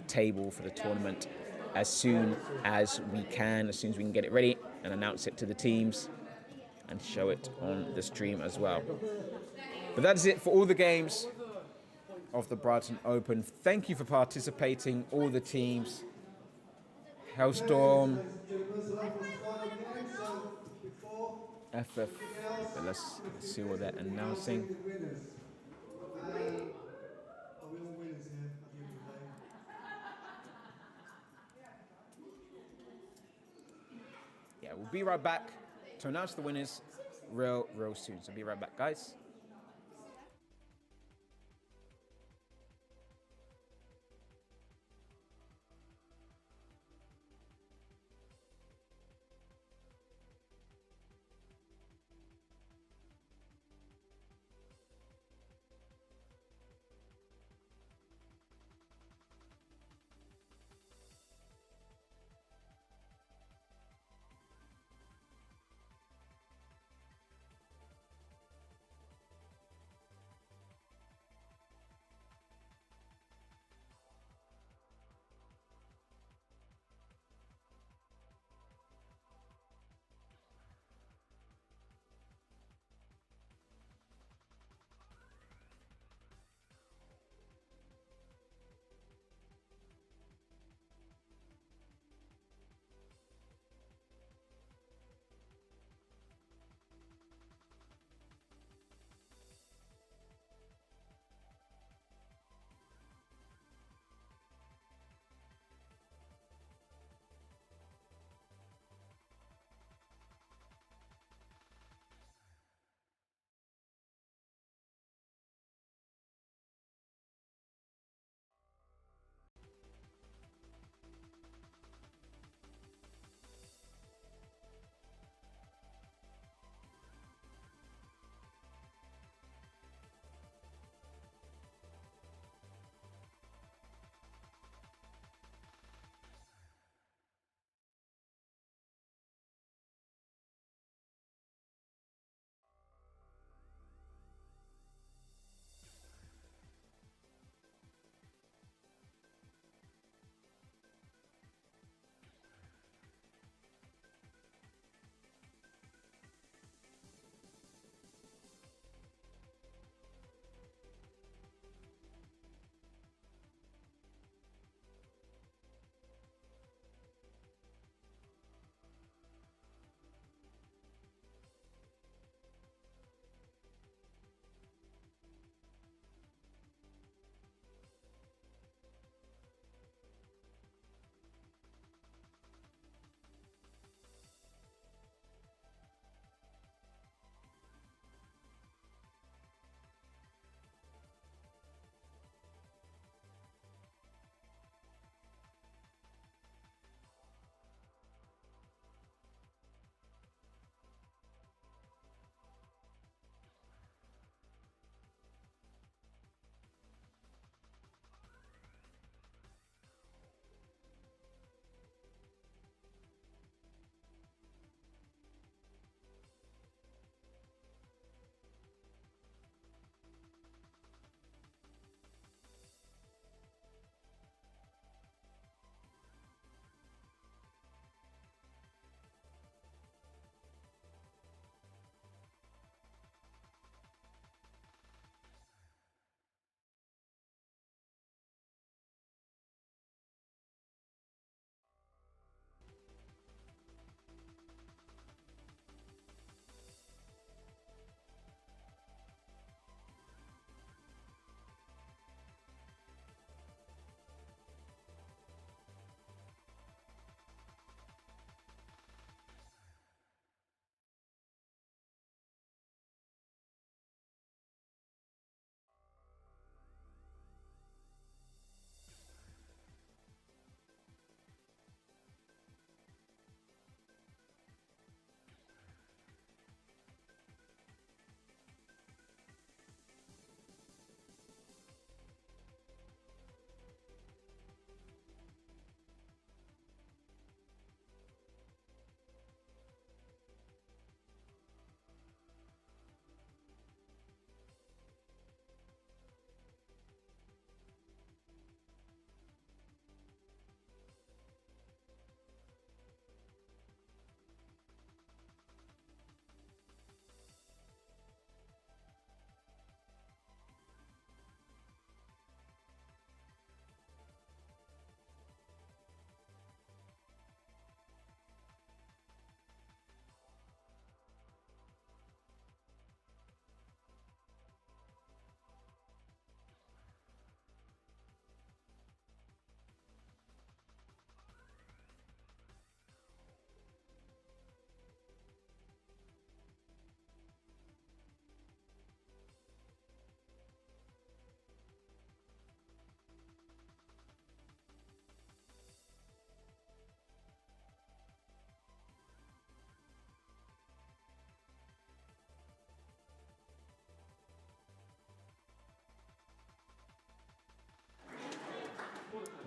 table for the tournament as soon as we can get it ready, and announce it to the teams and show it on the stream as well. But that is it for all the games of the Brighton Open. Thank you for participating, all the teams. heLLStorm, FF. But let's see what they're announcing. Yeah, we'll be right back to announce the winners real soon. So be right back, guys.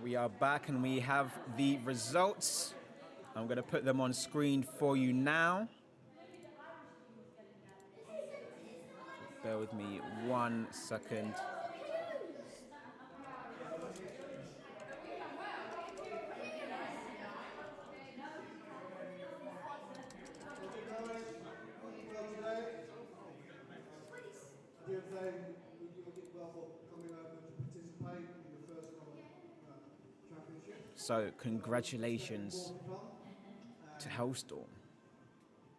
We are back and we have the results. I'm going to put them on screen for you now. Bear with me 1 second. So congratulations to heLLStorm,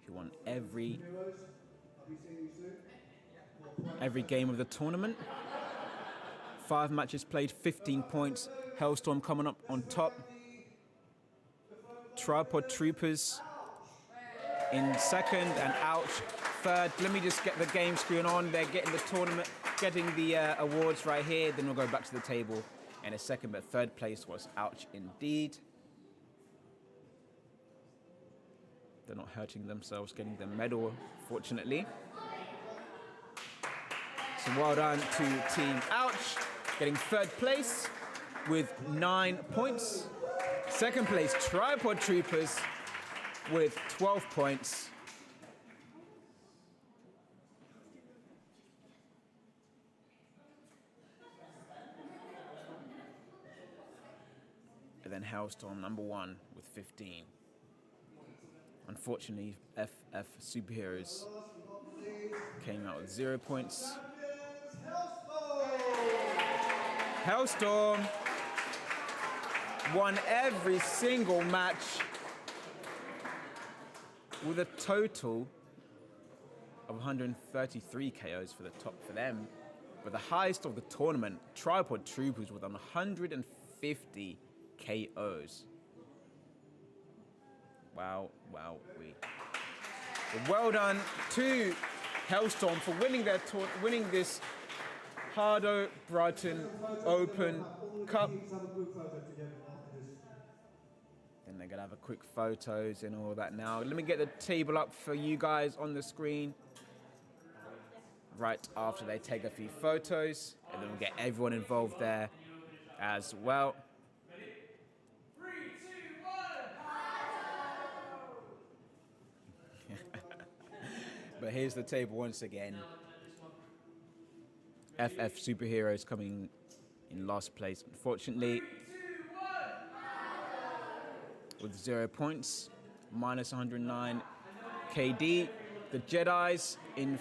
who won every game of the tournament. 5 matches played, 15 points. heLLStorm coming up on top. Tripod Troopers in second and Ouch third. Let me just get the game screen on. They're getting the tournament, getting the awards right here. Then we'll go back to the table in a second, but third place was Ouch indeed. They're not hurting themselves getting the medal, fortunately. So well done to Team Ouch, getting third place with 9 points. Second place, Tripod Troopers with 12 points. And then heLLStorm, number 1 with 15. Unfortunately, FF Superheroes came out with 0 points. heLLStorm won every single match with a total of 133 KOs for the top for them. But the highest of the tournament, Tripod Troopers with 150 KOs. Wow, wow, well done to heLLStorm for winning this HADO Brighton Open Cup. Then they're gonna have a quick photos and all that now. Let me get the table up for you guys on the screen. Right after they take a few photos, and then we'll get everyone involved there as well. But here's the table once again. FF Superheroes coming in last place, unfortunately, with 0 points, minus 109 KD. The Jedis in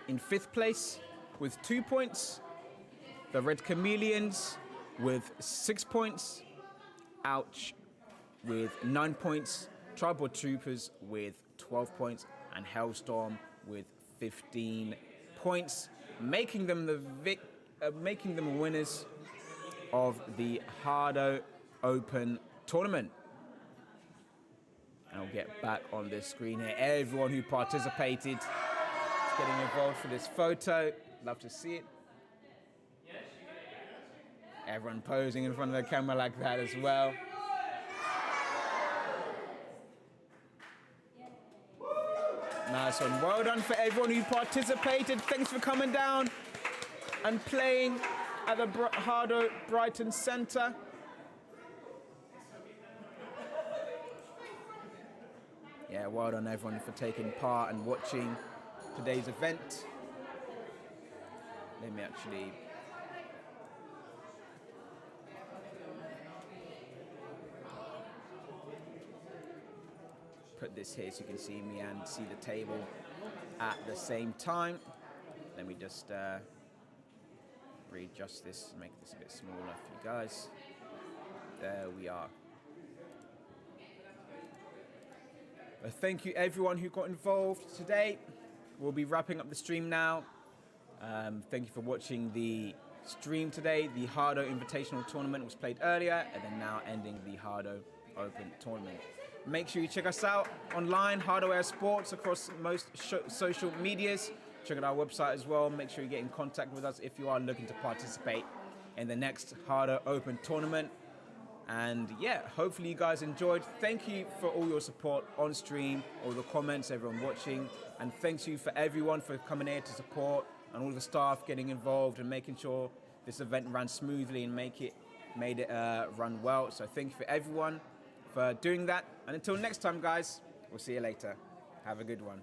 5th place with 2 points. The Red Chameleons with 6 points. Ouch with 9 points. Tripod Troopers with 12 points, and heLLStorm with 15 points, making them winners of the HADO Open tournament. And I'll get back on this screen here. Everyone who participated is getting involved for this photo. Love to see it. Everyone posing in front of the camera like that as well. Nice one. Well done for everyone who participated. Thanks for coming down and playing at the HADO Brighton Centre. Yeah, well done everyone for taking part and watching today's event. Let me actually put this here so you can see me and see the table at the same time. Let me just readjust this, make this a bit smaller for you guys. There we are. Well, thank you everyone who got involved today. We'll be wrapping up the stream now. Thank you for watching the stream today. The HADO Invitational Tournament was played earlier, and then now ending the HADO Open Tournament. Make sure you check us out online, HADO Sports, across most social medias. Check out our website as well. Make sure you get in contact with us if you are looking to participate in the next HADO Open Tournament. And yeah, hopefully you guys enjoyed. Thank you for all your support on stream, all the comments, everyone watching. And thank you for everyone for coming here to support, and all the staff getting involved and making sure this event ran smoothly and made it run well. So thank you for everyone for doing that. And until next time, guys, we'll see you later. Have a good one.